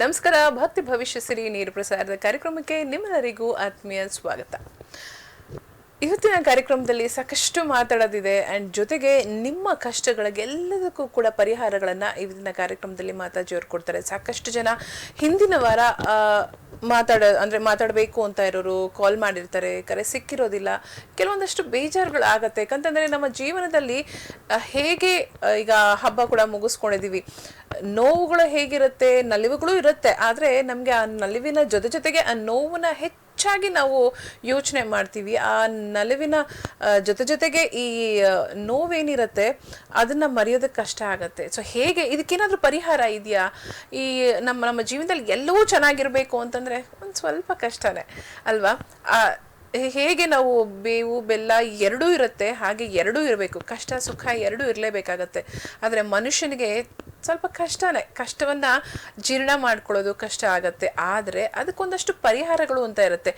ನಮಸ್ಕಾರ. ಭಕ್ತಿ ಭವಿಷ್ಯ ಸಿರಿ ನೇರ ಪ್ರಸಾರದ ಕಾರ್ಯಕ್ರಮಕ್ಕೆ ನಿಮ್ಮೆಲ್ಲರಿಗೂ ಆತ್ಮೀಯ ಸ್ವಾಗತ. ಇವತ್ತಿನ ಕಾರ್ಯಕ್ರಮದಲ್ಲಿ ಸಾಕಷ್ಟು ಮಾತಾಡೋದಿದೆ ಅಂಡ್ ಜೊತೆಗೆ ನಿಮ್ಮ ಕಷ್ಟಗಳಿಗೆಲ್ಲದಕ್ಕೂ ಕೂಡ ಪರಿಹಾರಗಳನ್ನು ಇವತ್ತಿನ ಕಾರ್ಯಕ್ರಮದಲ್ಲಿ ಮಾತಾಜಿಯವರು ಕೊಡ್ತಾರೆ. ಸಾಕಷ್ಟು ಜನ ಹಿಂದಿನ ವಾರ ಮಾತಾಡಬೇಕು ಅಂತ ಇರೋರು ಕಾಲ್ ಮಾಡಿರ್ತಾರೆ, ಕರೆ ಸಿಕ್ಕಿರೋದಿಲ್ಲ. ಕೆಲವೊಂದಷ್ಟು ಬೇಜಾರುಗಳಾಗತ್ತೆ. ಯಾಕಂತಂದರೆ ನಮ್ಮ ಜೀವನದಲ್ಲಿ ಹೇಗೆ ಈಗ ಹಬ್ಬ ಕೂಡ ಮುಗಿಸ್ಕೊಂಡಿದ್ದೀವಿ, ನೋವುಗಳು ಹೇಗಿರುತ್ತೆ, ನಲಿವುಗಳು ಇರುತ್ತೆ. ಆದರೆ ನಮಗೆ ಆ ನಲಿವಿನ ಜೊತೆಗೆ ಆ ನೋವನ್ನ ಹೆಚ್ಚಾಗಿ ನಾವು ಯೋಚನೆ ಮಾಡ್ತೀವಿ. ಆ ನಲಿವಿನ ಜೊತೆಗೆ ಈ ನೋವೇನಿರುತ್ತೆ ಅದನ್ನ ಮರೆಯೋದಕ್ಕೆ ಕಷ್ಟ ಆಗತ್ತೆ. ಸೊ ಹೇಗೆ ಇದಕ್ಕೇನಾದ್ರೂ ಪರಿಹಾರ ಇದೆಯಾ? ಈ ನಮ್ಮ ಜೀವನದಲ್ಲಿ ಎಲ್ಲವೂ ಚೆನ್ನಾಗಿರ್ಬೇಕು ಅಂತಂದ್ರೆ ಒಂದು ಸ್ವಲ್ಪ ಕಷ್ಟನೇ ಅಲ್ವಾ? ಹೇಗೆ ನಾವು ಬೇವು ಬೆಲ್ಲ ಎರಡೂ ಇರುತ್ತೆ, ಹಾಗೆ ಎರಡೂ ಇರಬೇಕು. ಕಷ್ಟ ಸುಖ ಎರಡೂ ಇರಲೇಬೇಕಾಗತ್ತೆ. ಆದರೆ ಮನುಷ್ಯನಿಗೆ ಸ್ವಲ್ಪ ಕಷ್ಟವನ್ನ ಜೀರ್ಣ ಮಾಡ್ಕೊಳ್ಳೋದು ಕಷ್ಟ ಆಗತ್ತೆ. ಆದರೆ ಅದಕ್ಕೊಂದಷ್ಟು ಪರಿಹಾರಗಳು ಅಂತ ಇರುತ್ತೆ.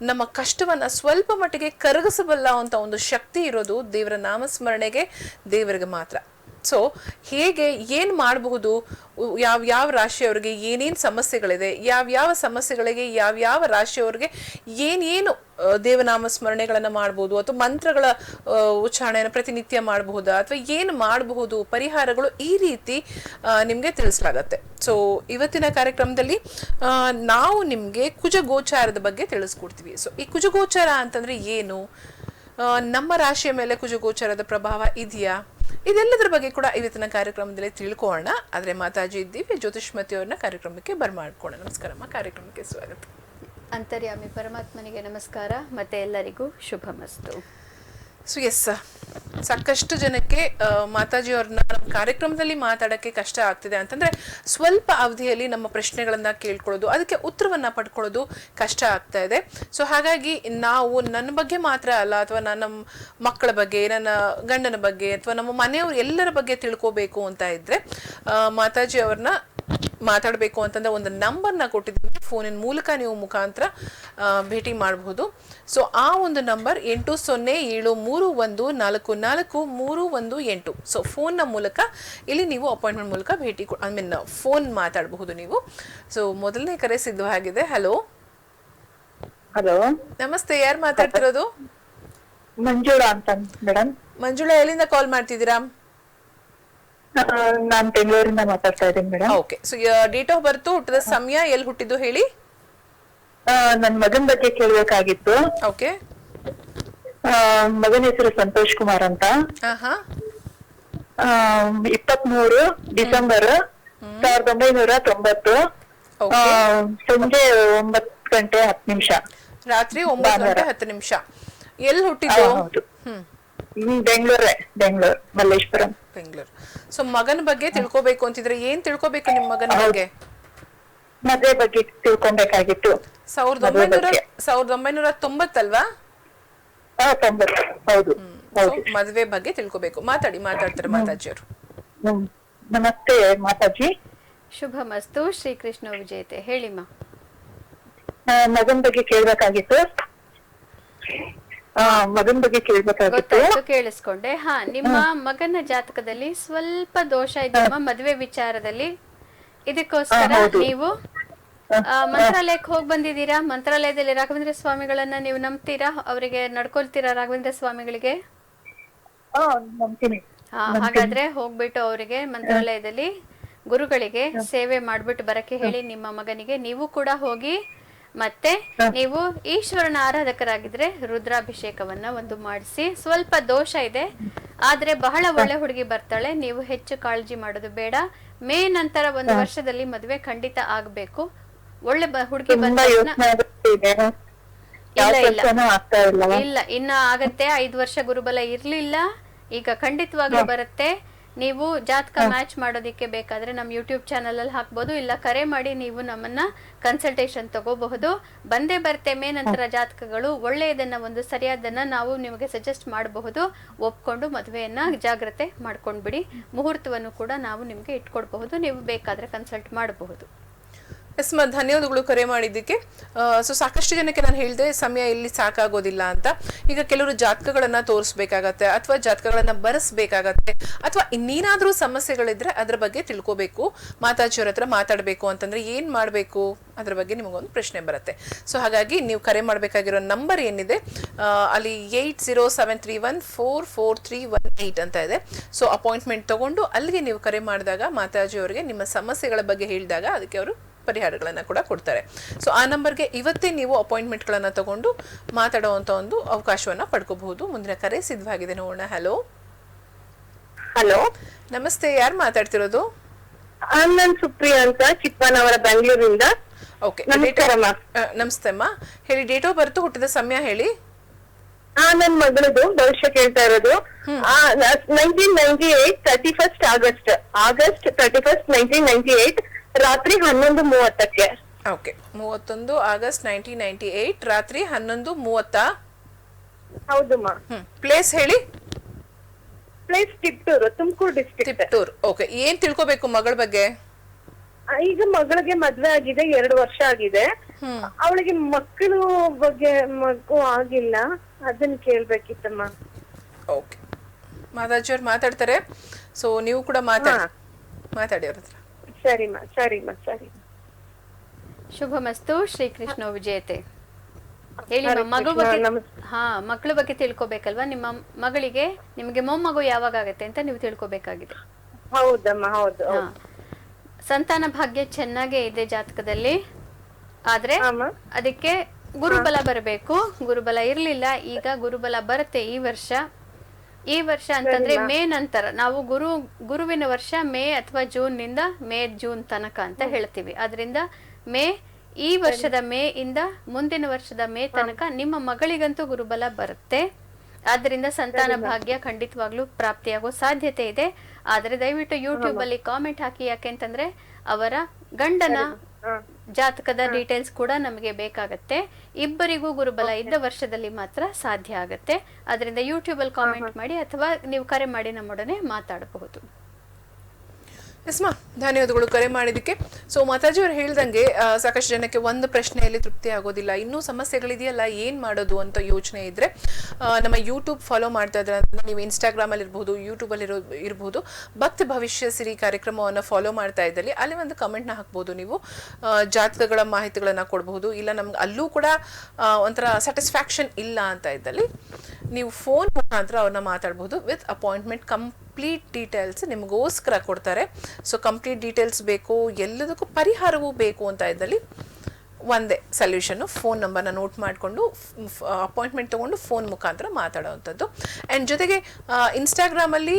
ನಮ್ಮ ಕಷ್ಟವನ್ನ ಸ್ವಲ್ಪ ಮಟ್ಟಿಗೆ ಕರಗಿಸಬಲ್ಲ ಅಂತ ಒಂದು ಶಕ್ತಿ ಇರೋದು ದೇವರ ನಾಮಸ್ಮರಣೆಗೆ, ದೇವರಿಗೆ ಮಾತ್ರ. ಸೊ ಹೇಗೆ ಏನು ಮಾಡಬಹುದು, ಯಾವ ರಾಶಿಯವರಿಗೆ ಏನೇನು ಸಮಸ್ಯೆಗಳಿದೆ, ಯಾವ ಸಮಸ್ಯೆಗಳಿಗೆ ಯಾವ ರಾಶಿಯವರಿಗೆ ಏನೇನು ದೇವನಾಮ ಸ್ಮರಣೆಗಳನ್ನು ಮಾಡ್ಬೋದು, ಅಥವಾ ಮಂತ್ರಗಳ ಉಚ್ಚಾರಣೆಯನ್ನು ಪ್ರತಿನಿತ್ಯ ಮಾಡಬಹುದಾ, ಅಥವಾ ಏನು ಮಾಡಬಹುದು, ಪರಿಹಾರಗಳು ಈ ರೀತಿ ನಿಮಗೆ ತಿಳಿಸಲಾಗತ್ತೆ. ಸೊ ಇವತ್ತಿನ ಕಾರ್ಯಕ್ರಮದಲ್ಲಿ ನಾವು ನಿಮಗೆ ಕುಜಗೋಚಾರದ ಬಗ್ಗೆ ತಿಳಿಸ್ಕೊಡ್ತೀವಿ. ಸೊ ಈ ಕುಜಗೋಚಾರ ಅಂತಂದ್ರೆ ಏನು, ನಮ್ಮ ರಾಶಿಯ ಮೇಲೆ ಕುಜಗೋಚಾರದ ಪ್ರಭಾವ ಇದೆಯಾ, ಇದೆಲ್ಲದರ ಬಗ್ಗೆ ಕೂಡ ಇವತ್ತಿನ ಕಾರ್ಯಕ್ರಮದಲ್ಲಿ ತಿಳ್ಕೊಳ್ಳೋಣ. ಆದರೆ ಮಾತಾಜಿ ಇದ್ದೀವಿ, ಜ್ಯೋತಿಷ್ಮತಿ ಅವ್ರನ್ನ ಕಾರ್ಯಕ್ರಮಕ್ಕೆ ಬರ್ಮಾಡ್ಕೊಳ್ಳೋಣ. ನಮಸ್ಕಾರಮ್ಮ, ಕಾರ್ಯಕ್ರಮಕ್ಕೆ ಸ್ವಾಗತ. ಅಂತರ್ಯಾಮಿ ಪರಮಾತ್ಮನಿಗೆ ನಮಸ್ಕಾರ, ಮತ್ತೆ ಎಲ್ಲರಿಗೂ ಶುಭಮಸ್ತು. ಸೊ ಎಸ್, ಸಾಕಷ್ಟು ಜನಕ್ಕೆ ಮಾತಾಜಿಯವ್ರನ್ನ ನಮ್ಮ ಕಾರ್ಯಕ್ರಮದಲ್ಲಿ ಮಾತಾಡೋಕ್ಕೆ ಕಷ್ಟ ಆಗ್ತಿದೆ. ಅಂತಂದರೆ ಸ್ವಲ್ಪ ಅವಧಿಯಲ್ಲಿ ನಮ್ಮ ಪ್ರಶ್ನೆಗಳನ್ನು ಕೇಳ್ಕೊಳ್ಳೋದು, ಅದಕ್ಕೆ ಉತ್ತರವನ್ನು ಪಡ್ಕೊಳ್ಳೋದು ಕಷ್ಟ ಆಗ್ತಾ ಇದೆ. ಸೊ ಹಾಗಾಗಿ ನಾವು ನನ್ನ ಬಗ್ಗೆ ಮಾತ್ರ ಅಲ್ಲ, ಅಥವಾ ನನ್ನ ಮಕ್ಕಳ ಬಗ್ಗೆ, ನನ್ನ ಗಂಡನ ಬಗ್ಗೆ, ಅಥವಾ ನಮ್ಮ ಮನೆಯವರು ಎಲ್ಲರ ಬಗ್ಗೆ ತಿಳ್ಕೋಬೇಕು ಅಂತ ಇದ್ದರೆ ಮಾತಾಜಿಯವ್ರನ್ನ ಮಾತಾಡಬೇಕು ಅಂತಂದ್ರೆ ಒಂದು ನಂಬರ್ನ ಕೊಟ್ಟಿದ್ದೀವಿ. ಫೋನಿನ ಮೂಲಕ ನೀವು ಮುಖಾಂತರ ಭೇಟಿ ಮಾಡಬಹುದು. ಸೊ ಆ ಒಂದು ನಂಬರ್ 8073144318. ಸೊ ಫೋನ್ನ ಮೂಲಕ ಇಲ್ಲಿ ನೀವು ಅಪಾಯಿಂಟ್ಮೆಂಟ್ ಮೂಲಕ ಫೋನ್ ಮಾತಾಡಬಹುದು ನೀವು. ಸೊ ಮೊದಲನೇ ಕರೆ ಸಿದ್ಧವಾಗಿದೆ. ಹಲೋ ಹಲೋ, ನಮಸ್ತೆ. ಯಾರು ಮಾತಾಡ್ತಿರೋದು? ಮಂಜುಳಾ ಅಂತ ಮೇಡಮ್. ಮಂಜುಳಾ, ಎಲ್ಲಿಂದ ಕಾಲ್ ಮಾಡ್ತಿದ್ದೀರಾ? ನಾನ್ ಬೆಂಗಳೂರಿಂದ ಮಾತಾಡ್ತಾ ಇದ್ದೀನಿ madam. Okay. So date of birth, ಹುಟ್ಟಿದ ಸಮಯ, ಎಲ್ಲಿ ಹುಟ್ಟಿದ್ದು ಹೇಳಿ. ನನ್ ಮಗನ್ ಬಗ್ಗೆ ಕೇಳ್ಬೇಕಾಗಿತ್ತು. ಓಕೆ. ಮಗನ ಹೆಸರು ಸಂತೋಷ್ ಕುಮಾರ್ ಅಂತ. 23 ಡಿಸೆಂಬರ್ 1990, ಸಂಜೆ 9:10. ರಾತ್ರಿ 9:10. ಎಲ್ಲಿ ಹುಟ್ಟಿದ್ದು? ಬೆಂಗಳೂರು ಮಲ್ಲೇಶ್ವರಂ. ಬೆಂಗಳೂರು. ಸೊ ಮಗನ ಬಗ್ಗೆ ತಿಳ್ಕೊಬೇಕು ಅಂತಿದ್ರೆ ಏನ್ ತಿಳ್ಕೊಬೇಕು ನಿಮ್ಮ ಮಗನ ಬಗ್ಗೆ? ಮದ್ವೆ ಬಗ್ಗೆ ತಿಳ್ಕೊಬೇಕಾಗಿತ್ತು. 1990 ಅಲ್ವಾ? 90. ಹೌದು. ಮದ್ವೆ ಬಗ್ಗೆ ತಿಳ್ಕೊಬೇಕು. ಮಾತಾಡ್ತಾರೆ ಮಾತಾಜಿಯವರು. ನಮಸ್ತೆ ಮಾತಾಜಿ. ಶುಭಮಸ್ತು. ಶ್ರೀಕೃಷ್ಣ ವಿಜಯತೆ. ಹೇಳಿಮ್ಮ. ಮಗನ್ ಬಗ್ಗೆ ಕೇಳ್ಬೇಕಾಗಿತ್ತು. ಗೊತ್ತಾಯ್ತು, ಕೇಳಿಸ್ಕೊಂಡೆ. ನಿಮ್ಮ ಮಗನ ಜಾತಕದಲ್ಲಿ ಸ್ವಲ್ಪ ದೋಷ ಇದೆಯಮ್ಮ ಮದುವೆ ವಿಚಾರದಲ್ಲಿ. ಇದಕ್ಕೋಸ್ಕರ ನೀವು ಮಂತ್ರಾಲಯಕ್ಕೆ ಹೋಗಿ ಬಂದಿದ್ದೀರಾ? ಮಂತ್ರಾಲಯದಲ್ಲಿ ರಾಘವೇಂದ್ರ ಸ್ವಾಮಿಗಳನ್ನ ನೀವು ನಂಬ್ತೀರಾ? ಅವರಿಗೆ ನಡ್ಕೊಳ್ತೀರಾ ರಾಘವೇಂದ್ರ ಸ್ವಾಮಿಗಳಿಗೆ? ಹಾಗಾದ್ರೆ ಹೋಗ್ಬಿಟ್ಟು ಅವರಿಗೆ ಮಂತ್ರಾಲಯದಲ್ಲಿ ಗುರುಗಳಿಗೆ ಸೇವೆ ಮಾಡ್ಬಿಟ್ಟು ಬರಕ್ಕೆ ಹೇಳಿ ನಿಮ್ಮ ಮಗನಿಗೆ. ನೀವು ಕೂಡ ಹೋಗಿ, ಮತ್ತೆ ನೀವು ಈಶ್ವರನ ಆರಾಧಕರಾಗಿದ್ರೆ ರುದ್ರಾಭಿಷೇಕವನ್ನ ಒಂದು ಮಾಡಿಸಿ. ಸ್ವಲ್ಪ ದೋಷ ಇದೆ, ಆದ್ರೆ ಬಹಳ ಒಳ್ಳೆ ಹುಡುಗಿ ಬರ್ತಾಳೆ. ನೀವು ಹೆಚ್ಚು ಕಾಳಜಿ ಮಾಡೋದು ಬೇಡ. ಮೇ ನಂತರ 1 ವರ್ಷದಲ್ಲಿ ಮದುವೆ ಖಂಡಿತ ಆಗ್ಬೇಕು. ಒಳ್ಳೆ ಹುಡುಗಿ ಬಂದ ಇಲ್ಲ ಇನ್ನ ಆಗತ್ತೆ. 5 ವರ್ಷ ಗುರುಬಲ ಇರ್ಲಿಲ್ಲ, ಈಗ ಖಂಡಿತವಾಗ್ಲೂ ಬರುತ್ತೆ. ನೀವು ಜಾತಕ ಮ್ಯಾಚ್ ಮಾಡೋದಿಕ್ಕೆ ಬೇಕಾದ್ರೆ ನಮ್ಮ ಯೂಟ್ಯೂಬ್ ಚಾನಲ್ ಅಲ್ಲಿ ಹಾಕ್ಬೋದು, ಇಲ್ಲ ಕರೆ ಮಾಡಿ ನೀವು ನಮ್ಮನ್ನ ಕನ್ಸಲ್ಟೇಷನ್ ತಗೋಬಹುದು. ಬಂದೇ ಬರುತ್ತೆ ಮೇ ನಂತರ ಜಾತಕಗಳು. ಒಳ್ಳೆಯದನ್ನ, ಒಂದು ಸರಿಯಾದನ್ನ ನಾವು ನಿಮಗೆ ಸಜೆಸ್ಟ್ ಮಾಡಬಹುದು. ಒಪ್ಕೊಂಡು ಮದುವೆಯನ್ನ ಜಾಗ್ರತೆ ಮಾಡ್ಕೊಂಡ್ಬಿಡಿ. ಮುಹೂರ್ತವನ್ನು ಕೂಡ ನಾವು ನಿಮ್ಗೆ ಇಟ್ಕೊಡ್ಬಹುದು. ನೀವು ಬೇಕಾದ್ರೆ ಕನ್ಸಲ್ಟ್ ಮಾಡಬಹುದು. ಎಸ್ ಧನ್ಯವಾದಗಳು ಕರೆ ಮಾಡಿದ್ದಕ್ಕೆ. ಸೊ ಸಾಕಷ್ಟು ಜನಕ್ಕೆ ನಾನು ಹೇಳಿದೆ ಸಮಯ ಇಲ್ಲಿ ಸಾಕಾಗೋದಿಲ್ಲ ಅಂತ. ಈಗ ಕೆಲವರು ಜಾತಕಗಳನ್ನ ತೋರಿಸ್ಬೇಕಾಗತ್ತೆ ಅಥವಾ ಜಾತಕಗಳನ್ನ ಬರೆಸ್ಬೇಕಾಗತ್ತೆ ಅಥವಾ ಇನ್ನೇನಾದ್ರೂ ಸಮಸ್ಯೆಗಳಿದ್ರೆ ಅದ್ರ ಬಗ್ಗೆ ತಿಳ್ಕೋಬೇಕು, ಮಾತಾಜಿಯವ್ರ ಹತ್ರ ಮಾತಾಡಬೇಕು ಅಂತಂದ್ರೆ ಏನ್ ಮಾಡಬೇಕು ಅದ್ರ ಬಗ್ಗೆ ನಿಮಗೊಂದು ಪ್ರಶ್ನೆ ಬರುತ್ತೆ. ಸೊ ಹಾಗಾಗಿ ನೀವು ಕರೆ ಮಾಡಬೇಕಾಗಿರೋ ನಂಬರ್ ಏನಿದೆ ಅಲ್ಲಿ 8073144318 ಅಂತ ಇದೆ. ಸೊ ಅಪಾಯಿಂಟ್ಮೆಂಟ್ ತಗೊಂಡು ಅಲ್ಲಿಗೆ ನೀವು ಕರೆ ಮಾಡಿದಾಗ ಮಾತಾಜಿಯವರಿಗೆ ನಿಮ್ಮ ಸಮಸ್ಯೆಗಳ ಬಗ್ಗೆ ಹೇಳಿದಾಗ ಅದಕ್ಕೆ ಅವರು ಪರಿಹಾರಗಳನ್ನ ಕೂಡ ಕೊಡ್ತಾರೆ. ಸೊ ಆ ನಂಬರ್ಗೆ ಇವತ್ತೇ ನೀವು ಅಪಾಯಿಂಟ್ಮೆಂಟ್ಗಳನ್ನ ತಗೊಂಡು ಮಾತಾಡುವಂತ ಒಂದು ಅವಕಾಶವನ್ನ ಪಡ್ಕೋಬಹುದು. ಮುಂದಿನ ಕರೆ ಸಿದ್ಧವಾಗಿದೆ, ನೋಡೋಣ. ಹಲೋ ಹಲೋ, ನಮಸ್ತೆ, ಯಾರು ಮಾತಾಡ್ತಿರೋದು? ನಾನ್ ಸುಪ್ರಿಯಾ ಅಂತ ಚಿಕ್ಕಮನವರ ಬೆಂಗಳೂರಿಂದ. ಓಕೆ, ನಮಸ್ಕಾರ ಅಮ್ಮ. ನಮಸ್ತೆ ಅಮ್ಮ, ಹೇಳಿ. ಡೇಟ್ ಆಫ್ ಬರ್ತ್, ಹುಟ್ಟಿದ ಸಮಯ ಹೇಳಿ. ನನ್ ಮಗಳದು ಭವಿಷ್ಯ ಕೇಳ್ತಾ ಇರೋದು. 1998 31st ಆಗಸ್ಟ್ 31st 1998 ರಾತ್ರಿ 11:30. ಓಕೆ, 31 ಆಗಸ್ಟ್ 1998 ರಾತ್ರಿ 11:30. ಹೌದಮ್ಮ. ಪ್ಲೇಸ್ ಹೇಳಿ. Place Tiptur, Tumakuru district. Tiptur. Okay, ಏನ್ ತಿಳ್ಕೊಬೇಕು ಮಗಳ ಬಗ್ಗೆ? ಈಗ ಮಗಳಿಗೆ ಮದ್ವೆ ಆಗಿದೆ, 2 ವರ್ಷ ಆಗಿದೆ. ಅವಳಿಗೆ ಮಕ್ಕಳು ಬಗ್ಗೆ ಮಗು ಆಗಿಲ್ಲ, ಅದನ್ನ ಕೇಳ್ಬೇಕಿತ್ತಮ್ಮ. ಓಕೆ, ಮಾತಾಜಿಯವ್ರು ಮಾತಾಡ್ತಾರೆ. ಸೊ ನೀವು ಕೂಡ ಮಾತಾಡಿ ಅವ್ರ ಹತ್ರ. ಸರಿ. ಶುಭಮಸ್ತು, ಶ್ರೀಕೃಷ್ಣ ವಿಜಯತೆ. ಹೇಳಿ ಮಗಳ ಬಗ್ಗೆ. ಮಕ್ಕಳ ಬಗ್ಗೆ ತಿಳ್ಕೊಬೇಕಲ್ವಾ? ನಿಮ್ಮ ಮಗಳಿಗೆ, ನಿಮಗೆ ಮೊಮ್ಮಗು ಯಾವಾಗ ಆಗತ್ತೆ ಅಂತ ನೀವು ತಿಳ್ಕೊಬೇಕಾಗಿದೆ. ಹೌದಮ್ಮ, ಹೌದು. ಸಂತಾನ ಭಾಗ್ಯ ಚೆನ್ನಾಗೇ ಇದೆ ಜಾತಕದಲ್ಲಿ, ಆದ್ರೆ ಅದಕ್ಕೆ ಗುರುಬಲ ಬರಬೇಕು. ಗುರುಬಲ ಇರ್ಲಿಲ್ಲ, ಈಗ ಗುರುಬಲ ಬರುತ್ತೆ ಈ ವರ್ಷ ಅಂತಂದ್ರೆ ಮೇ ನಂತರ. ನಾವು ಗುರುವಿನ ವರ್ಷ ಮೇ ಅಥವಾ ಜೂನ್ ತನಕ ಅಂತ ಹೇಳ್ತೀವಿ. ಅದರಿಂದ ಈ ವರ್ಷದ ಮೇ ಇಂದ ಮುಂದಿನ ವರ್ಷದ ಮೇ ತನಕ ನಿಮ್ಮ ಮಗಳಿಗಂತೂ ಗುರುಬಲ ಬರುತ್ತೆ. ಆದ್ರಿಂದ ಸಂತಾನ ಭಾಗ್ಯ ಖಂಡಿತವಾಗ್ಲೂ ಪ್ರಾಪ್ತಿಯಾಗೋ ಸಾಧ್ಯತೆ ಇದೆ. ಆದ್ರೆ ದಯವಿಟ್ಟು ಯೂಟ್ಯೂಬ್ ಅಲ್ಲಿ ಕಾಮೆಂಟ್ ಹಾಕಿ. ಯಾಕೆಂತಂದ್ರೆ ಅವರ ಗಂಡನ ಜಾತಕದ ಡೀಟೇಲ್ಸ್ ಕೂಡ ನಮಗೆ ಬೇಕಾಗತ್ತೆ. ಇಬ್ಬರಿಗೂ ಗುರುಬಲ ಇದ್ದ ವರ್ಷದಲ್ಲಿ ಮಾತ್ರ ಸಾಧ್ಯ ಆಗತ್ತೆ. ಅದರಿಂದ ಯೂಟ್ಯೂಬ್ ಅಲ್ಲಿ ಕಾಮೆಂಟ್ ಮಾಡಿ ಅಥವಾ ನೀವು ಕರೆ ಮಾಡಿ ನಮ್ಮೊಡನೆ ಮಾತಾಡಬಹುದು. ಎಸ್ಮಾ, ಧನ್ಯವಾದಗಳು ಕರೆ ಮಾಡಿದ್ದಕ್ಕೆ. ಸೊ ಮಾತಾಜಿ ಅವ್ರು ಹೇಳ್ದಂಗೆ ಸಾಕಷ್ಟು ಜನಕ್ಕೆ ಒಂದು ಪ್ರಶ್ನೆಯಲ್ಲಿ ತೃಪ್ತಿ ಆಗೋದಿಲ್ಲ, ಇನ್ನೂ ಸಮಸ್ಯೆಗಳಿದೆಯಲ್ಲ, ಏನು ಮಾಡೋದು ಅಂತ ಯೋಚನೆ ಇದ್ರೆ ನಮ್ಮ ಯೂಟ್ಯೂಬ್ ಫಾಲೋ ಮಾಡ್ತಾ ಇದ್ರೆ, ನೀವು ಇನ್ಸ್ಟಾಗ್ರಾಮಲ್ಲಿ ಇರ್ಬೋದು, ಯೂಟ್ಯೂಬಲ್ಲಿ ಇರ್ಬೋದು, ಭಕ್ತಿ ಭವಿಷ್ಯ ಸಿರಿ ಕಾರ್ಯಕ್ರಮವನ್ನು ಫಾಲೋ ಮಾಡ್ತಾ ಇದ್ದಲ್ಲಿ ಅಲ್ಲಿ ಒಂದು ಕಮೆಂಟ್ನ ಹಾಕ್ಬೋದು. ನೀವು ಜಾತಕಗಳ ಮಾಹಿತಿಗಳನ್ನು ಕೊಡಬಹುದು. ಇಲ್ಲ ನಮ್ಗೆ ಅಲ್ಲೂ ಕೂಡ ಒಂಥರ ಸ್ಯಾಟಿಸ್ಫ್ಯಾಕ್ಷನ್ ಇಲ್ಲ ಅಂತ ಇದ್ದಲ್ಲಿ ನೀವು ಫೋನ್ ಮುಖಾಂತರ ಅವ್ರನ್ನ ಮಾತಾಡ್ಬೋದು. ವಿತ್ ಅಪಾಯಿಂಟ್ಮೆಂಟ್ ಕಂಪ್ಲೀಟ್ ಡೀಟೇಲ್ಸ್ ನಿಮಗೋಸ್ಕರ ಕೊಡ್ತಾರೆ. ಸೊ ಕಂಪ್ಲೀಟ್ ಡೀಟೇಲ್ಸ್ ಬೇಕು, ಎಲ್ಲದಕ್ಕೂ ಪರಿಹಾರವೂ ಬೇಕು ಅಂತ ಇದ್ದಲ್ಲಿ ಒಂದೇ ಸೊಲ್ಯೂಷನ್ನು, ಫೋನ್ ನಂಬರ್ನ ನೋಟ್ ಮಾಡಿಕೊಂಡು ಅಪಾಯಿಂಟ್ಮೆಂಟ್ ತೊಗೊಂಡು ಫೋನ್ ಮುಖಾಂತರ ಮಾತಾಡೋವಂಥದ್ದು. ಆ್ಯಂಡ್ ಜೊತೆಗೆ ಇನ್ಸ್ಟಾಗ್ರಾಮಲ್ಲಿ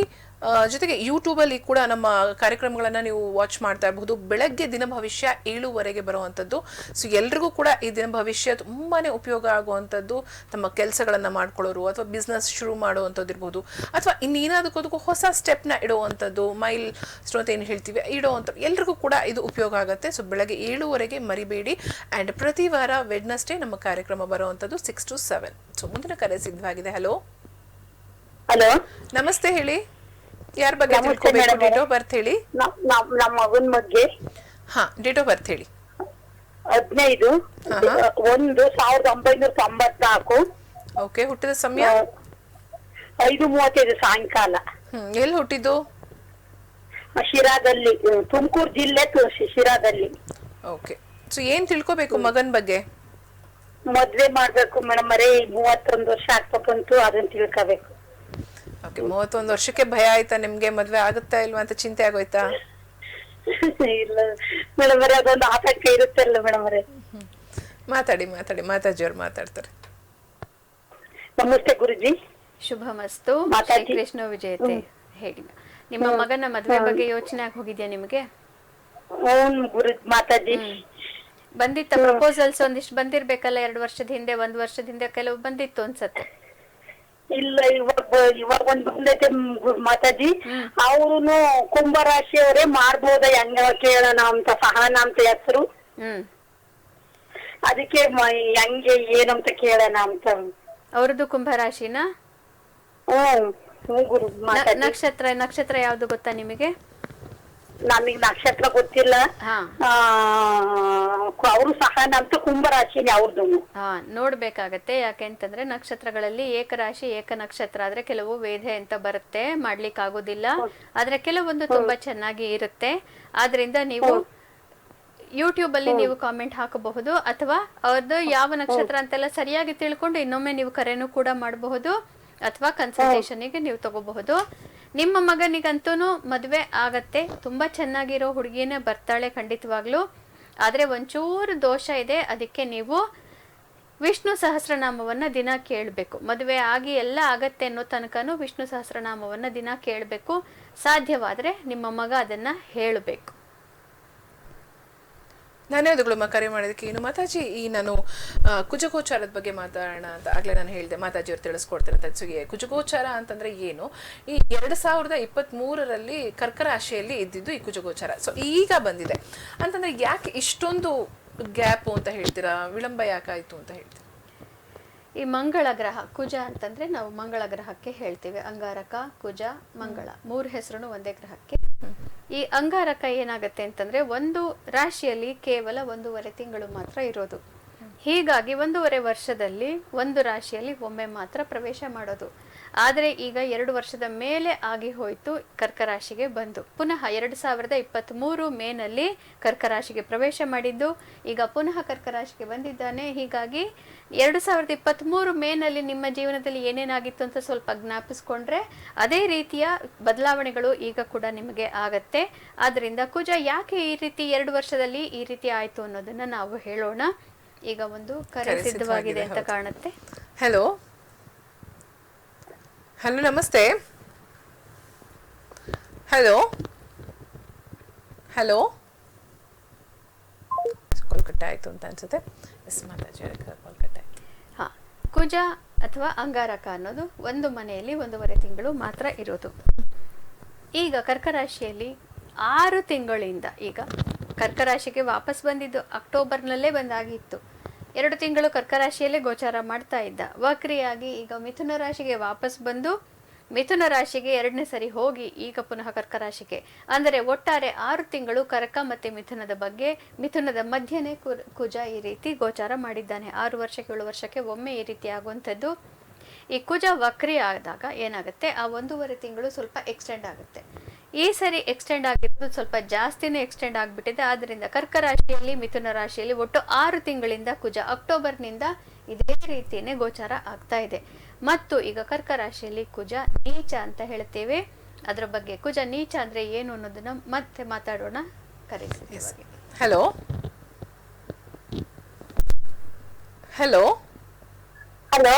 ಜೊತೆಗೆ ಯೂಟ್ಯೂಬಲ್ಲಿ ಕೂಡ ನಮ್ಮ ಕಾರ್ಯಕ್ರಮಗಳನ್ನು ನೀವು ವಾಚ್ ಮಾಡ್ತಾ ಇರಬಹುದು. ಬೆಳಗ್ಗೆ ದಿನ ಭವಿಷ್ಯ 7:00 ಬರುವಂಥದ್ದು. ಸೊ ಎಲ್ರಿಗೂ ಕೂಡ ಈ ದಿನ ಭವಿಷ್ಯ ತುಂಬಾ ಉಪಯೋಗ ಆಗುವಂಥದ್ದು. ತಮ್ಮ ಕೆಲಸಗಳನ್ನು ಮಾಡ್ಕೊಳ್ಳೋರು ಅಥವಾ ಬಿಸ್ನೆಸ್ ಶುರು ಮಾಡುವಂಥದ್ದು ಇರ್ಬೋದು, ಅಥವಾ ಇನ್ನೇನಾದಕ್ಕೂ ಹೊಸ ಸ್ಟೆಪ್ನ ಇಡುವಂಥದ್ದು, ಮೈಲ್ ಸ್ಟೋನ್ ಅಂತ ಏನು ಹೇಳ್ತೀವಿ, ಇಡುವಂಥದ್ದು ಎಲ್ರಿಗೂ ಕೂಡ ಇದು ಉಪಯೋಗ ಆಗುತ್ತೆ. ಸೊ ಬೆಳಗ್ಗೆ 7:00 ಮರಿಬೇಡಿ. ಆ್ಯಂಡ್ ಪ್ರತಿ ವಾರ ವೆಡ್ನೆಸ್ಡೇ ನಮ್ಮ ಕಾರ್ಯಕ್ರಮ ಬರುವಂಥದ್ದು 6 to 7. ಸೊ ಮುಂದಿನ ಕರೆ ಸಿದ್ಧವಾಗಿದೆ. ಹಲೋ, ನಮಸ್ತೆ, ಹೇಳಿ. ಯಾರ ಬಗ್ಗೆ ತಿಳ್ಕೊಬೇಕು? ಡೇಟ್ ಆಫ್ ಬರ್ತ್ ಹೇಳಿ. ನಮ್ಮ ಮಗನ ಬಗ್ಗೆ. ಡೇಟ್ ಆಫ್ ಬರ್ತ್ ಹೇಳಿ. 15/1/1994. ಓಕೆ, ಹುಟ್ಟಿದ ಸಮಯ 5:35 ಸಾಯಂಕಾಲ. ಎಲ್ಲಿ ಹುಟ್ಟಿದ್ದು? ಶಿರಾದಲ್ಲಿ, ತುಮಕೂರು ಜಿಲ್ಲೆ ಶಿರಾದಲ್ಲಿ. ಓಕೆ, ಸೊ ಏನ್ ತಿಳ್ಕೊಬೇಕು ಮಗನ್ ಬಗ್ಗೆ? ಮದ್ವೆ ಮಾಡ್ಬೇಕು ಮೇಡಮ್, 31 ವರ್ಷ ಆಗ್ತಾ ಬಂತು, ಅದನ್ನ ತಿಳ್ಕೋಬೇಕು. ಓಕೆ, 31 ವರ್ಷಕ್ಕೆ ಭಯ ಆಯ್ತಾ ನಿಮ್ಗೆ? ಮದ್ವೆ ಆಗುತ್ತಾ ಇಲ್ವಾ ಅಂತ ಚಿಂತೆ ಆಗೋಯ್ತಾ? ಇಲ್ಲ ಮೇಡಮ್, ಅದೊಂದು ಆತಂಕ ಇರುತ್ತಲ್ಲ ಮೇಡಮ್. ಮಾತಾಡಿ ಮಾತಾಜಿಯವ್ರು ಮಾತಾಡ್ತಾರೆ. ನಮಸ್ತೆ ಗುರುಜಿ. ಶುಭಮಸ್ತು, ಶ್ರೀಕೃಷ್ಣ ವಿಜಯತೆ. ಹೇಳಿ, ನಿಮ್ಮ ಮಗನ ಮದ್ವೆ ಬಗ್ಗೆ ಯೋಚನೆ ಆಗಿ ಹೋಗಿದ್ಯಾ ನಿಮಗೆ? ಮಾತಾಜಿ ಬಂದಿತ್ತ ಪ್ರಪೋಸಲ್ಸ್? ಒಂದಿಷ್ಟು ಬಂದಿರ್ಬೇಕಲ್ಲ, 2 ವರ್ಷದ ಹಿಂದೆ, 1 ವರ್ಷದ ಹಿಂದೆ ಕೆಲವು ಬಂದಿತ್ತು ಅನ್ಸತ್ತೆ. ಇಲ್ಲ, ಇವಾಗ ಒಂದ್ ಬಂದೈತೆ ಮಾತಾಜಿ. ಅವ್ರುನು ಕುಂಭರಾಶಿಯವರೇ ಮಾಡ್ಬೋದ ಹೆಂಗ ಕೇಳೋಣ ಅಂತ, ಸಹನ ಅಂತ ಹೆಸರು. ಅದಕ್ಕೆ ಹೆಂಗೆ ಏನಂತ ಕೇಳೋಣ ಅಂತ. ಅವ್ರದ್ದು ಕುಂಭರಾಶಿನ? ನಕ್ಷತ್ರ ಯಾವ್ದು ಗೊತ್ತಾ ನಿಮಗೆ? ನಮಗ್ ನಕ್ಷತ್ರ ಗೊತ್ತಿಲ್ಲ. ಹಾ ಅವರು ಸಹ ನಮ್ದು ಕುಂಭರಾಶಿನೇ ಅವ್ರದ್ದು. ನೋಡ್ಬೇಕಾಗತ್ತೆ. ಯಾಕೆಂತಂದ್ರೆ ನಕ್ಷತ್ರಗಳಲ್ಲಿ ಏಕರಾಶಿ ಏಕ ನಕ್ಷತ್ರ ಆದ್ರೆ ಕೆಲವು ವೇದೆ ಅಂತ ಬರುತ್ತೆ, ಮಾಡ್ಲಿಕ್ಕೆ ಆಗೋದಿಲ್ಲ. ಆದ್ರೆ ಕೆಲವೊಂದು ತುಂಬಾ ಚೆನ್ನಾಗಿ ಇರುತ್ತೆ. ಆದ್ರಿಂದ ನೀವು ಯೂಟ್ಯೂಬ್ ಅಲ್ಲಿ ನೀವು ಕಾಮೆಂಟ್ ಹಾಕಬಹುದು, ಅಥವಾ ಅವ್ರದ್ದು ಯಾವ ನಕ್ಷತ್ರ ಅಂತೆಲ್ಲ ಸರಿಯಾಗಿ ತಿಳ್ಕೊಂಡು ಇನ್ನೊಮ್ಮೆ ನೀವು ಕರೆನೂ ಕೂಡ ಮಾಡಬಹುದು, ಅಥವಾ ಕನ್ಸಲ್ಟೇಷನ್ಗೆ ನೀವು ತಗೋಬಹುದು. ನಿಮ್ಮ ಮಗನಿಗಂತೂ ಮದುವೆ ಆಗತ್ತೆ, ತುಂಬಾ ಚೆನ್ನಾಗಿರೋ ಹುಡುಗಿನೇ ಬರ್ತಾಳೆ ಖಂಡಿತವಾಗ್ಲು. ಆದ್ರೆ ಒಂಚೂರು ದೋಷ ಇದೆ, ಅದಕ್ಕೆ ನೀವು ವಿಷ್ಣು ಸಹಸ್ರನಾಮವನ್ನ ದಿನ ಕೇಳಬೇಕು. ಮದುವೆ ಆಗಿ ಎಲ್ಲ ಆಗತ್ತೆ ಅನ್ನೋ ತನಕನೂ ವಿಷ್ಣು ಸಹಸ್ರನಾಮವನ್ನ ದಿನ ಕೇಳಬೇಕು. ಸಾಧ್ಯವಾದ್ರೆ ನಿಮ್ಮ ಮಗ ಅದನ್ನ ಹೇಳಬೇಕು. ಧನ್ಯವಾದಗಳು ಕರೆ ಮಾಡೋದಕ್ಕೆ. ಇನ್ನು ಮಾತಾಜಿ, ಈ ನಾನು ಕುಜಗೋಚಾರದ ಬಗ್ಗೆ ಮಾತಾಡೋಣ ಅಂತ ಆಗ್ಲೇ ನಾನು ಹೇಳಿದೆ, ಮಾತಾಜಿಯವ್ರು ತಿಳಿಸ್ಕೊಡ್ತಾರೆ ತತ್ಸುಗೆ. ಕುಜಗೋಚಾರ ಅಂತಂದ್ರೆ ಏನು? ಈ 2023ರಲ್ಲಿ ಕರ್ಕ ರಾಶಿಯಲ್ಲಿ ಇದ್ದಿದ್ದು ಈ ಕುಜಗೋಚಾರ. ಸೊ ಈಗ ಬಂದಿದೆ ಅಂತಂದ್ರೆ ಯಾಕೆ ಇಷ್ಟೊಂದು ಗ್ಯಾಪು ಅಂತ ಹೇಳ್ತೀರಾ? ವಿಳಂಬ ಯಾಕಾಯ್ತು ಅಂತ ಹೇಳ್ತೀರಾ? ಈ ಮಂಗಳ ಗ್ರಹ ಕುಜ ಅಂತಂದ್ರೆ ನಾವು ಮಂಗಳ ಗ್ರಹಕ್ಕೆ ಹೇಳ್ತೀವಿ. ಅಂಗಾರಕ, ಕುಜ, ಮಂಗಳ 3 ಹೆಸರು ಒಂದೇ ಗ್ರಹಕ್ಕೆ. ಈ ಅಂಗಾರಕ ಏನಾಗತ್ತೆ ಅಂತಂದ್ರೆ ಒಂದು ರಾಶಿಯಲ್ಲಿ ಕೇವಲ 1.5 ತಿಂಗಳು ಮಾತ್ರ ಇರೋದು. ಹೀಗಾಗಿ 1.5 ವರ್ಷದಲ್ಲಿ ಒಂದು ರಾಶಿಯಲ್ಲಿ ಒಮ್ಮೆ ಮಾತ್ರ ಪ್ರವೇಶ ಮಾಡೋದು. ಆದರೆ ಈಗ 2 ವರ್ಷದ ಮೇಲೆ ಆಗಿ ಹೋಯ್ತು ಕರ್ಕ ರಾಶಿಗೆ ಬಂದು. ಪುನಃ 2023 ಮೇನಲ್ಲಿ ಕರ್ಕ ರಾಶಿಗೆ ಪ್ರವೇಶ ಮಾಡಿದ್ದು, ಈಗ ಪುನಃ ಕರ್ಕ ರಾಶಿಗೆ ಬಂದಿದ್ದಾನೆ. ಹೀಗಾಗಿ 2023 ಮೇನಲ್ಲಿ ನಿಮ್ಮ ಜೀವನದಲ್ಲಿ ಏನೇನಾಗಿತ್ತು ಅಂತ ಸ್ವಲ್ಪ ಜ್ಞಾಪಿಸ್ಕೊಂಡ್ರೆ ಅದೇ ರೀತಿಯ ಬದಲಾವಣೆಗಳು ಈಗ ಕೂಡ ನಿಮಗೆ ಆಗತ್ತೆ. ಆದ್ರಿಂದ ಕುಜ ಯಾಕೆ ಈ ರೀತಿ 2 ವರ್ಷದಲ್ಲಿ ಈ ರೀತಿ ಆಯ್ತು ಅನ್ನೋದನ್ನ ನಾವು ಹೇಳೋಣ. ಈಗ ಒಂದು ಕರೆ ಸಿದ್ಧವಾಗಿದೆ ಅಂತ ಕಾಣುತ್ತೆ. ಹಲೋ ಹಲೋ, ನಮಸ್ತೆ. ಹಲೋ ಹಲೋ, ಕೋಲ್ಕಟ್ಟೆ ಆಯ್ತು ಅಂತ ಅನ್ಸುತ್ತೆ. ಎಸ್ ಮಾತಾಜಿ, ಕೋಲ್ಕಟ್ಟೆ ಆಯ್ತು. ಹಾ, ಕುಜ ಅಥವಾ ಅಂಗಾರಕ ಅನ್ನೋದು ಒಂದು ಮನೆಯಲ್ಲಿ 1.5 ತಿಂಗಳು ಮಾತ್ರ ಇರೋದು. ಈಗ ಕರ್ಕ ರಾಶಿಯಲ್ಲಿ 6 ತಿಂಗಳಿಂದ ಈಗ ಕರ್ಕ ರಾಶಿಗೆ ವಾಪಸ್ ಬಂದಿದ್ದು ಅಕ್ಟೋಬರ್ನಲ್ಲೇ ಬಂದಾಗಿತ್ತು. 2 ತಿಂಗಳು ಕರ್ಕ ರಾಶಿಯಲ್ಲೇ ಗೋಚಾರ ಮಾಡ್ತಾ ಇದ್ದ. ವಕ್ರಿಯಾಗಿ ಈಗ ಮಿಥುನ ರಾಶಿಗೆ ವಾಪಸ್ ಬಂದು ಮಿಥುನ ರಾಶಿಗೆ 2ನೇ ಸರಿ ಹೋಗಿ ಈಗ ಪುನಃ ಕರ್ಕ ರಾಶಿಗೆ. ಅಂದರೆ ಒಟ್ಟಾರೆ 6 ತಿಂಗಳು ಕರ್ಕ ಮತ್ತೆ ಮಿಥುನದ ಬಗ್ಗೆ, ಮಿಥುನದ ಮಧ್ಯನೇ ಕುಜ ಈ ರೀತಿ ಗೋಚಾರ ಮಾಡಿದ್ದಾನೆ. 6 ವರ್ಷಕ್ಕೆ 7 ವರ್ಷಕ್ಕೆ ಒಮ್ಮೆ ಈ ರೀತಿ ಆಗುವಂಥದ್ದು. ಈ ಕುಜ ವಕ್ರಿ ಆದಾಗ ಏನಾಗುತ್ತೆ, ಆ 1.5 ತಿಂಗಳು ಸ್ವಲ್ಪ ಎಕ್ಸ್ಟೆಂಡ್ ಆಗುತ್ತೆ. ಈ ಸರಿ ಎಕ್ಸ್ಟೆಂಡ್ ಆಗಿರೋದು ಸ್ವಲ್ಪ ಜಾಸ್ತಿನೇ ಎಕ್ಸ್ಟೆಂಡ್ ಆಗಿಬಿಟ್ಟಿದೆ. ಆದ್ದರಿಂದ ಕರ್ಕ ರಾಶಿಯಲ್ಲಿ ಮಿಥುನ ರಾಶಿಯಲ್ಲಿ ಒಟ್ಟು 6 ತಿಂಗಳಿಂದ ಕುಜ ಅಕ್ಟೋಬರ್ನಿಂದ ಇದೇ ರೀತಿಯೇ ಗೋಚಾರ ಆಗ್ತಾ ಇದೆ. ಮತ್ತು ಈಗ ಕರ್ಕ ರಾಶಿಯಲ್ಲಿ ಕುಜ ನೀಚ ಅಂತ ಹೇಳ್ತೇವೆ. ಅದರ ಬಗ್ಗೆ ಕುಜ ನೀಚ ಅಂದ್ರೆ ಏನು ಅನ್ನೋದನ್ನ ಮತ್ತೆ ಮಾತಾಡೋಣ. ಕರೆಸಿ. ಹಲೋ ಹಲೋ ಹಲೋ,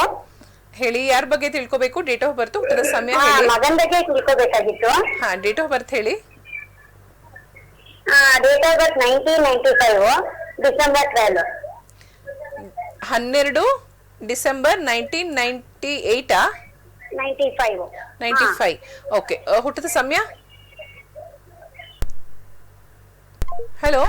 ಹೇಳಿ, ಯಾರ ಬಗ್ಗೆ ತಿಳ್ಕೊಬೇಕು? ಡೇಟ್ ಆಫ್ ಬರ್ತ್, ಹುಟ್ಟಿದ ಸಮಯ ಹೇಳಿ. ಮಗನ್ ಬಗ್ಗೆ ತಿಳ್ಕೊಬೇಕಾಗಿತ್ತು. ಹಾ, ಡೇಟ್ ಆಫ್ ಬರ್ತ್ ಹೇಳಿ. Date of birth 1995 December 12. 12 December 1998. 95. Okay. ಹುಟ್ಟಿದ ಸಮಯ? ಹಲೋ.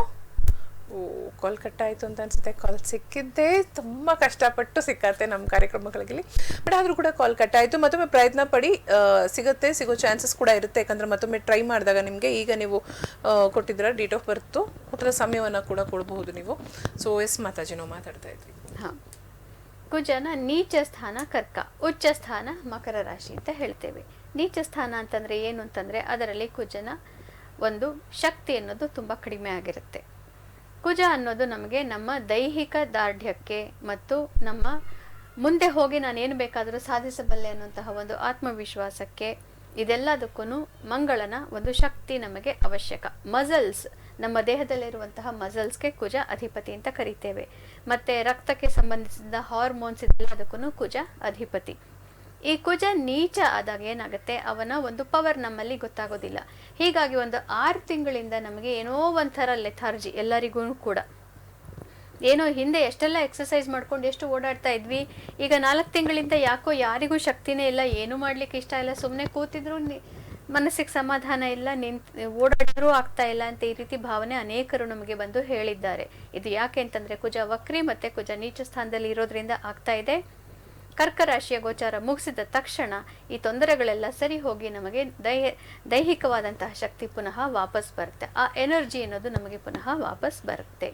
ಓ, ಕಾಲ್ ಕಟ್ ಆಯ್ತು ಅಂತ ಅನ್ಸುತ್ತೆ. ಕಾಲ್ ಸಿಕ್ಕಿದ್ದೆ ತುಂಬಾ ಕಷ್ಟಪಟ್ಟು ಸಿಕ್ಕತ್ತೆ ನಮ್ಮ ಕಾರ್ಯಕ್ರಮಗಳಿಗೆ, ಬಟ್ ಆದ್ರೂ ಕೂಡ ಕಾಲ್ ಕಟ್ ಆಯ್ತು. ಮತ್ತೊಮ್ಮೆ ಪ್ರಯತ್ನ ಪಡಿ, ಸಿಗೋ ಚಾನ್ಸಸ್ ಕೂಡ ಇರುತ್ತೆ. ಯಾಕಂದ್ರೆ ಮತ್ತೊಮ್ಮೆ ಟ್ರೈ ಮಾಡಿದಾಗ ನಿಮಗೆ ಈಗ ನೀವು ಕೊಟ್ಟಿದ್ರ ಡೇಟ್ ಆಫ್ ಬರ್ತು, ಹುಟ್ಟಿದ ಸಮಯವನ್ನ ಕೂಡ ಕೊಡಬಹುದು ನೀವು. ಸೊ ಎಸ್ ಮಾತಾಜಿ, ನಾವು ಮಾತಾಡ್ತಾ ಇದ್ವಿ. ಹಾ, ಕುಜನ ನೀಚ ಸ್ಥಾನ ಕರ್ಕ, ಉಚ್ಚ ಸ್ಥಾನ ಮಕರ ರಾಶಿ ಅಂತ ಹೇಳ್ತೇವೆ. ನೀಚ ಸ್ಥಾನ ಅಂತಂದ್ರೆ ಏನು ಅಂತಂದ್ರೆ ಅದರಲ್ಲಿ ಕುಜನ ಒಂದು ಶಕ್ತಿ ಅನ್ನೋದು ತುಂಬಾ ಕಡಿಮೆ ಆಗಿರುತ್ತೆ. ಕುಜ ಅನ್ನೋದು ನಮಗೆ ನಮ್ಮ ದೈಹಿಕ ದಾರ್ಢ್ಯಕ್ಕೆ ಮತ್ತು ನಮ್ಮ ಮುಂದೆ ಹೋಗಿ ನಾನೇನು ಬೇಕಾದರೂ ಸಾಧಿಸಬಲ್ಲೆ ಅನ್ನುವಂತಹ ಒಂದು ಆತ್ಮವಿಶ್ವಾಸಕ್ಕೆ, ಇದೆಲ್ಲದಕ್ಕೂ ಮಂಗಳನ ಒಂದು ಶಕ್ತಿ ನಮಗೆ ಅವಶ್ಯಕ. ಮಸಲ್ಸ್, ನಮ್ಮ ದೇಹದಲ್ಲಿರುವಂತಹ ಮಸಲ್ಸ್ಗೆ ಕುಜ ಅಧಿಪತಿ ಅಂತ ಕರಿತೇವೆ. ಮತ್ತೆ ರಕ್ತಕ್ಕೆ ಸಂಬಂಧಿಸಿದ ಹಾರ್ಮೋನ್ಸ್ ಇದೆಲ್ಲದಕ್ಕೂ ಕುಜ ಅಧಿಪತಿ. ಈ ಕುಜ ನೀಚ ಆದಾಗ ಏನಾಗುತ್ತೆ, ಅವನ ಒಂದು ಪವರ್ ನಮ್ಮಲ್ಲಿ ಗೊತ್ತಾಗೋದಿಲ್ಲ. ಹೀಗಾಗಿ ಒಂದು 6 ತಿಂಗಳಿಂದ ನಮಗೆ ಏನೋ ಒಂಥರ ಲೆಥಾರ್ಜಿ, ಎಲ್ಲರಿಗೂ ಕೂಡ ಏನೋ ಹಿಂದೆ ಎಷ್ಟೆಲ್ಲ ಎಕ್ಸಸೈಸ್ ಮಾಡ್ಕೊಂಡು ಎಷ್ಟು ಓಡಾಡ್ತಾ ಇದ್ವಿ, ಈಗ 4 ತಿಂಗಳಿಂದ ಯಾಕೋ ಯಾರಿಗೂ ಶಕ್ತಿನೇ ಇಲ್ಲ, ಏನು ಮಾಡ್ಲಿಕ್ಕೆ ಇಷ್ಟ ಇಲ್ಲ, ಸುಮ್ಮನೆ ಕೂತಿದ್ರು ಮನಸ್ಸಿಗೆ ಸಮಾಧಾನ ಇಲ್ಲ, ಓಡಾಡಿದ್ರೂ ಆಗ್ತಾ ಇಲ್ಲ ಅಂತ ಈ ರೀತಿ ಭಾವನೆ ಅನೇಕರು ನಮಗೆ ಬಂದು ಹೇಳಿದ್ದಾರೆ. ಇದು ಯಾಕೆ ಅಂತಂದ್ರೆ ಕುಜ ವಕ್ರಿ ಮತ್ತೆ ಕುಜ ನೀಚ ಸ್ಥಾನದಲ್ಲಿ ಇರೋದ್ರಿಂದ ಆಗ್ತಾ ಇದೆ. ಕರ್ಕ ರಾಶಿಯ ಗೋಚಾರ ಮುಗಿಸಿದ ತಕ್ಷಣ ಈ ತೊಂದರೆಗಳೆಲ್ಲ ಸರಿ ಹೋಗಿ ನಮಗೆ ದೈಹಿಕವಾದಂತಹ ಶಕ್ತಿ ಪುನಃ ವಾಪಸ್ ಬರುತ್ತೆ. ಆ ಎನರ್ಜಿ ಅನ್ನೋದು ನಮಗೆ ಪುನಃ ವಾಪಸ್ ಬರುತ್ತೆ.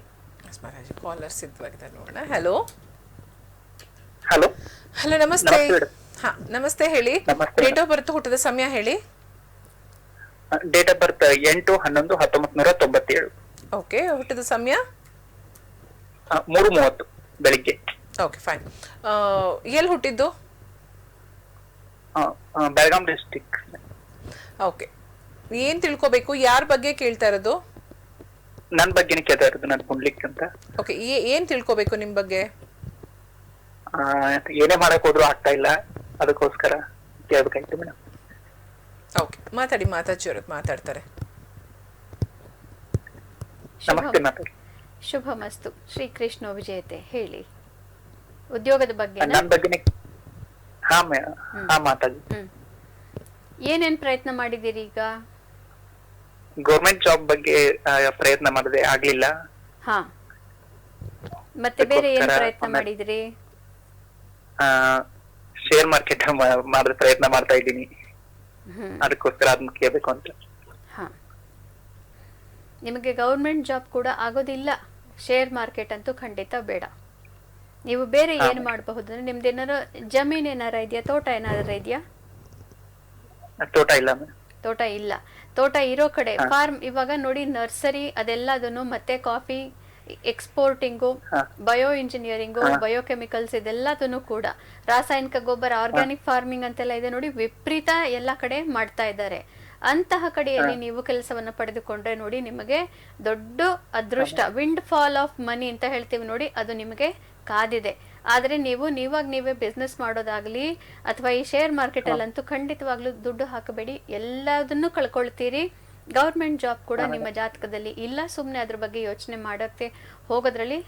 ಕಾಲರ್ ಸಿದ್ಧವಾಗಿದೆ ನೋಡೋಣ. ಹಲೋ ಹಲೋ ಹಲೋ, ನಮಸ್ತೆ. ಹಾ ನಮಸ್ತೆ, ಹೇಳಿ. ಡೇಟ್ ಆಫ್ ಬರ್ತ್, ಹುಟ್ಟಿದ ಸಮಯ ಹೇಳಿ. Date of birth 8/11/1997. ಓಕೆ, ಹುಟ್ಟಿದ ಸಮಯ 3:30 ಬೆಳಿಗ್ಗೆ. Okay, fine. ಎಲ್ಲಿ ಹುಟ್ಟಿದ್ದು? ಬೆಳಗಾಂ ಡಿಸ್ಟಿಕ್. ಓಕೆ, ಏನ್ ತಿಳ್ಕೊಬೇಕು? ಯಾರ ಬಗ್ಗೆ ಕೇಳ್ತಾ ಇರೋದು? ನನ್ ಬಗ್ಗೆನೇ ಕೇಳ್ತಾ ಇರೋದು, ನನ್ ಪುಂಡ್ಲಿಕ್ ಅಂತ. ಓಕೆ, ಏನ್ ತಿಳ್ಕೊಬೇಕು ನಿಮ್ ಬಗ್ಗೆ? ಏನೇ ಮಾಡಕ್ ಹೋದ್ರು ಆಗ್ತಾ ಇಲ್ಲ, ಅದಕ್ಕೋಸ್ಕರ ಕೇಳ್ಬೇಕಾಯ್ತು ಮೇಡಮ್. ಓಕೆ, ಮಾತಾಡಿ. ಮಾತಾಡ್ತಾರೆ. ನಮಸ್ತೆ, ಮಾತಾಡಿ. ಶುಭಮಸ್ತು. ಶ್ರೀಕೃಷ್ಣ ವಿಜಯತೆ, ಹೇಳಿ. ಉದ್ಯೋಗದ ಬಗ್ಗೆ ನನ್ ಬಗ್ಗೆನೇ. ಹಾ ಮಾತಾಡಿ. ಏನೇನ್ ಪ್ರಯತ್ನ ಮಾಡಿದಿರಿ ಈಗ? ಗೌರ್ಮೆಂಟ್ ಜಾಬ್ ಬಗ್ಗೆ ಪ್ರಯತ್ನ ಮಾಡಿದೆ, ಆಗ್ಲಿಲ್ಲ. ಹಾ, ಮತ್ತೆ ಬೇರೆ ಏನ್ ಪ್ರಯತ್ನ ಮಾಡಿದ್ರಿ? ಶೇರ್ ಮಾರ್ಕೆಟ್ ಮಾಡಿದ ಪ್ರಯತ್ನ ಮಾಡ್ತಾ ಇದ್ದೀನಿ, ಅದಕ್ಕೋಸ್ಕರ ಅದನ್ನ ಕೇಳ್ಬೇಕು ಅಂತ. ಹಾ, ನಿಮಗೆ ಗೌರ್ಮೆಂಟ್ ಜಾಬ್ ಕೂಡ ಆಗೋದಿಲ್ಲ, ಶೇರ್ ಮಾರ್ಕೆಟ್ ಅಂತೂ ಖಂಡಿತ ಬೇಡ. ನೀವು ಬೇರೆ ಏನ್ ಮಾಡಬಹುದು ಅಂದ್ರೆ, ನಿಮ್ದೇನಾರು ಜಮೀನ್ ಏನಾರ ಇದೆಯಾ? ತೋಟ ಏನಾರ ಇದೆಯಾ? ತೋಟ ಇಲ್ಲ. ತೋಟ ಇಲ್ಲ. ತೋಟ ಇರೋ ಕಡೆ ಫಾರ್ಮ್, ಇವಾಗ ನೋಡಿ ನರ್ಸರಿ ಅದೆಲ್ಲದನ್ನು, ಮತ್ತೆ ಕಾಫಿ ಎಕ್ಸ್ಪೋರ್ಟಿಂಗು, ಬಯೋ ಇಂಜಿನಿಯರಿಂಗು, ಬಯೋಕೆಮಿಕಲ್ಸ್, ಇದೆಲ್ಲದನ್ನು ಕೂಡ, ರಾಸಾಯನಿಕ ಗೊಬ್ಬರ, ಆರ್ಗ್ಯಾನಿಕ್ ಫಾರ್ಮಿಂಗ್ ಅಂತೆಲ್ಲ ಇದೆ ನೋಡಿ, ವಿಪರೀತ ಎಲ್ಲ ಕಡೆ ಮಾಡ್ತಾ ಇದ್ದಾರೆ. ಅಂತಹ ಕಡೆಯಲ್ಲಿ ನೀವು ಕೆಲಸವನ್ನ ಪಡೆದುಕೊಂಡ್ರೆ ನೋಡಿ, ನಿಮಗೆ ದೊಡ್ಡ ಅದೃಷ್ಟ, ವಿಂಡ್ ಫಾಲ್ ಆಫ್ ಮನಿ ಅಂತ ಹೇಳ್ತೀವಿ ನೋಡಿ, ಅದು ನಿಮಗೆ ಕಾದಿದೆ. ಆದ್ರೆ ನೀವೇ ಬಿಸ್ನೆಸ್ ಮಾಡೋದಾಗ್ಲಿ ಅಥವಾ ಈ ಶೇರ್ ಮಾರ್ಕೆಟ್ ಅಲ್ಲಂತೂ ಖಂಡಿತವಾಗ್ಲೂ ದುಡ್ಡು ಹಾಕಬೇಡಿ, ಎಲ್ಲದನ್ನು ಕಳ್ಕೊಳ್ತೀರಿ. ಗೌರ್ಮೆಂಟ್ ಜಾಬ್ ಕೂಡ ನಿಮ್ಮ ಜಾತಕದಲ್ಲಿ ಇಲ್ಲ. ಸುಮ್ಮನೆ ಅದ್ರ ಬಗ್ಗೆ ಯೋಚನೆ ಮಾಡೋಕ್ಕೆ ಹೋಗೋದ್ರಲ್ಲಿ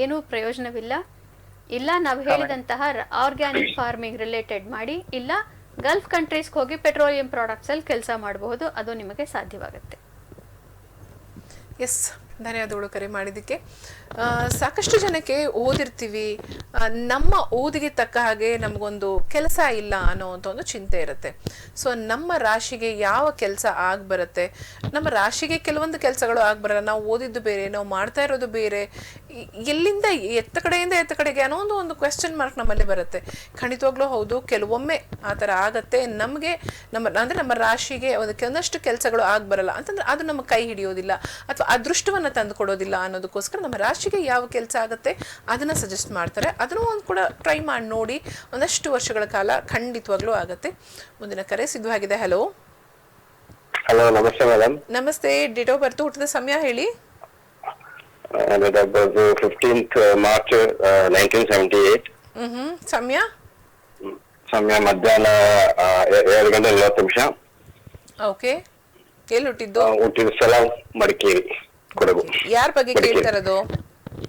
ಏನೂ ಪ್ರಯೋಜನವಿಲ್ಲ. ಇಲ್ಲ, ನಾವು ಹೇಳಿದಂತಹ ಆರ್ಗ್ಯಾನಿಕ್ ಫಾರ್ಮಿಂಗ್ ರಿಲೇಟೆಡ್ ಮಾಡಿ, ಇಲ್ಲ ಗಲ್ಫ್ ಕಂಟ್ರೀಸ್ಗೆ ಹೋಗಿ ಪೆಟ್ರೋಲಿಯಂ ಪ್ರಾಡಕ್ಟ್ಸ್ ಅಲ್ಲಿ ಕೆಲಸ ಮಾಡಬಹುದು, ಅದು ನಿಮಗೆ ಸಾಧ್ಯವಾಗುತ್ತೆ. ಎಸ್, ಧನ್ಯವಾದಗಳು ಕರೆ ಮಾಡಿದ್ದಕ್ಕೆ. ಸಾಕಷ್ಟು ಜನಕ್ಕೆ ಓದಿರ್ತೀವಿ, ನಮ್ಮ ಓದಿಗೆ ತಕ್ಕ ಹಾಗೆ ನಮಗೊಂದು ಕೆಲಸ ಇಲ್ಲ ಅನ್ನೋವಂಥ ಒಂದು ಚಿಂತೆ ಇರುತ್ತೆ. ಸೊ ನಮ್ಮ ರಾಶಿಗೆ ಯಾವ ಕೆಲಸ ಬರುತ್ತೆ, ನಮ್ಮ ರಾಶಿಗೆ ಕೆಲವೊಂದು ಕೆಲಸಗಳು ಬರಲ್ಲ. ನಾವು ಓದಿದ್ದು ಬೇರೆ, ನಾವು ಮಾಡ್ತಾ ಇರೋದು ಬೇರೆ, ಎಲ್ಲಿಂದ ಎತ್ತ ಕಡೆಗೆ ಅನ್ನೋ ಒಂದು ಕ್ವೆಶ್ಚನ್ ಮಾರ್ಕ್ ನಮ್ಮಲ್ಲಿ ಬರುತ್ತೆ. ಖಂಡಿತವಾಗ್ಲೂ ಹೌದು, ಕೆಲವೊಮ್ಮೆ ಆ ಥರ ಆಗತ್ತೆ. ನಮಗೆ ನಮ್ಮ ರಾಶಿಗೆ ಒಂದಷ್ಟು ಕೆಲಸಗಳು ಬರಲ್ಲ ಅಂತಂದ್ರೆ ಅದು ನಮ್ಮ ಕೈ ಹಿಡಿಯೋದಿಲ್ಲ ಅಥವಾ ಅದೃಷ್ಟವನ್ನು ತಂದು ಕೊಡೋದಿಲ್ಲ ಅನ್ನೋದಕ್ಕೋಸ್ಕರ ನಮ್ಮ ರಾಶಿಗೆ ಯಾವ ಕೆಲಸ ಆಗುತ್ತೆ ಅದನ್ನ ಸಜೆಸ್ಟ್ ಮಾಡ್ತಾರೆ. ಅದನ್ನು ಒಂದು ಕೂಡ ಟ್ರೈ ಮಾಡಿ ನೋಡಿ, ಒಂದಷ್ಟು ವರ್ಷಗಳ ಕಾಲ ಖಂಡಿತವಾಗ್ಲೂ ಆಗತ್ತೆ. ಮುಂದಿನ ಕರೆ ಸಿದ್ಧವಾಗಿದೆ. ಹಲೋ ಹಲೋ, ನಮಸ್ತೆ ಮೇಡಮ್. ನಮಸ್ತೆ. ಡೇಟ್ ಆಫ್ ಬರ್ತ್, ಹುಟ್ಟಿದ ಸಮಯ ಹೇಳಿ. Date of birth 15th March 1978. ಸಮಯ ಮಧ್ಯಾಹ್ನ 2:40. ಓಕೆ, ಎಲ್ಲಿ ಹುಟ್ಟಿದ್ದು? ಹುಟ್ಟಿದ ಸ್ಥಳ ಮಡಿಕೇರಿ, ಕೊಡಗು. ಯಾರ ಬಗ್ಗೆ ಕೇಳ್ತಾ ಇರೋದು?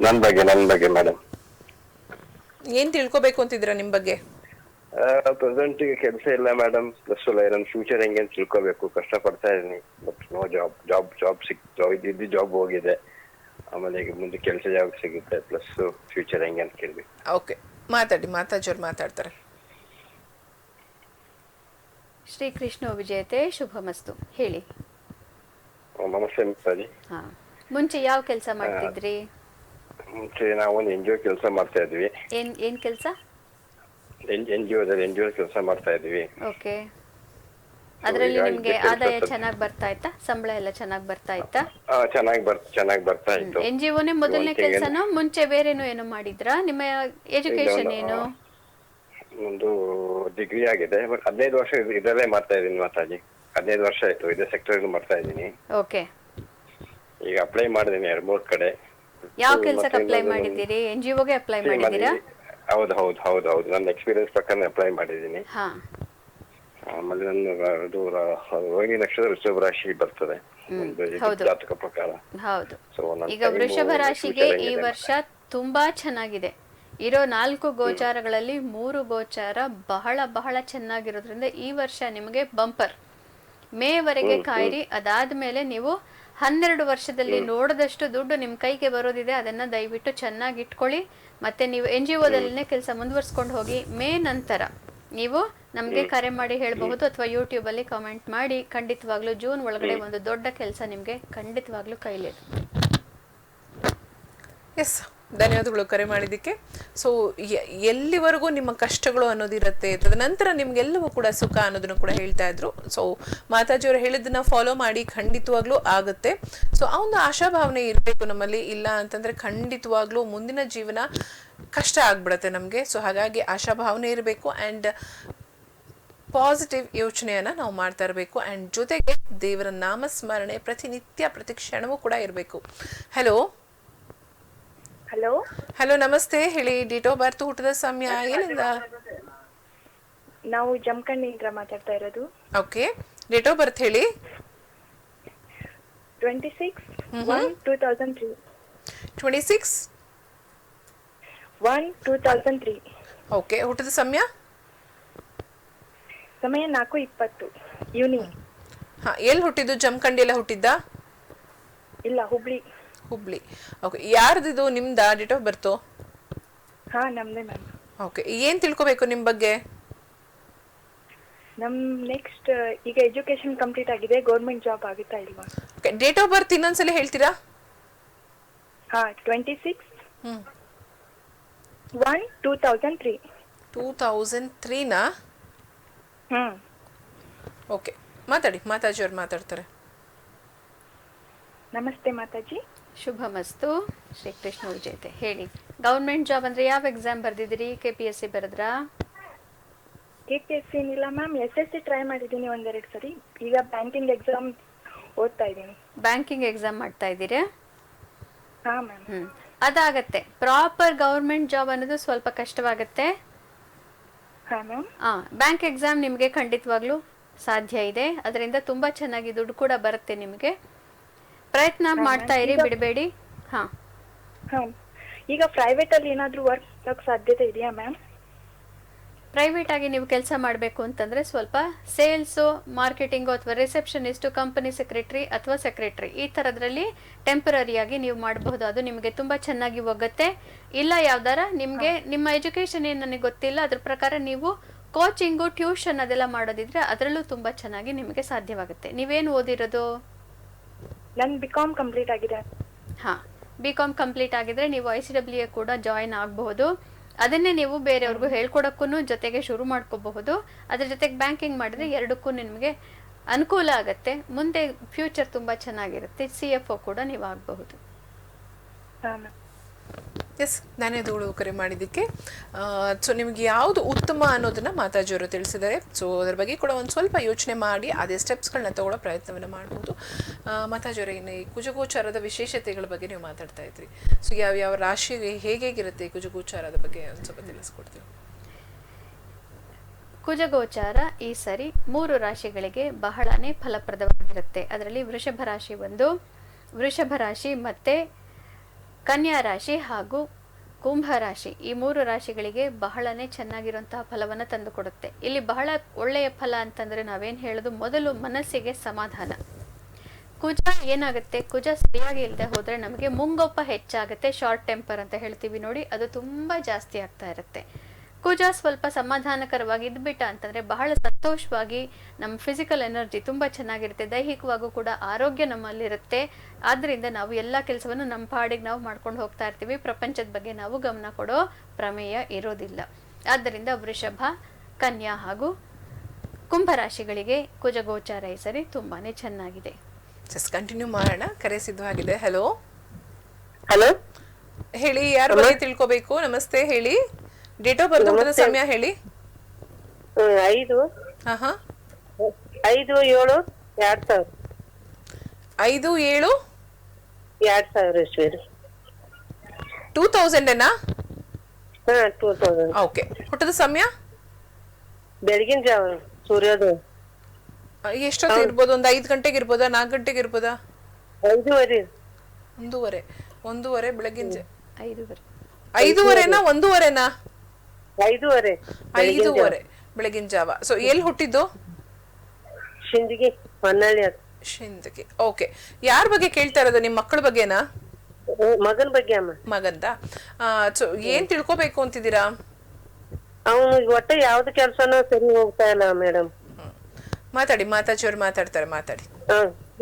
ನನ್ ಬಗ್ಗೆ ಮೇಡಮ್. ಏನ್ ತಿಳ್ಕೊಬೇಕು ಅಂತಿದ್ದೀರಾ ನಿಮ್ ಬಗ್ಗೆ? ಪ್ರೆಸೆಂಟ್ ಈಗ ಕೆಲಸ ಇಲ್ಲ ಮೇಡಮ್, ಪ್ಲಸ್ ನನ್ನ ಫ್ಯೂಚರ್ ಹೆಂಗೆ ಅಂತ ತಿಳ್ಕೊಬೇಕು. ಕಷ್ಟ ಪಡ್ತಾ ಇದೀನಿ, ಬಟ್ ನೋ ಜಾಬ್ ಇದ್ದು ಜಾಬ್ ಹೋಗಿದೆ. ಆಮೇಲೆ ಈಗ ಮುಂದೆ ಕೆಲಸ ಯಾವಾಗ ಸಿಗುತ್ತೆ, ಪ್ಲಸ್ ಫ್ಯೂಚರ್ ಹೆಂಗೆ ಅಂತ ಕೇಳ್ಬೇಕು. ಓಕೆ, ಮಾತಾಡ್ತಾರೆ. ಶ್ರೀಕೃಷ್ಣ ವಿಜಯತೆ, ಶುಭಮಸ್ತು, ಹೇಳಿ. ನಮಸ್ತೆ ಮಿತ್ರಾಜಿ. ಹಾ, ಮುಂಚೆ ಯಾವ ಕೆಲಸ ಮಾಡ್ತಿದ್ರಿ? ಮುಂಚೆ ನಾವು ಒಂದು NGO ಕೆಲಸ ಮಾಡ್ತಾ ಇದ್ವಿ. ಏನ್ ಕೆಲಸ? NGO ಕೆಲಸ ಮಾಡ್ತಾ ಇದ್ವಿ. ಓಕೆ, ಅದರಲ್ಲಿ ನಿಮ್ಗೆ ಆದಾಯ ಚೆನ್ನಾಗಿ ಬರ್ತಾ ಇತ್ತಾ? ಸಂಬಳ ಎಲ್ಲ ಚೆನ್ನಾಗಿ ಬರ್ತಾ ಇತ್ತಾ? ಚೆನ್ನಾಗಿ ಬರ್ತಾ ಇತ್ತು. NGOನೇ ಮೊದಲನೇ ಕೆಲಸನೋ ಮುಂಚೆ ಬೇರೆನೋ ಏನೋ ಮಾಡಿದ್ರಾ? ನಿಮ್ಮ ಎಜುಕೇಶನ್ ಏನು? ಒಂದು ಡಿಗ್ರಿ ಆಗಿದೆ, ಬಟ್ 15 ವರ್ಷ ಇದರಲ್ಲೇ ಮಾಡ್ತಾ ಇದೀನಿ ಮಾತಾಜಿ. 15 ವರ್ಷ ಆಯ್ತು ಇದೇ ಸೆಕ್ಟರ್ ಮಾಡ್ತಾ ಇದೀನಿ. ಓಕೆ, ಈಗ ಅಪ್ಲೈ ಮಾಡಿದೀನಿ 2-3 ಕಡೆ. ಯಾವ ಕೆಲಸಕ್ಕೆ ಅಪ್ಲೈ ಮಾಡಿದ್ದೀರಿ? NGOಗೆ ಅಪ್ಲೈ ಮಾಡಿದ್ದೀರಾ? ಹೌದು, ನನ್ನ ಎಕ್ಸ್ಪೀರಿಯನ್ಸ್ ಪ್ರಕಾರ ಅಪ್ಲೈ ಮಾಡಿದೀನಿ. ಹಾ, ಆಮೇಲೆ ನನ್ನ ರೋಹಿಣಿ ನಕ್ಷತ್ರ ವೃಷಭ ರಾಶಿ ಬರ್ತದೆ ಜಾತಕ ಪ್ರಕಾರ. ಹೌದು. ಈಗ ವೃಷಭ ರಾಶಿಗೆ ಈ ವರ್ಷ ತುಂಬಾ ಚೆನ್ನಾಗಿದೆ. ಇರೋ 4 ಗೋಚಾರಗಳಲ್ಲಿ 3 ಗೋಚಾರ ಬಹಳ ಬಹಳ ಚೆನ್ನಾಗಿರೋದ್ರಿಂದ ಈ ವರ್ಷ ನಿಮಗೆ ಬಂಪರ್. ಮೇವರೆಗೆ ಕಾಯಿರಿ. ಅದಾದ್ಮೇಲೆ ನೀವು 12 ವರ್ಷದಲ್ಲಿ ನೋಡದಷ್ಟು ದುಡ್ಡು ನಿಮ್ಮ ಕೈಗೆ ಬರೋದಿದೆ. ಅದನ್ನ ದಯವಿಟ್ಟು ಚೆನ್ನಾಗಿ ಇಟ್ಕೊಳ್ಳಿ. ಮತ್ತೆ ನೀವು NGOದಲ್ಲೇ ಕೆಲಸ ಮುಂದುವರ್ಸ್ಕೊಂಡು ಹೋಗಿ. ಮೇ ನಂತರ ನೀವು ನಮಗೆ ಕರೆ ಮಾಡಿ ಹೇಳಬಹುದು ಅಥವಾ ಯೂಟ್ಯೂಬ್ ಅಲ್ಲಿ ಕಾಮೆಂಟ್ ಮಾಡಿ. ಖಂಡಿತವಾಗ್ಲೂ ಜೂನ್ ಒಳಗಡೆ ಒಂದು ದೊಡ್ಡ ಕೆಲಸ ನಿಮಗೆ ಖಂಡಿತವಾಗ್ಲೂ ಕೈಲಿದೆ. ಎಸ್, ಧನ್ಯವಾದಗಳು ಕರೆ ಮಾಡಿದ್ದಕ್ಕೆ. ಸೊ ಎಲ್ಲಿವರೆಗೂ ನಿಮ್ಮ ಕಷ್ಟಗಳು ಅನ್ನೋದಿರುತ್ತೆ, ತದನಂತರ ನಿಮ್ಗೆಲ್ಲವೂ ಕೂಡ ಸುಖ ಅನ್ನೋದನ್ನು ಕೂಡ ಹೇಳ್ತಾ ಇದ್ರು. ಸೊ ಮಾತಾಜಿಯವರು ಹೇಳಿದ್ದನ್ನ ಫಾಲೋ ಮಾಡಿ, ಖಂಡಿತವಾಗ್ಲೂ ಆಗುತ್ತೆ. ಸೊ ಆ ಒಂದು ಆಶಾಭಾವನೆ ಇರಬೇಕು ನಮ್ಮಲ್ಲಿ. ಇಲ್ಲ ಅಂತಂದ್ರೆ ಖಂಡಿತವಾಗ್ಲೂ ಮುಂದಿನ ಜೀವನ ಕಷ್ಟ ಆಗ್ಬಿಡತ್ತೆ ನಮಗೆ. ಸೊ ಹಾಗಾಗಿ ಆಶಾಭಾವನೆ ಇರಬೇಕು ಆ್ಯಂಡ್ ಪಾಸಿಟಿವ್ ಯೋಚನೆಯನ್ನ ನಾವು ಮಾಡ್ತಾ ಇರಬೇಕು. ಆ್ಯಂಡ್ ಜೊತೆಗೆ ದೇವರ ನಾಮಸ್ಮರಣೆ ಪ್ರತಿನಿತ್ಯ ಪ್ರತಿ ಕ್ಷಣವೂ ಕೂಡ ಇರಬೇಕು. ಹಲೋ ಹಲೋ ಹಲೋ, ನಮಸ್ತೆ. ಹೇಳಿ, ಡೇಟ್ ಆಫ್ ಬರ್ತ್, ಹುಟ್ಟದ ಸಮಯ, ಏನಿಂದ? ನಾವು ಜಮಖಂಡಿಯಿಂದ ಮಾತಾಡ್ತಾ ಇರೋದು. ಓಕೆ, ಡೇಟ್ ಆಫ್ ಬರ್ತ್ ಹೇಳಿ. 26/1/2003. 26/1/2003. ಓಕೆ, ಹುಟ್ಟದ ಸಮಯ? ಸಮಯ 4:20 ಈವ್ನಿಂಗ್. ಹಾ, ಎಲ್ಲಿ ಹುಟ್ಟಿದ್ದು? ಜಮಖಂಡಿ ಎಲ್ಲ ಹುಟ್ಟಿದ್ದ? ಇಲ್ಲ, ಹುಬ್ಳಿ. ಹುಬ್ಳಿ. ಓಕೆ, ಯಾರ್ದಿದು? ನಿಮ್ದ ಡೇಟ್ ಆಫ್ ಬರ್ತು? ಹಾ, ನಮ್ದೇ ಮ್ಯಾಮ್. ಓಕೆ, ಏನ್ ತಿಳ್ಕೊಬೇಕು ನಿಮ್ ಬಗ್ಗೆ? ನಮ್ ನೆಕ್ಸ್ಟ್ ಈಗ ಎಜುಕೇಶನ್ ಕಂಪ್ಲೀಟ್ ಆಗಿದೆ, ಗೌರ್ಮೆಂಟ್ ಜಾಬ್ ಆಗುತ್ತಾ ಇಲ್ವಾ? ಓಕೆ, ಡೇಟ್ ಆಫ್ ಬರ್ತ್ ಇನ್ನೊಂದ್ಸಲ ಹೇಳ್ತೀರಾ? ಹಾ, 26/1/2003. 2003ನಾ? ಓಕೆ, ಮಾತಾಡಿ. ಮಾತಾಜಿಯವ್ರು ಮಾತಾಡ್ತಾರೆ. ನಮಸ್ತೆ ಮಾತಾಜಿ. ಶುಭ ಮಸ್ತು. ಶ್ರೀಕೃಷ್ಣ ವಿಜಯತೆ. ಹೇಳಿ, ಗೌರ್ಮೆಂಟ್ ಜಾಬ್ ಅಂದ್ರೆ ಯಾವ ಎಕ್ಸಾಮ್ ಬರ್ದಿದ್ದೀರಿ? KPSC ಬರೆದ್ರಾ? KPSC ಏನಿಲ್ಲ ಮ್ಯಾಮ್, SSC ಟ್ರೈ ಮಾಡಿದ್ದೀನಿ ಒಂದೆರಡು ಸರಿ. ಈಗ ಬ್ಯಾಂಕಿಂಗ್ ಎಕ್ಸಾಮ್ ಓದ್ತಾ ಇದ್ದೀನಿ. ಬ್ಯಾಂಕಿಂಗ್ ಎಕ್ಸಾಮ್ ಮಾಡ್ತಾ ಇದ್ದೀರಾ? ಹಾ ಮ್ಯಾಮ್. ಅದಾಗತ್ತೆ. ಪ್ರಾಪರ್ ಗೌರ್ಮೆಂಟ್ ಜಾಬ್ ಅನ್ನೋದು ಸ್ವಲ್ಪ ಕಷ್ಟವಾಗತ್ತೆ. ಹಾ ಮ್ಯಾಮ್. ಬ್ಯಾಂಕ್ ಎಕ್ಸಾಮ್ ನಿಮಗೆ ಖಂಡಿತವಾಗ್ಲೂ ಸಾಧ್ಯ ಇದೆ. ಅದರಿಂದ ತುಂಬಾ ಚೆನ್ನಾಗಿ ದುಡ್ಡು ಕೂಡ ಬರುತ್ತೆ ನಿಮಗೆ. ಪ್ರಯತ್ನ ಮಾಡ್ತಾ ಇರಿ, ಬಿಡಬೇಡಿ. ಹಾ, ಈಗ ಪ್ರೈವೇಟ್ ಅಲ್ಲಿ ಏನಾದ್ರೂ ವರ್ಕ್ ಮಾಡಕ್ ಸಾಧ್ಯತೆ ಇದೆಯಾ ಮ್ಯಾಮ್? ಪ್ರೈವೇಟ್ ಆಗಿ ನೀವು ಕೆಲಸ ಮಾಡಬೇಕು ಅಂತಂದ್ರೆ ಸ್ವಲ್ಪ ಸೇಲ್ಸು, ಮಾರ್ಕೆಟಿಂಗು ಅಥವಾ ರಿಸೆಪ್ಷನಿಸ್ಟು, ಕಂಪನಿ ಸೆಕ್ರೆಟರಿ ಅಥವಾ ಸೆಕ್ರೆಟರಿ ಈ ಥರದ್ರಲ್ಲಿ ಟೆಂಪರರಿಯಾಗಿ ನೀವು ಮಾಡಬಹುದು. ಅದು ನಿಮಗೆ ತುಂಬ ಚೆನ್ನಾಗಿ ಹೋಗುತ್ತೆ. ಇಲ್ಲ ಯಾವ್ದಾರ ನಿಮಗೆ ನಿಮ್ಮ ಎಜುಕೇಷನ್ ಏನು ನನಗೆ ಗೊತ್ತಿಲ್ಲ, ಅದ್ರ ಪ್ರಕಾರ ನೀವು ಕೋಚಿಂಗು, ಟ್ಯೂಷನ್ ಅದೆಲ್ಲ ಮಾಡೋದಿದ್ರೆ ಅದರಲ್ಲೂ ತುಂಬ ಚೆನ್ನಾಗಿ ನಿಮಗೆ ಸಾಧ್ಯವಾಗುತ್ತೆ. ನೀವೇನು ಓದಿರೋದು? ನನ್ BCom ಕಂಪ್ಲೀಟ್ ಆಗಿದೆ. ಹಾಂ, BCom ಕಂಪ್ಲೀಟ್ ಆಗಿದ್ರೆ ನೀವು ICWA ಕೂಡ ಜಾಯಿನ್ ಆಗಬಹುದು. ಅದನ್ನೇ ನೀವು ಬೇರೆಯವ್ರಿಗೂ ಹೇಳ್ಕೊಡಕ್ಕೂ ಜೊತೆಗೆ ಶುರು ಮಾಡ್ಕೋಬಹುದು. ಅದ್ರ ಜೊತೆಗೆ ಬ್ಯಾಂಕಿಂಗ್ ಮಾಡಿದ್ರೆ ಎರಡಕ್ಕೂ ನಿಮಗೆ ಅನುಕೂಲ ಆಗುತ್ತೆ. ಮುಂದೆ ಫ್ಯೂಚರ್ ತುಂಬ ಚೆನ್ನಾಗಿರುತ್ತೆ. CFO ಕೂಡ ನೀವು ಆಗಬಹುದು. ಎಸ್, ಧನ್ಯವಾದಗಳು ಕರೆ ಮಾಡಿದ್ದಕ್ಕೆ. ಸೊ ನಿಮಗೆ ಯಾವುದು ಉತ್ತಮ ಅನ್ನೋದನ್ನ ಮಾತಾಜಿಯವರು ತಿಳಿಸಿದ್ದಾರೆ. ಸೊ ಅದ್ರ ಬಗ್ಗೆ ಕೂಡ ಒಂದು ಸ್ವಲ್ಪ ಯೋಚನೆ ಮಾಡಿ ಅದೇ ಸ್ಟೆಪ್ಸ್ಗಳನ್ನ ತಗೊಳ್ಳೋ ಪ್ರಯತ್ನವನ್ನು ಮಾಡ್ಬೋದು. ಮಾತಾಜಿಯವರೇ, ಇನ್ನು ಈ ಕುಜಗೋಚಾರದ ವಿಶೇಷತೆಗಳ ಬಗ್ಗೆ ನೀವು ಮಾತಾಡ್ತಾ ಇದ್ರಿ. ಸೊ ಯಾವ ರಾಶಿಗೆ ಹೇಗಿರುತ್ತೆ ಕುಜಗೋಚಾರದ ಬಗ್ಗೆ ಒಂದು ಸ್ವಲ್ಪ ತಿಳಿಸ್ಕೊಡ್ತೀವಿ? ಕುಜಗೋಚಾರ ಈ ಸರಿ 3 ರಾಶಿಗಳಿಗೆ ಬಹಳನೇ ಫಲಪ್ರದವಾಗಿರುತ್ತೆ. ಅದರಲ್ಲಿ ವೃಷಭ ರಾಶಿ ಒಂದು, ವೃಷಭ ರಾಶಿ ಮತ್ತೆ ಕನ್ಯಾ ರಾಶಿ ಹಾಗೂ ಕುಂಭ ರಾಶಿ, ಈ 3 ರಾಶಿಗಳಿಗೆ ಬಹಳನೇ ಚೆನ್ನಾಗಿರುವಂತಹ ಫಲವನ್ನು ತಂದುಕೊಡುತ್ತೆ. ಇಲ್ಲಿ ಬಹಳ ಒಳ್ಳೆಯ ಫಲ ಅಂತಂದ್ರೆ ನಾವೇನು ಹೇಳೋದು, ಮೊದಲು ಮನಸ್ಸಿಗೆ ಸಮಾಧಾನ. ಕುಜ ಏನಾಗುತ್ತೆ, ಕುಜ ಸರಿಯಾಗಿ ಇಲ್ಲದೆ ಹೋದ್ರೆ ನಮಗೆ ಮುಂಗೊಪ್ಪ ಹೆಚ್ಚಾಗುತ್ತೆ. ಶಾರ್ಟ್ ಟೆಂಪರ್ ಅಂತ ಹೇಳ್ತೀವಿ ನೋಡಿ, ಅದು ತುಂಬಾ ಜಾಸ್ತಿ ಆಗ್ತಾ ಇರುತ್ತೆ. ಕುಜ ಸ್ವಲ್ಪ ಸಮಾಧಾನಕರವಾಗಿ ಇದ್ಬಿಟ್ಟ ಅಂತಂದ್ರೆ ಬಹಳ ಸಂತೋಷವಾಗಿ ನಮ್ಮ ಫಿಸಿಕಲ್ ಎನರ್ಜಿ ತುಂಬಾ ಚೆನ್ನಾಗಿರುತ್ತೆ. ದೈಹಿಕವಾಗೂ ಕೂಡ ಆರೋಗ್ಯ ನಮ್ಮಲ್ಲಿರುತ್ತೆ. ಆದ್ರಿಂದ ನಾವು ಎಲ್ಲ ಕೆಲಸವನ್ನು ನಮ್ಮ ಪಾಡಿಗೆ ನಾವು ಮಾಡ್ಕೊಂಡು ಹೋಗ್ತಾ ಇರ್ತೀವಿ. ಪ್ರಪಂಚದ ಬಗ್ಗೆ ನಾವು ಗಮನ ಕೊಡೋ ಪ್ರಮೇಯ ಇರೋದಿಲ್ಲ. ಆದ್ದರಿಂದ ವೃಷಭ, ಕನ್ಯಾ ಹಾಗೂ ಕುಂಭ ರಾಶಿಗಳಿಗೆ ಕುಜಗೋಚಾರ ಈ ಸರಿ ತುಂಬಾನೇ ಚೆನ್ನಾಗಿದೆ. ಜಸ್ಟ್ ಕಂಟಿನ್ಯೂ ಮಾಡೋಣ. ಕರೆ ಸಿದ್ಧವಾಗಿದೆ. ಹಲೋ ಹಲೋ, ಹೇಳಿ, ಯಾರ ಬಗ್ಗೆ ತಿಳ್ಕೋಬೇಕು? ನಮಸ್ತೆ, ಹೇಳಿ. ಡೇಟ್ ಆಫ್ ಬರ್ತ್, ಹುಟ್ಟಿದ ಸಮಯ ಹೇಳಿ. 5/7/2000. 5/7/2000 2000 2000. ಓಕೆ, ಹುಟ್ಟಿದ ಸಮಯ? ಬೆಳಗಿನ ಜಾವ, ಸೂರ್ಯೋದಯ. ಎಷ್ಟೊತ್ತು ಇರ್ಬೋದು? ಒಂದು 5 ಗಂಟೆಗೆ ಇರ್ಬೋದಾ, 4 ಗಂಟೆಗೆ ಇರ್ಬೋದಾ? 5:30. 1:30 ಬೆಳಗಿನ 5:30. 5:30ನಾ 1:30ನಾ? 5:30 5:30 ಬೆಳಗಿನ ಜಾವ. ಸೊ ಎಲ್ಲಿ ಹುಟ್ಟಿದ್ದು? ಶಿಂದಗಿ, ಹೊನ್ನಳ್ಳಿ. ಶಿಂದಗಿ. ಓಕೆ, ಯಾರ ಬಗ್ಗೆ ಕೇಳ್ತಾ ಇರೋದು? ನಿಮ್ಮ ಮಕ್ಕಳ ಬಗ್ಗೆನಾ? ಮಗನ್ ಬಗ್ಗೆ ಅಮ್ಮ. ಮಗಂದ. ಸೊ ಏನ್ ತಿಳ್ಕೊಬೇಕು ಅಂತಿದ್ದೀರಾ? ಅವನು ಒಟ್ಟೆ ಯಾವ್ದು ಕೆಲ್ಸನೂ ಸರಿ ಹೋಗ್ತಾ ಇಲ್ಲ ಮೇಡಮ್. ಮಾತಾಡಿ, ಮಾತಾಜಿಯವ್ರು ಮಾತಾಡ್ತಾರೆ, ಮಾತಾಡಿ.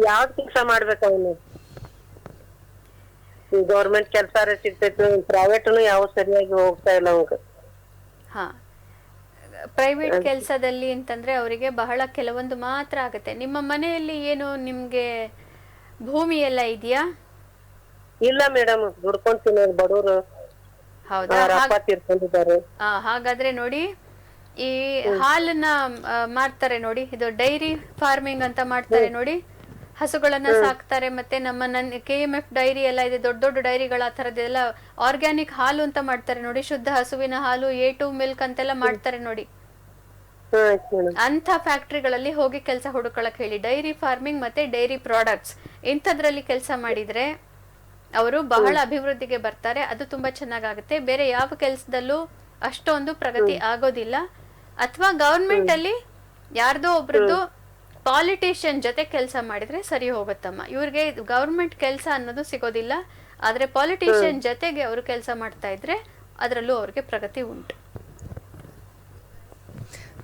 ಯಾವ್ದ್ ಕೆಲ್ಸ ಮಾಡ್ಬೇಕು ಅವನು? ಗೌರ್ಮೆಂಟ್ ಕೆಲ್ಸ ಸಿಗ್ತೈತಿ, ಪ್ರೈವೇಟ್ನು ಯಾವ ಸರಿಯಾಗಿ ಹೋಗ್ತಾ ಇಲ್ಲ ಅವಂಗ. ಹಾ, ಪ್ರೈವೇಟ್ ಕೆಲಸದಲ್ಲಿ ಅಂತಂದ್ರೆ ಅವರಿಗೆ ಬಹಳ ಕೆಲವೊಂದು ಮಾತ್ರ ಆಗುತ್ತೆ. ನಿಮ್ಮ ಮನೆಯಲ್ಲಿ ಏನು ನಿಮ್ಗೆ ಭೂಮಿ ಎಲ್ಲ ಇದೆಯಾ? ಇಲ್ಲ ಮೇಡಮ್, ದುಡ್ಕೊಂಡ್ ತಿನ್ನೋದು ಬಡವರು. ಹೌದಾ? ಅಪ್ಪ ತೀರ್ಕೊಂಡಿದ್ದಾರೆ. ಹಾಗಾದ್ರೆ ನೋಡಿ, ಈ ಹಾಲನ್ನ ಮಾಡ್ತಾರೆ ನೋಡಿ, ಇದು ಡೈರಿ ಫಾರ್ಮಿಂಗ್ ಅಂತ ಮಾಡ್ತಾರೆ ನೋಡಿ, ಹಸುಗಳನ್ನ ಸಾಕ್ತಾರೆ. ಮತ್ತೆ ನಮ್ಮ KMF ಡೈರಿ ಎಲ್ಲ ಇದೆ, ದೊಡ್ಡ ದೊಡ್ಡ ಡೈರಿಗಳ ಆ ತರದೆಲ್ಲ ಆರ್ಗ್ಯಾನಿಕ್ ಹಾಲು ಅಂತ ಮಾಡ್ತಾರೆ ನೋಡಿ, ಶುದ್ಧ ಹಸುವಿನ ಹಾಲು, A2 ಮಿಲ್ಕ್ ಅಂತೆಲ್ಲ ಮಾಡ್ತಾರೆ ನೋಡಿ. ಅಂತ ಫ್ಯಾಕ್ಟ್ರಿಗಳಲ್ಲಿ ಹೋಗಿ ಕೆಲಸ ಹುಡುಕೊಳಕ್ ಹೇಳಿ. ಡೈರಿ ಫಾರ್ಮಿಂಗ್ ಮತ್ತೆ ಡೈರಿ ಪ್ರಾಡಕ್ಟ್ಸ್ ಇಂಥದ್ರಲ್ಲಿ ಕೆಲಸ ಮಾಡಿದ್ರೆ ಅವರು ಬಹಳ ಅಭಿವೃದ್ಧಿಗೆ ಬರ್ತಾರೆ. ಅದು ತುಂಬಾ ಚೆನ್ನಾಗಾಗುತ್ತೆ. ಬೇರೆ ಯಾವ ಕೆಲಸದಲ್ಲೂ ಅಷ್ಟೊಂದು ಪ್ರಗತಿ ಆಗೋದಿಲ್ಲ. ಅಥವಾ ಗವರ್ಮೆಂಟ್ ಅಲ್ಲಿ ಯಾರ್ದೋ ಒಬ್ರದ್ದು ಪಾಲಿಟಿಷಿಯನ್ ಜೊತೆ ಕೆಲಸ ಮಾಡಿದ್ರೆ ಸರಿ ಹೋಗುತ್ತಮ್ಮ. ಇವ್ರಿಗೆ ಗವರ್ಮೆಂಟ್ ಕೆಲಸ ಅನ್ನೋದು ಸಿಗೋದಿಲ್ಲ, ಆದ್ರೆ ಪಾಲಿಟಿಷಿಯನ್ ಜೊತೆಗೆ ಅವರು ಕೆಲಸ ಮಾಡ್ತಾ ಇದ್ರೆ ಅದರಲ್ಲೂ ಅವ್ರಿಗೆ ಪ್ರಗತಿ ಉಂಟು.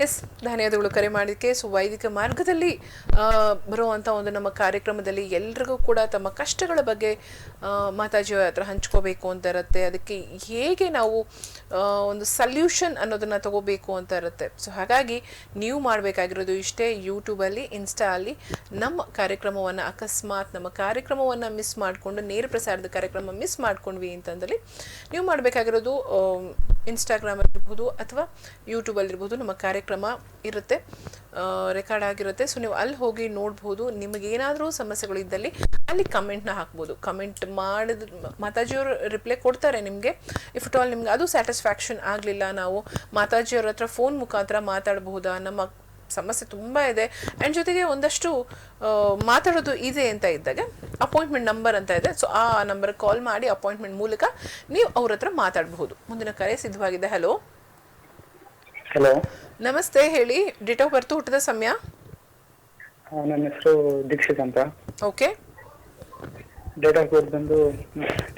ಎಸ್, ಧನ್ಯವಾದಗಳು ಕರೆ ಮಾಡಿದ್ದಕ್ಕೆ. ಸೊ ವೈದಿಕ ಮಾರ್ಗದಲ್ಲಿ ಬರುವಂಥ ಒಂದು ನಮ್ಮ ಕಾರ್ಯಕ್ರಮದಲ್ಲಿ ಎಲ್ರಿಗೂ ಕೂಡ ತಮ್ಮ ಕಷ್ಟಗಳ ಬಗ್ಗೆ ಮಾತಾಜಿಯವರ ಹತ್ರ ಹಂಚ್ಕೋಬೇಕು ಅಂತ ಇರುತ್ತೆ. ಅದಕ್ಕೆ ಹೇಗೆ ನಾವು ಒಂದು ಸಲ್ಯೂಷನ್ ಅನ್ನೋದನ್ನು ತಗೋಬೇಕು ಅಂತ ಇರುತ್ತೆ. ಸೊ ಹಾಗಾಗಿ ನೀವು ಮಾಡಬೇಕಾಗಿರೋದು ಇಷ್ಟೇ, ಯೂಟ್ಯೂಬಲ್ಲಿ, ಇನ್ಸ್ಟಾ ಅಲ್ಲಿ ನಮ್ಮ ಕಾರ್ಯಕ್ರಮವನ್ನು ಅಕಸ್ಮಾತ್ ನಮ್ಮ ಕಾರ್ಯಕ್ರಮವನ್ನು ಮಿಸ್ ಮಾಡಿಕೊಂಡು, ನೇರ ಪ್ರಸಾರದ ಕಾರ್ಯಕ್ರಮ ಮಿಸ್ ಮಾಡ್ಕೊಂಡ್ವಿ ಅಂತಂದಲ್ಲಿ ನೀವು ಮಾಡಬೇಕಾಗಿರೋದು ಇನ್ಸ್ಟಾಗ್ರಾಮ್ ಆಗಿರ್ಬೋದು ಅಥವಾ ಯೂಟ್ಯೂಬಲ್ಲಿರ್ಬೋದು, ನಮ್ಮ ಕಾರ್ಯಕ್ರಮ ಇರುತ್ತೆ, ರೆಕಾರ್ಡ್ ಆಗಿರುತ್ತೆ. ಸೊ ನೀವು ಅಲ್ಲಿ ಹೋಗಿ ನೋಡ್ಬೋದು. ನಿಮಗೇನಾದರೂ ಸಮಸ್ಯೆಗಳಿದ್ದಲ್ಲಿ ಅಲ್ಲಿ ಕಮೆಂಟ್ನ ಹಾಕ್ಬೋದು. ಕಮೆಂಟ್ ಮಾಡಿದ ಮಾತಾಜಿಯವರು ರಿಪ್ಲೈ ಕೊಡ್ತಾರೆ ನಿಮಗೆ. ಇಫ್ ಇಟ್ ಆಲ್ ನಿಮ್ಗೆ ಅದು ಸ್ಯಾಟಿಸ್ಫ್ಯಾಕ್ಷನ್ ಆಗಲಿಲ್ಲ, ನಾವು ಮಾತಾಜಿಯವ್ರ ಹತ್ರ ಫೋನ್ ಮುಖಾಂತರ ಮಾತಾಡಬಹುದಾ, ನಮ್ಮ ಸಮಸ್ಯೆ ತುಂಬ ಇದೆ ಆ್ಯಂಡ್ ಜೊತೆಗೆ ಒಂದಷ್ಟು ಮಾತಾಡೋದು ಇದೆ ಅಂತ ಇದ್ದಾಗ ಅಪಾಯಿಂಟ್ಮೆಂಟ್ ನಂಬರ್ ಅಂತ ಇದೆ. ಸೊ ಆ ನಂಬರ್ ಕಾಲ್ ಮಾಡಿ ಅಪಾಯಿಂಟ್ಮೆಂಟ್ ಮೂಲಕ ನೀವು ಅವ್ರ ಹತ್ರ ಮಾತಾಡಬಹುದು. ಮುಂದಿನ ಕರೆ ಸಿದ್ಧವಾಗಿದೆ. ಹಲೋ ಹಲೋ, ನಮಸ್ತೆ, ಹೇಳಿ. ಡೇಟ್ ಆಫ್ ಬರ್ತ್, ಹುಟ್ಟಿದ ಸಮಯ? ನನ್ನ ಹೆಸರು ದೀಕ್ಷಿತ್ ಅಂತ. ಓಕೆ. ಡೇಟ್ ಆಫ್ ಬರ್ತ್ ಬಂದು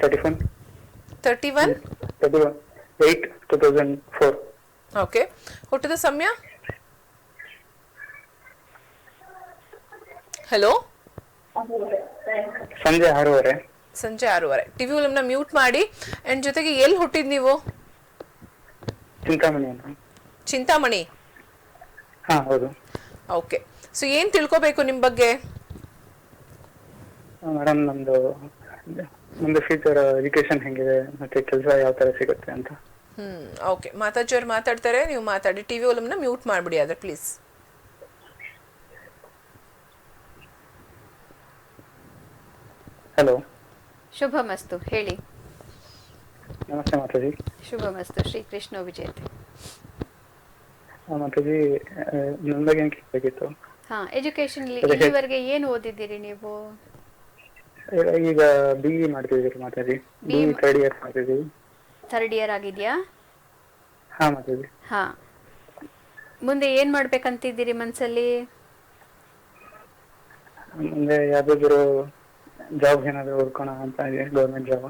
31/8/2004. ಓಕೆ. ಹುಟ್ಟಿದ ಸಮಯ? ಹಲೋ, ಸಂಜೆ 6:30. ಸಂಜೆ 6:30. ಟಿವಿ ವಾಲ್ಯೂಮ್ನ ಮ್ಯೂಟ್ ಮಾಡಿ. ಆ್ಯಂಡ್ ಜೊತೆಗೆ ಎಲ್ಲಿ ಹುಟ್ಟಿದ್ ನೀವು? ಚಿಂತಾಮಣಿ ಅಂತ. ಚಿಂತಾಮಣಿ? ಹಾ, ಹೌದು. ಓಕೆ. ಸೊ ಏನು ತಿಳ್ಕೊಬೇಕು ನಿಮ್ಮ ಬಗ್ಗೆ? ಮೇಡಮ್, ನಮ್ದು ಫ್ಯೂಚರ್ ಎಜುಕೇಶನ್ ಹೆಂಗಿದೆ ಮತ್ತೆ ಕೆಲಸ ಯಾವ ತರ ಸಿಗುತ್ತೆ ಅಂತ. ಓಕೆ. ಮಾತಾಜಿಯವ್ರು ಮಾತಾಡ್ತಾರೆ, ನೀವು ಮಾತಾಡಿ. ಟಿವಿ ವಾಲ್ಯೂಮ್ನ ಮ್ಯೂಟ್ ಮಾಡಿಬಿಡಿ ಆದರೆ ಪ್ಲೀಸ್. ಹಲೋ, ಶುಭಮಸ್ತು, ಹೇಳಿ. ನಮಸ್ತೆ ಮಾತಾಜಿ. ಶುಭಮಸ್ತು, ಶ್ರೀಕೃಷ್ಣ ವಿಜಯತೆ. ಮಾತಾಜಿ, ನನ್ನ ಬಗ್ಗೆ ಏನು ಕೇಳಬೇಕಿತ್ತು? ಹಾ, ಎಜುಕೇಶನ್ ಇಲ್ಲಿವರೆಗೆ ಏನು ಓದಿದ್ದೀರಿ ನೀವು? ಈಗ BE ಮಾಡ್ತಿದ್ದೀರಿ ಮಾತಾಜಿ. BE 3rd year ಮಾಡ್ತಿದ್ದೀವಿ. 3rd year ಆಗಿದೆಯಾ? ಹಾ ಮಾತಾಜಿ. ಹಾ, ಮುಂದೆ ಏನ್ ಮಾಡ್ಬೇಕಂತಿದ್ದೀರಿ ಮನ್ಸಲ್ಲಿ? ಮುಂದೆ ಯಾವ್ದಾದ್ರು ಜಾಬ್ ಏನಾದ್ರು ಹುಡ್ಕೋಣ ಅಂತ ಇದೆ. Government job.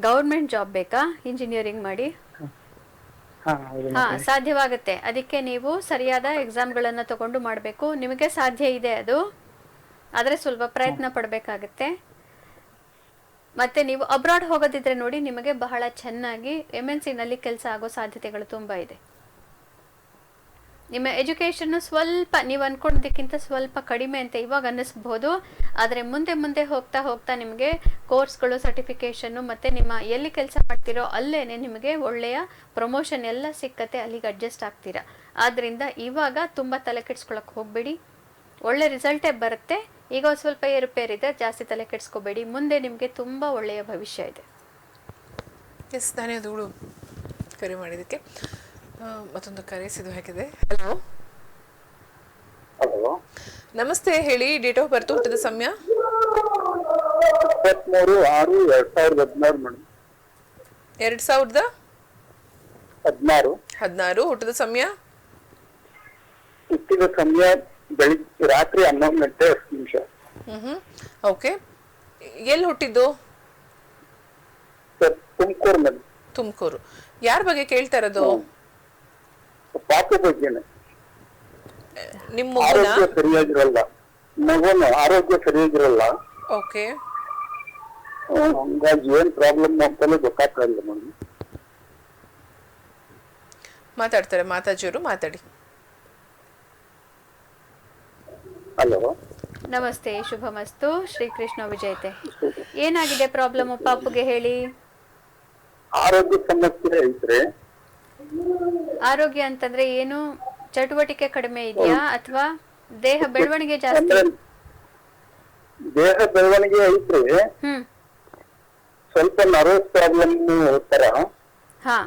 ಗೌರ್ಮೆಂಟ್ ಜಾಬ್ ಬೇಕಾ? ಇಂಜಿನಿಯರಿಂಗ್ ಮಾಡಿ? ಹಾ, ಹೌದು. ಹಾ, ಸಾಧ್ಯವಾಗುತ್ತೆ. ಅದಕ್ಕೆ ನೀವು ಸರಿಯಾದ ಎಕ್ಸಾಮ್ಗಳನ್ನ ತಗೊಂಡು ಮಾಡಬೇಕು. ನಿಮಗೆ ಸಾಧ್ಯ ಇದೆ ಅದು, ಆದರೆ ಸ್ವಲ್ಪ ಪ್ರಯತ್ನ ಪಡಬೇಕಾಗತ್ತೆ. ಮತ್ತೆ ನೀವು ಅಬ್ರಾಡ್ ಹೋಗೋದಿದ್ರೆ ನೋಡಿ, ನಿಮಗೆ ಬಹಳ ಚೆನ್ನಾಗಿ MNC ನಲ್ಲಿ ಕೆಲಸ ಆಗೋ ಸಾಧ್ಯತೆಗಳು ತುಂಬಾ ಇದೆ. ನಿಮ್ಮ ಎಜುಕೇಶನ್ ಸ್ವಲ್ಪ ನೀವು ಅನ್ಕೊಂಡದಕ್ಕಿಂತ ಸ್ವಲ್ಪ ಕಡಿಮೆ ಅಂತ ಇವಾಗ ಅನ್ನಿಸ್ಬಹುದು, ಆದರೆ ಮುಂದೆ ಮುಂದೆ ಹೋಗ್ತಾ ಹೋಗ್ತಾ ನಿಮಗೆ ಕೋರ್ಸ್ಗಳು, ಸರ್ಟಿಫಿಕೇಶನ್ ಮತ್ತೆ ನಿಮ್ಮ ಎಲ್ಲಿ ಕೆಲಸ ಮಾಡ್ತಿರೋ ಅಲ್ಲೇನೆ ನಿಮಗೆ ಒಳ್ಳೆಯ ಪ್ರಮೋಷನ್ ಎಲ್ಲ ಸಿಕ್ಕತ್ತೆ, ಅಲ್ಲಿಗೆ ಅಡ್ಜಸ್ಟ್ ಆಗ್ತೀರಾ. ಆದ್ರಿಂದ ಇವಾಗ ತುಂಬಾ ತಲೆ ಕೆಡ್ಸ್ಕೊಳಕ್ ಹೋಗ್ಬೇಡಿ, ಒಳ್ಳೆ ರಿಸಲ್ಟೇ ಬರುತ್ತೆ. ಈಗ ಸ್ವಲ್ಪ ಏರುಪೇರಿದೆ, ಜಾಸ್ತಿ ತಲೆ ಕೆಡ್ಸ್ಕೋಬೇಡಿ. ಮುಂದೆ ನಿಮಗೆ ತುಂಬಾ ಒಳ್ಳೆಯ ಭವಿಷ್ಯ ಇದೆ. ಎಸ್, ಧನ್ಯವಾದಗಳು ಕರೆ ಮಾಡಿದ್ದಕ್ಕೆ. ಮತ್ತೊಂದು ಕರೆ ಸಿದ್ಧವಾಗಿದೆ. ಹಲೋ, ಹಲೋ, ನಮಸ್ತೆ, ಹೇಳಿ. ಡೇಟ್ ಆಫ್ ಬರ್ತ್, ಹುಟ್ಟಿದ ಸಮಯ? 23/6/2016 ಮೇಡಮ್. 2016. ಹುಟ್ಟಿದ ಸಮಯ? ಹುಟ್ಟಿದ ಸಮಯ ಬೆಳಿಗ್ಗೆ ರಾತ್ರಿ 11 ಗಂಟೆ 10 ನಿಮಿಷ. ಓಕೆ. ಎಲ್ಲಿ ಹುಟ್ಟಿದ್ದು? ಸರ್ ತುಮಕೂರಿನಲ್ಲಿ. ತುಮಕೂರು. ಯಾರ ಬಗ್ಗೆ ಕೇಳ್ತಾ ಇರೋದು? ಪಾಪು ಬಗ್ಗೆನೆ. ನಿಮ್ಮ ಮಗುನ? ಆರೋಗ್ಯ ಸರಿಯಾಗಿರಲ್ಲ, ಮಗುನ ಆರೋಗ್ಯ ಸರಿಯಾಗಿರಲ್ಲ. ಓಕೆ. ಹಂಗಾಗಿ ಏನ್ ಪ್ರಾಬ್ಲಮ್ ಅಂತಲೇ ಗೊತ್ತಾಗ್ತಾ ಇಲ್ಲ ನಮ್ಗೆ. ಮಾತಾಡ್ತಾರೆ ಮಾತಾಜಿಯವರು, ಮಾತಾಡಿ. ಹಲೋ, ನಮಸ್ತೆ, ಶುಭಮಸ್ತು. ಶ್ರೀಕೃಷ್ಣ ವಿಜಯತೆ. ಏನಾಗಿದೆ ಪ್ರಾಬ್ಲಮ್ ಪಾಪುಗೆ ಹೇಳಿ? ಆರೋಗ್ಯ ಸಮಸ್ಯೆ ಐತ್ರಿ. ಆರೋಗ್ಯ ಅಂತಂದ್ರೆ ಏನು? ಚಟುವಟಿಕೆ ಕಡಿಮೆ ಇದೆಯಾ ಅಥವಾ ದೇಹ ಬೆಳವಣಿಗೆ ಜಾಸ್ತಿ? ಅಂದ್ರೆ ದೇಹ ಬೆಳವಣಿಗೆ ಐತ್ರಿ, ಹ್ಮ್. ಸ್ವಲ್ಪ ನರ್ವಸ್ ಪ್ರಾಬ್ಲಮ್ ತರ. ಹಾ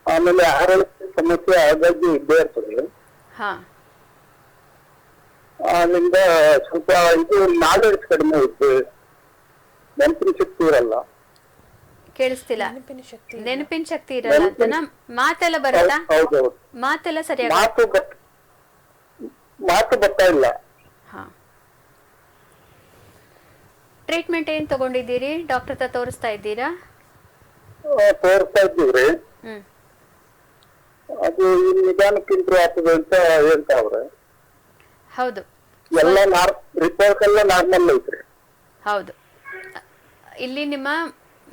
ಆಮೇಲೆ ಆರೋಗ್ಯ ಸಮಸ್ಯೆ ಆಗಾಗ್ಗೆ ಇದ್ದೇ ಇರ್ತದೆ. ಹಾ ಆಮೇಲಿಂದ ಸ್ವಲ್ಪ ಇದು ನಾಲೆಡ್ಜ್ ಕಡಿಮೆ ಐತೆ, ನೆನಪಿನ ಶಕ್ತಿ ಇರಲ್ಲ. ಕೇಳಿಸ್ತಿಲ್ಲ. ನೆನಪಿನ ಶಕ್ತಿ ಇರಲ್ಲ ಅಂತನಾ? ಮಾತೆಲ್ಲ ಬರುತ್ತಾ? ಹೌದೌದು, ಮಾತೆಲ್ಲ ಸರಿಯಾಗಿ? ಮಾತು ಬರ್ತಾ ಇಲ್ಲ. ಹಾ. ಟ್ರೀಟ್ಮೆಂಟ್ ಏನ್ ತಗೊಂಡಿದ್ದೀರಿ? ಡಾಕ್ಟರ್ ಹತ್ರ ತೋರಿಸ್ತಾ ಇದ್ದೀರಾ? ತೋರಿಸ್ತಾ ಇದ್ದೀವ್ರಿ. ಹ್ಮ್. ಅದು ನಿಧಾನಕ್ಕೆ ಇಂಪ್ರೂವ್ ಆಗ್ತದೆ ಅಂತ ಹೇಳ್ತಾವ್ರೆ. ಹೌದು. ಎಲ್ಲ ರಿಪೋರ್ಟ್ ಎಲ್ಲ ನಾರ್ಮಲ್ ಐತ್ರಿ. ಹೌದು. ಇಲ್ಲಿ ನಿಮ್ಮ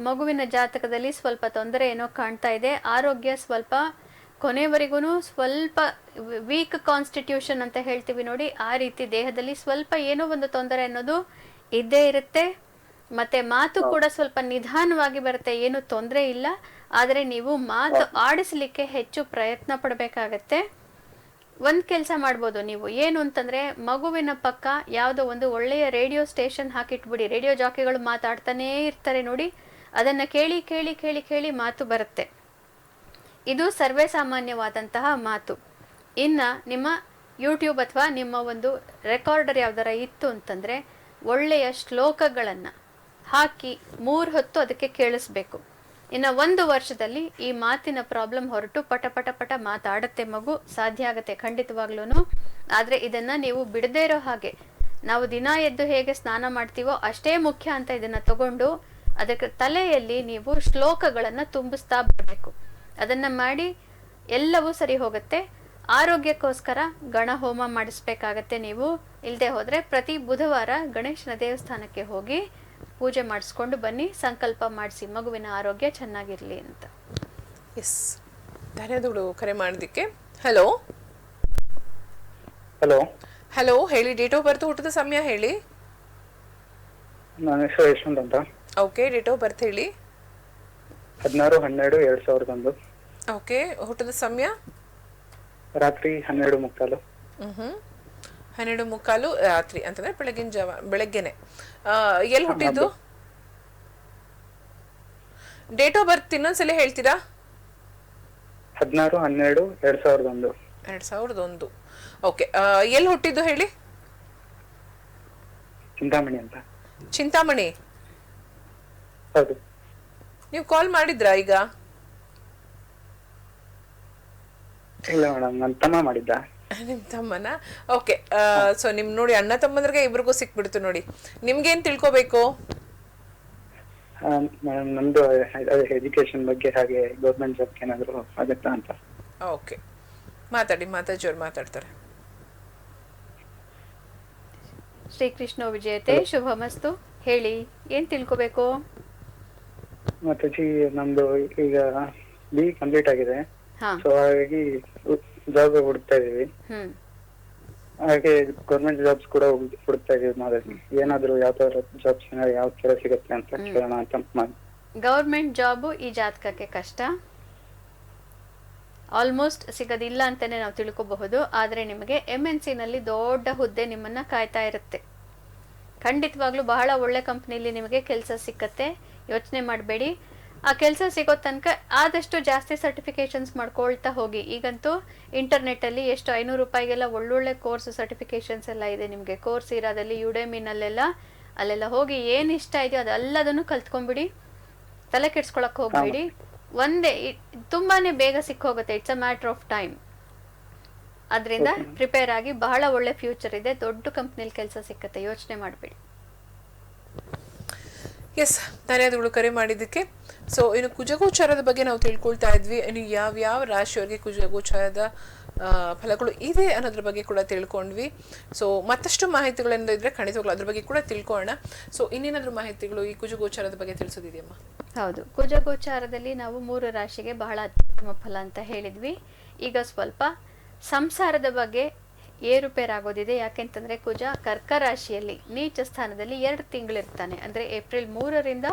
ಮಗುವಿನ ಜಾತಕದಲ್ಲಿ ಸ್ವಲ್ಪ ತೊಂದರೆ ಏನೋ ಕಾಣ್ತಾ ಇದೆ. ಆರೋಗ್ಯ ಸ್ವಲ್ಪ ಕೊನೆವರೆಗೂ ಸ್ವಲ್ಪ ವೀಕ್ ಕಾನ್ಸ್ಟಿಟ್ಯೂಷನ್ ಅಂತ ಹೇಳ್ತೀವಿ ನೋಡಿ, ಆ ರೀತಿ ದೇಹದಲ್ಲಿ ಸ್ವಲ್ಪ ಏನೋ ಒಂದು ತೊಂದರೆ ಅನ್ನೋದು ಇದ್ದೇ ಇರುತ್ತೆ. ಮತ್ತೆ ಮಾತು ಕೂಡ ಸ್ವಲ್ಪ ನಿಧಾನವಾಗಿ ಬರುತ್ತೆ, ಏನು ತೊಂದರೆ ಇಲ್ಲ. ಆದರೆ ನೀವು ಮಾತು ಆಡಿಸ್ಲಿಕ್ಕೆ ಹೆಚ್ಚು ಪ್ರಯತ್ನ ಪಡಬೇಕಾಗತ್ತೆ. ಒಂದು ಕೆಲಸ ಮಾಡ್ಬೋದು ನೀವು, ಏನು ಅಂತಂದ್ರೆ ಮಗುವಿನ ಪಕ್ಕ ಯಾವುದೋ ಒಂದು ಒಳ್ಳೆಯ ರೇಡಿಯೋ ಸ್ಟೇಷನ್ ಹಾಕಿಟ್ಬಿಡಿ. ರೇಡಿಯೋ ಜಾಕಿಗಳು ಮಾತಾಡ್ತಾನೇ ಇರ್ತಾರೆ ನೋಡಿ, ಅದನ್ನ ಕೇಳಿ ಕೇಳಿ ಕೇಳಿ ಕೇಳಿ ಮಾತು ಬರುತ್ತೆ. ಇದು ಸರ್ವೇ ಸಾಮಾನ್ಯವಾದಂತಹ ಮಾತು. ಇನ್ನು ನಿಮ್ಮ ಯೂಟ್ಯೂಬ್ ಅಥವಾ ನಿಮ್ಮ ಒಂದು ರೆಕಾರ್ಡರ್ ಯಾವ್ದಾರ ಇತ್ತು ಅಂತಂದ್ರೆ ಒಳ್ಳೆಯ ಶ್ಲೋಕಗಳನ್ನು ಹಾಕಿ 3 ಹೊತ್ತು ಅದಕ್ಕೆ ಕೇಳಿಸ್ಬೇಕು. ಇನ್ನು 1 ವರ್ಷದಲ್ಲಿ ಈ ಮಾತಿನ ಪ್ರಾಬ್ಲಮ್ ಹೊರಟು ಪಟ ಪಟ ಪಟ ಮಾತಾಡುತ್ತೆ ಮಗು, ಸಾಧ್ಯ ಆಗುತ್ತೆ ಖಂಡಿತವಾಗ್ಲೂ. ಆದರೆ ಇದನ್ನ ನೀವು ಬಿಡದೇ ಇರೋ ಹಾಗೆ, ನಾವು ದಿನ ಎದ್ದು ಹೇಗೆ ಸ್ನಾನ ಮಾಡ್ತೀವೋ ಅಷ್ಟೇ ಮುಖ್ಯ ಅಂತ ಇದನ್ನ ತಗೊಂಡು ಅದಕ್ಕೆ ತಲೆಯಲ್ಲಿ ನೀವು ಶ್ಲೋಕಗಳನ್ನು ತುಂಬಿಸ್ತಾ ಬರಬೇಕು. ಅದನ್ನ ಮಾಡಿ ಎಲ್ಲವೂ ಸರಿ ಹೋಗುತ್ತೆ. ಆರೋಗ್ಯಕ್ಕೋಸ್ಕರ ಗಣ ಹೋಮ ಮಾಡಿಸ್ಬೇಕಾಗತ್ತೆ ನೀವು. ಇಲ್ಲದೆ ಹೋದ್ರೆ ಪ್ರತಿ ಬುಧವಾರ ಗಣೇಶನ ದೇವಸ್ಥಾನಕ್ಕೆ ಹೋಗಿ ಪೂಜೆ ಮಾಡಿಸ್ಕೊಂಡು ಬನ್ನಿ, ಸಂಕಲ್ಪ ಮಾಡಿಸಿ ಮಗುವಿನ ಆರೋಗ್ಯ ಚೆನ್ನಾಗಿರ್ಲಿ ಅಂತ. ಎಸ್, ಧನ್ಯವಾದಗಳು ಕರೆ ಮಾಡೋದಕ್ಕೆ. ಹಲೋ ಹಲೋ ಹಲೋ, ಹೇಳಿ. ಡೇಟ್ ಆಫ್ ಬರ್ತ್, ಹುಟ್ಟಿದ ಸಮಯ ಹೇಳಿ. ನನ್ನ ಹೆಸರು ಯಶವಂತ್ ಅಂತ. ಓಕೆ, ಡೇಟ್ ಆಫ್ ಬರ್ತ್ ಹೇಳಿ. 16/12/2001. ಓಕೆ, ಹುಟ್ಟಿದ ಸಮಯ? ರಾತ್ರಿ 12:15. 12:15 ರಾತ್ರಿ ಅಂತಂದ್ರೆ ಬೆಳಗಿನ ಜಾವ, ಬೆಳಗ್ಗೆನೆ. ಎಲ್ಲಿ ಹುಟ್ಟಿದ್ದು? ಡೇಟ್ ಆಫ್ ಬರ್ತ್ ಇನ್ನೊಂದ್ಸಲ ಹೇಳ್ತೀರಾ? 16/12/2001. 2001. ಓಕೆ, ಎಲ್ಲಿ ಹುಟ್ಟಿದ್ದು ಹೇಳಿ? ಚಿಂತಾಮಣಿ ಅಂತ. ಚಿಂತಾಮಣಿ. ಹೌದು. ನೀವು ಕಾಲ್ ಮಾಡಿದ್ರಾ ಈಗ? ಇಲ್ಲ ಮೇಡಮ್, ನನ್ನ ತಮ್ಮ ಮಾಡಿದ್ದ. ನಿಮ್ ತಮ್ಮನ? ಓಕೆ. ಸೊ ನಿಮ್ ನೋಡಿ, ಅಣ್ಣ ತಮ್ಮಂದ್ರಿಗೆ ಇಬ್ರಿಗೂ ಸಿಕ್ಬಿಡ್ತು ನೋಡಿ. ನಿಮ್ಗೇನ್ ತಿಳ್ಕೊಬೇಕು? ಮೇಡಮ್, ನಮ್ದು ಎಜುಕೇಶನ್ ಬಗ್ಗೆ, ಹಾಗೆ ಗೌರ್ಮೆಂಟ್ ಜಾಬ್ ಏನಾದ್ರು ಆಗತ್ತಾ ಅಂತ. ಓಕೆ, ಮಾತಾಡಿ. ಮಾತಾಜಿಯವ್ರು ಮಾತಾಡ್ತಾರೆ. ಶ್ರೀಕೃಷ್ಣ ವಿಜಯತೆ, ಶುಭಮಸ್ತು. ಹೇಳಿ, ಏನ್ ತಿಳ್ಕೊಬೇಕು? ಮತ್ತೆ ನಮ್ದು ಈಗ ಬಿ ಕಂಪ್ಲೀಟ್ ಆಗಿದೆ. ಹಾ. ಸೊ ಹಾಗಾಗಿ ಜಾಬ್ ಹುಡುಕ್ತಾ ಇದೀವಿ. ಹಾಗೆ ಗೌರ್ಮೆಂಟ್ ಜಾಬ್ಸ್ ಕೂಡ ಹುಡುಕ್ತಾ ಇದೀವಿ. ಮಾಡಿ ಏನಾದ್ರು ಯಾವ ತರ ಜಾಬ್ಸ್ ಯಾವ ತರ ಸಿಗುತ್ತೆ ಅಂತ ಕೇಳೋಣ ಅಂತ ಮಾಡಿ. ಗೌರ್ಮೆಂಟ್ ಜಾಬು ಈ ಜಾತಕಕ್ಕೆ ಕಷ್ಟ, ಆಲ್ಮೋಸ್ಟ್ ಸಿಗೋದಿಲ್ಲ ಅಂತಾನೆ ನಾವು ತಿಳ್ಕೋಬಹುದು. ಆದರೆ ನಿಮಗೆ MNC ನಲ್ಲಿ ದೊಡ್ಡ ಹುದ್ದೆ ನಿಮ್ಮನ್ನ ಕಾಯ್ತಾ ಇರುತ್ತೆ. ಖಂಡಿತವಾಗ್ಲೂ ಬಹಳ ಒಳ್ಳೆ ಕಂಪ್ನಿಲಿ ನಿಮಗೆ ಕೆಲಸ ಸಿಕ್ಕತ್ತೆ, ಯೋಚನೆ ಮಾಡಬೇಡಿ. ಆ ಕೆಲಸ ಸಿಗೋ ತನಕ ಆದಷ್ಟು ಜಾಸ್ತಿ ಸರ್ಟಿಫಿಕೇಶನ್ಸ್ ಮಾಡ್ಕೊಳ್ತಾ ಹೋಗಿ. ಈಗಂತೂ ಇಂಟರ್ನೆಟ್ಟಲ್ಲಿ ಎಷ್ಟು 500 ರೂಪಾಯಿಗೆಲ್ಲ ಒಳ್ಳೊಳ್ಳೆ ಕೋರ್ಸ್ ಸರ್ಟಿಫಿಕೇಶನ್ಸ್ ಎಲ್ಲ ಇದೆ ನಿಮಗೆ. ಕೋರ್ಸ್ ಇರೋದಲ್ಲಿ ಯುಡೆಮಿನಲ್ಲೆಲ್ಲ ಅಲ್ಲೆಲ್ಲ ಹೋಗಿ ಏನು ಇಷ್ಟ ಇದೆಯೋ ಅದೆಲ್ಲದನ್ನು ಕಲ್ತ್ಕೊಂಡ್ಬಿಡಿ, ತಲೆ ಕೆಡ್ಸ್ಕೊಳಕ್ ಹೋಗ್ಬೇಡಿ. ಒಂದೇ ತುಂಬಾನೇ ಬೇಗ ಸಿಕ್ಕೋಗುತ್ತೆ. It's a matter of time. ಅದರಿಂದ ಪ್ರಿಪೇರ್ ಆಗಿ ಬಹಳ ಒಳ್ಳೆ ಫ್ಯೂಚರ್ ಇದೆ, ದೊಡ್ಡ ಕಂಪ್ನಿಲಿ ಕೆಲಸ ಸಿಕ್ಕತ್ತೆ, ಯೋಚನೆ ಮಾಡಬೇಡಿ. ಎಸ್, ಧನ್ಯವಾದಗಳು ಕರೆ ಮಾಡಿದ್ದಕ್ಕೆ. ಸೊ ಇನ್ನು ಕುಜಗೋಚಾರದ ಬಗ್ಗೆ ನಾವು ತಿಳ್ಕೊಳ್ತಾ ಇದ್ವಿ. ಇನ್ನು ಯಾವ ರಾಶಿಯವರಿಗೆ ಕುಜಗೋಚಾರದ ಫಲಗಳು ಇದೆ ಅನ್ನೋದ್ರ ಬಗ್ಗೆ ಕೂಡ ತಿಳ್ಕೊಂಡ್ವಿ. ಸೊ ಮತ್ತಷ್ಟು ಮಾಹಿತಿಗಳೇನಾದ್ರು ಇದ್ರೆ ಖಂಡಿತವಾಗ್ಲೂ ಅದ್ರ ಬಗ್ಗೆ ಕೂಡ ತಿಳ್ಕೊಳ್ಳೋಣ. ಸೊ ಇನ್ನೇನಾದ್ರೂ ಮಾಹಿತಿಗಳು ಈ ಕುಜಗೋಚಾರದ ಬಗ್ಗೆ ತಿಳಿಸೋದಿದೆಯಮ್ಮ? ಹೌದು, ಕುಜಗೋಚಾರದಲ್ಲಿ ನಾವು 3 ರಾಶಿಗೆ ಬಹಳ ಅತ್ಯುತ್ತಮ ಫಲ ಅಂತ ಹೇಳಿದ್ವಿ. ಈಗ ಸ್ವಲ್ಪ ಸಂಸಾರದ ಬಗ್ಗೆ ಏರುಪೇರಾಗೋದಿದೆ. ಯಾಕೆಂತಂದ್ರೆ ಕುಜ ಕರ್ಕ ರಾಶಿಯಲ್ಲಿ ನೀಚ ಸ್ಥಾನದಲ್ಲಿ 2 ತಿಂಗಳಿರ್ತಾನೆ. ಅಂದ್ರೆ ಏಪ್ರಿಲ್ 3ರಿಂದ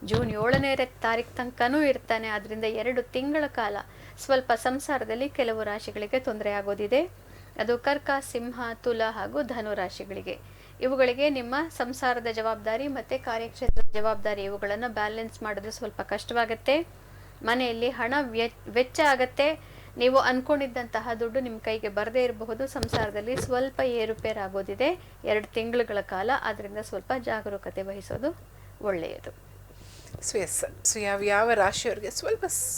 ಜೂನ್ 7ನೇ ತಾರೀಕು ತನಕನೂ ಇರ್ತಾನೆ. ಅದರಿಂದ 2 ತಿಂಗಳ ಕಾಲ ಸ್ವಲ್ಪ ಸಂಸಾರದಲ್ಲಿ ಕೆಲವು ರಾಶಿಗಳಿಗೆ ತೊಂದರೆ ಆಗೋದಿದೆ. ಅದು ಕರ್ಕ, ಸಿಂಹ, ತುಲ ಹಾಗೂ ಧನು ರಾಶಿಗಳಿಗೆ. ಇವುಗಳಿಗೆ ನಿಮ್ಮ ಸಂಸಾರದ ಜವಾಬ್ದಾರಿ ಮತ್ತೆ ಕಾರ್ಯಕ್ಷೇತ್ರದ ಜವಾಬ್ದಾರಿ ಇವುಗಳನ್ನು ಬ್ಯಾಲೆನ್ಸ್ ಮಾಡೋದು ಸ್ವಲ್ಪ ಕಷ್ಟವಾಗತ್ತೆ. ಮನೆಯಲ್ಲಿ ಹಣ ವೆಚ್ಚ ಆಗತ್ತೆ. ನೀವು ಅನ್ಕೊಂಡಿದ್ದಂತಹ ದುಡ್ಡು ನಿಮ್ಮ ಕೈಗೆ ಬರದೇ ಇರಬಹುದು. ಸಂಸಾರದಲ್ಲಿ ಸ್ವಲ್ಪ ಏರುಪೇರಾಗೋದಿದೆ 2 ತಿಂಗಳುಗಳ ಕಾಲ. ಅದರಿಂದ ಸ್ವಲ್ಪ ಜಾಗರೂಕತೆ ವಹಿಸೋದು ಒಳ್ಳೆಯದು. ಸೊ ಯಾವ ರಾಶಿಯವರಿಗೆ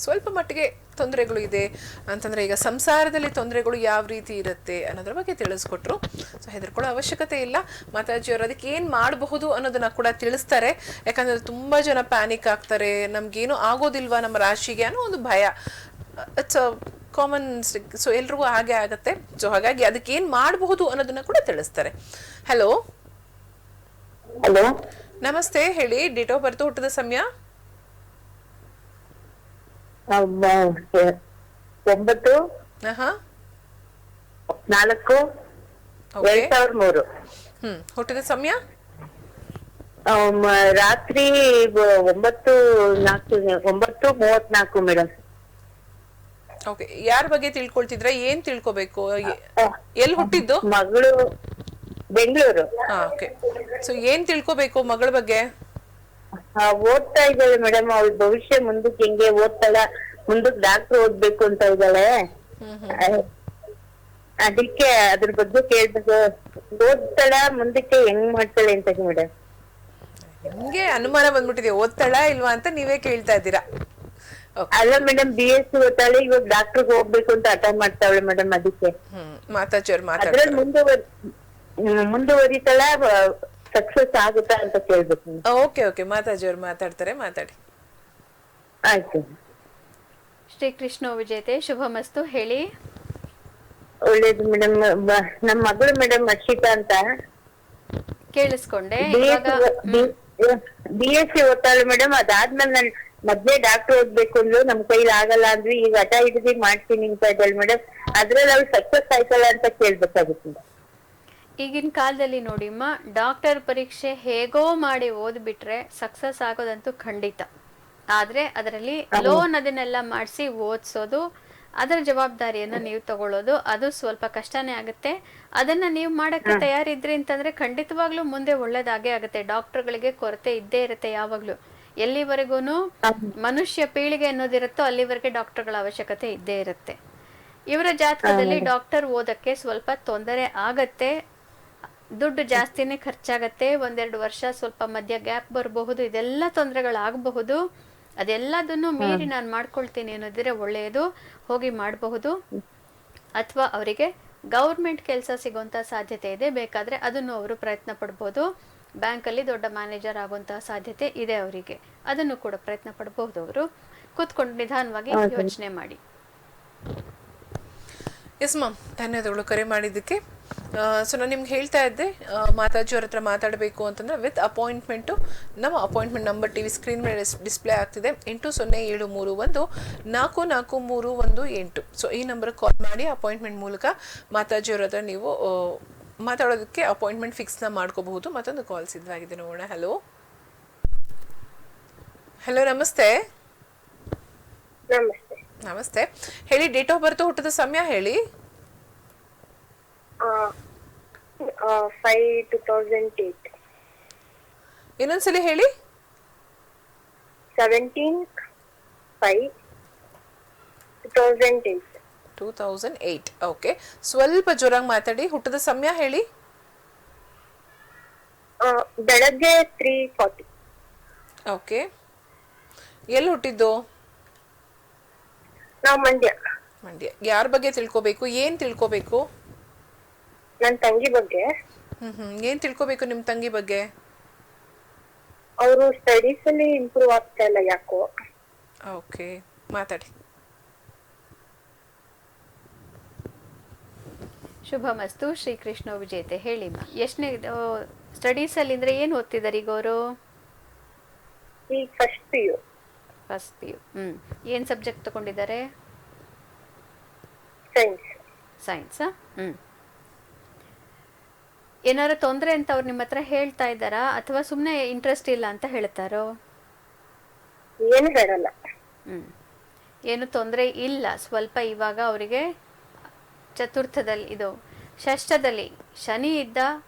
ಸ್ವಲ್ಪ ಮಟ್ಟಿಗೆ ತೊಂದರೆಗಳು ಇದೆ ಅಂತಂದರೆ, ಈಗ ಸಂಸಾರದಲ್ಲಿ ತೊಂದರೆಗಳು ಯಾವ ರೀತಿ ಇರುತ್ತೆ ಅನ್ನೋದ್ರ ಬಗ್ಗೆ ತಿಳಿಸ್ಕೊಟ್ರು. ಸೊ ಹೆದರ್ಕೊಳ್ಳೋ ಅವಶ್ಯಕತೆ ಇಲ್ಲ. ಮಾತಾಜಿಯವರು ಅದಕ್ಕೆ ಏನು ಮಾಡಬಹುದು ಅನ್ನೋದನ್ನ ಕೂಡ ತಿಳಿಸ್ತಾರೆ. ಯಾಕಂದರೆ ತುಂಬ ಜನ ಪ್ಯಾನಿಕ್ ಆಗ್ತಾರೆ, ನಮಗೇನು ಆಗೋದಿಲ್ವಾ ನಮ್ಮ ರಾಶಿಗೆ ಅನ್ನೋ ಒಂದು ಭಯ. It's common. ಸೊ ಎಲ್ರಿಗೂ ಹಾಗೆ ಆಗತ್ತೆ. ಸೊ ಹಾಗಾಗಿ ಅದಕ್ಕೆ ಏನು ಮಾಡಬಹುದು ಅನ್ನೋದನ್ನ ಕೂಡ ತಿಳಿಸ್ತಾರೆ. ಹಲೋ ಹಲೋ, ನಮಸ್ತೆ, ಹೇಳಿ. ಡೇಟ್ ಆಫ್ ಬರ್ತ್, ಹುಟ್ಟಿದ ಸಮಯ? 9/4/2003. ಹುಟ್ಟಿದ ಸಮಯ? ರಾತ್ರಿ 9:34 ಮೇಡಮ್. ಓಕೆ, ಯಾರ ಬಗ್ಗೆ ತಿಳ್ಕೊಳ್ತಿದ್ರ? ಏನ್ ತಿಳ್ಕೊಬೇಕು? ಎಲ್ಲಿ ಹುಟ್ಟಿದ್ದು? ಮಗಳು ಬೆಂಗಳೂರು. ಓಕೆ. ಸೊ ಏನ್ ತಿಳ್ಕೊಬೇಕು ಮಗಳ ಬಗ್ಗೆ? ಓದ್ತಾ ಇದ್ದಾಳೆ ಮೇಡಮ್. ಅವಳ ಭವಿಷ್ಯ ಮುಂದಕ್ಕೆ ಹೆಂಗೆ ಓದ್ತಾಳ, ಮುಂದಕ್ಕೆ ಡಾಕ್ಟರ್ ಓದ್ಬೇಕು ಅಂತ ಇದ್ದಾಳೆ. ಅದಕ್ಕೆ ಅದ್ರ ಬಗ್ಗೆ ಕೇಳ್ಬೇಕು. ಓದ್ತಾಳ, ಮುಂದಕ್ಕೆ ಹೆಂಗ್ ಮಾಡ್ತಾಳೆ ಅಂತ ಮೇಡಮ್. ನಿಮ್ಗೆ ಅನುಮಾನ ಬಂದ್ಬಿಟ್ಟಿದೆ ಓದ್ತಾಳ ಇಲ್ವಾ ಅಂತ ನೀವೇ ಕೇಳ್ತಾ ಇದ್ದೀರಾ? ಅಲ್ಲ ಮೇಡಮ್, BSc ಓದ್ತಾಳೆ, ಇವಾಗ ಡಾಕ್ಟರ್ಗೆ ಹೋಗ್ಬೇಕು ಅಂತ ಹಠ ಮಾಡ್ತಾವಳೆ ಮೇಡಮ್. ಅದಕ್ಕೆ ಮಾತಾಜರ್ ಅದ್ರಲ್ಲಿ ಮುಂದುವರಿತಾಳ, ಸಕ್ಸಸ್ ಆಗುತ್ತಾ ಅಂತ ಕೇಳ್ಬೇಕು. ಓಕೆ, ಮಾತಾಜಿಯವ್ರು ಮಾತಾಡ್ತಾರೆ, ಮಾತಾಡಿ. ಆಯ್ತು. ಶ್ರೀಕೃಷ್ಣ ವಿಜೇತೆ, ಶುಭಮಸ್ತು. ಹೇಳಿ. ಒಳ್ಳೇದು ಮೇಡಮ್. ನಮ್ ಮಗಳು ಮೇಡಮ್ ಅರ್ಷಿತಾ ಅಂತ ಕೇಳಿಸ್ಕೊಂಡೆ. BSc ಓದ್ತಾಳೆ madam. ಅದಾದ್ಮೇಲೆ ನಾನು ಮೊದ್ಲೇ ಡಾಕ್ಟರ್ ಓದ್ಬೇಕು ಅಂದ್ರು, ನಮ್ ಕೈಲಿ ಆಗಲ್ಲ ಅಂದ್ವಿ. ಈಗ ಹಠ ಹಿಡಿದು ಮಾಡ್ತೀನಿ ಅಂತ ಇದ್ದಾಳೆ ಮೇಡಮ್. ಅದ್ರಲ್ಲಿ ಅವ್ಳು ಸಕ್ಸಸ್ ಆಯ್ತಲ್ಲ ಅಂತ ಕೇಳ್ಬೇಕಾಗುತ್ತೆ. ಈಗಿನ ಕಾಲದಲ್ಲಿ ನೋಡಿಮ್ಮ, ಡಾಕ್ಟರ್ ಪರೀಕ್ಷೆ ಹೇಗೋ ಮಾಡಿ ಓದ್ಬಿಟ್ರೆ ಸಕ್ಸಸ್ ಆಗೋದಂತೂ ಖಂಡಿತ. ಆದ್ರೆ ಅದರಲ್ಲಿ ಲೋನ್ ಅದನ್ನೆಲ್ಲ ಮಾಡಿಸಿ ಓದಿಸೋದು, ಅದರ ಜವಾಬ್ದಾರಿಯನ್ನ ನೀವು ತಗೊಳ್ಳೋದು, ಅದು ಸ್ವಲ್ಪ ಕಷ್ಟನೇ ಆಗುತ್ತೆ. ಅದನ್ನ ನೀವು ಮಾಡಕ್ಕೆ ತಯಾರಿದ್ರಿ ಅಂತಂದ್ರೆ ಖಂಡಿತವಾಗ್ಲೂ ಮುಂದೆ ಒಳ್ಳೇದಾಗೇ ಆಗುತ್ತೆ. ಡಾಕ್ಟರ್ಗಳಿಗೆ ಕೊರತೆ ಇದ್ದೇ ಇರುತ್ತೆ ಯಾವಾಗ್ಲೂ. ಎಲ್ಲಿವರೆಗೂನು ಮನುಷ್ಯ ಪೀಳಿಗೆ ಅನ್ನೋದಿರುತ್ತೋ ಅಲ್ಲಿವರೆಗೆ ಡಾಕ್ಟರ್ಗಳ ಅವಶ್ಯಕತೆ ಇದ್ದೇ ಇರುತ್ತೆ. ಇವರ ಜಾತಕದಲ್ಲಿ ಡಾಕ್ಟರ್ ಓದಕ್ಕೆ ಸ್ವಲ್ಪ ತೊಂದರೆ ಆಗತ್ತೆ. ದುಡ್ಡು ಜಾಸ್ತಿನೇ ಖರ್ಚಾಗತ್ತೆ. 1-2 ವರ್ಷ ಸ್ವಲ್ಪ ಮಧ್ಯ ಗ್ಯಾಪ್ ಬರಬಹುದು. ಇದೆಲ್ಲ ತೊಂದರೆಗಳಾಗಬಹುದು. ಅದೆಲ್ಲದನ್ನು ಮೀರಿ ನಾನು ಮಾಡ್ಕೊಳ್ತೀನಿ ಅನ್ನೋದಿದ್ರೆ ಒಳ್ಳೆಯದು, ಹೋಗಿ ಮಾಡಬಹುದು. ಅಥವಾ ಅವರಿಗೆ ಗೌರ್ಮೆಂಟ್ ಕೆಲಸ ಸಿಗುವಂತ ಸಾಧ್ಯತೆ ಇದೆ, ಬೇಕಾದ್ರೆ ಅದನ್ನು ಅವರು ಪ್ರಯತ್ನ ಪಡ್ಬೋದು. ಬ್ಯಾಂಕಲ್ಲಿ ದೊಡ್ಡ ಮ್ಯಾನೇಜರ್ ಆಗುವಂತಹ ಸಾಧ್ಯತೆ ಇದೆ ಅವರಿಗೆ, ಅದನ್ನು ಕೂಡ ಪ್ರಯತ್ನ ಪಡಬಹುದು. ಅವರು ಕೂತ್ಕೊಂಡು ನಿಧಾನವಾಗಿ ಯೋಚನೆ ಮಾಡಿ. ಎಸ್ ಮ್ಯಾಮ್, ಧನ್ಯವಾದಗಳು ಕರೆ ಮಾಡಿದ್ದಕ್ಕೆ. ಸೊ ನಾನು ನಿಮ್ಗೆ ಹೇಳ್ತಾ ಇದ್ದೆ, ಮಾತಾಜಿಯವ್ರ ಹತ್ರ ಮಾತಾಡಬೇಕು ಅಂತಂದರೆ ವಿತ್ ಅಪಾಯಿಂಟ್ಮೆಂಟು ನಮ್ಮ ಅಪಾಯಿಂಟ್ಮೆಂಟ್ ನಂಬರ್ TV ಸ್ಕ್ರೀನ್ ಮೇಲೆ ಡಿಸ್ಪ್ಲೇ ಆಗ್ತಿದೆ. 8073144318. ಸೊ ಈ ನಂಬರ್ಗೆ ಕಾಲ್ ಮಾಡಿ ಅಪಾಯಿಂಟ್ಮೆಂಟ್ ಮೂಲಕ ಮಾತಾಜಿಯವ್ರ ಹತ್ರ ನೀವು ಮಾತಾಡೋದಕ್ಕೆ ಅಪಾಯಿಂಟ್ಮೆಂಟ್ ಫಿಕ್ಸ್ನ ಮಾಡ್ಕೋಬಹುದು. ಮತ್ತೊಂದು ಕಾಲ್ ಸಿದ್ಧವಾಗಿದೆ, ನೋಡೋಣ. ಹಲೋ, ನಮಸ್ತೆ. ನಮಸ್ತೆ, ಹೇಳಿ. ಡೇಟ್ ಆಫ್ ಬರ್ತ್, ಹುಟ್ಟಿದ ಸಮಯ ಹೇಳಿ. 5/2008. ಇನ್ನೊಂದ್ಸಲಿ ಹೇಳಿ. 17/5/2008. 2008. ಓಕೆ, ಸ್ವಲ್ಪ ಜೋರಾಗಿ ಮಾತಾಡಿ. ಹುಟ್ಟಿದ ಸಮಯ ಹೇಳಿ. ಬೆಳಗ್ಗೆ 3:40. ಓಕೆ, ಎಲ್ಲಿ ಹುಟ್ಟಿದ್ದು? ನಾವು ಮಂಡ್ಯ. ಮಂಡ್ಯ. ಯಾರ ಬಗ್ಗೆ ತಿಳ್ಕೊಬೇಕು, ಏನ್ ತಿಳ್ಕೊಬೇಕು? ನನ್ ತಂಗಿ ಬಗ್ಗೆ. ಏನ್ ತಿಳ್ಕೊಬೇಕು ನಿಮ್ ತಂಗಿ ಬಗ್ಗೆ? ಅವರು ಸ್ಟಡೀಸ್ ಅಲ್ಲಿ ಇಂಪ್ರೂವ್ ಆಗ್ತಾ ಇಲ್ಲ ಯಾಕೋ. ಓಕೆ, ಮಾತಾಡಿ. ಶುಭಮಸ್ತು. ಶ್ರೀಕೃಷ್ಣ ವಿಜೇತೆ. ಹೇಳಿಮ್ಮ, ಎಷ್ಟನೇ ಸ್ಟಡೀಸ್ ಅಲ್ಲಿ ಅಂದ್ರೆ ಏನ್ ಓದ್ತಿದ್ದಾರೆ ಈಗ ಅವರು? ಈಗ ಫಸ್ಟ್ PU. First PU. ಏನ್ ಸಬ್ಜೆಕ್ಟ್ ತಗೊಂಡಿದ್ದಾರೆ? ಸೈನ್ಸ್. ಸೈನ್ಸಾ? ಏನಾರ ತೊಂದರೆ ಅಂತ ಅವ್ರು ನಿಮ್ಮ ಹತ್ರ ಹೇಳ್ತಾ ಇದ್ದಾರಾ ಅಥವಾ ಸುಮ್ಮನೆ ಇಂಟ್ರೆಸ್ಟ್ ಇಲ್ಲ ಅಂತ ಹೇಳ್ತಾರೋ? ಏನು ಹೇಳಲ್ಲ. ಏನು ತೊಂದರೆ ಇಲ್ಲ. ಸ್ವಲ್ಪ ಇವಾಗ ಅವರಿಗೆ ಚತುರ್ಥದಲ್ಲಿ ಇದು ಷಷ್ಠದಲ್ಲಿ ಶನಿ ಇದ್ದ,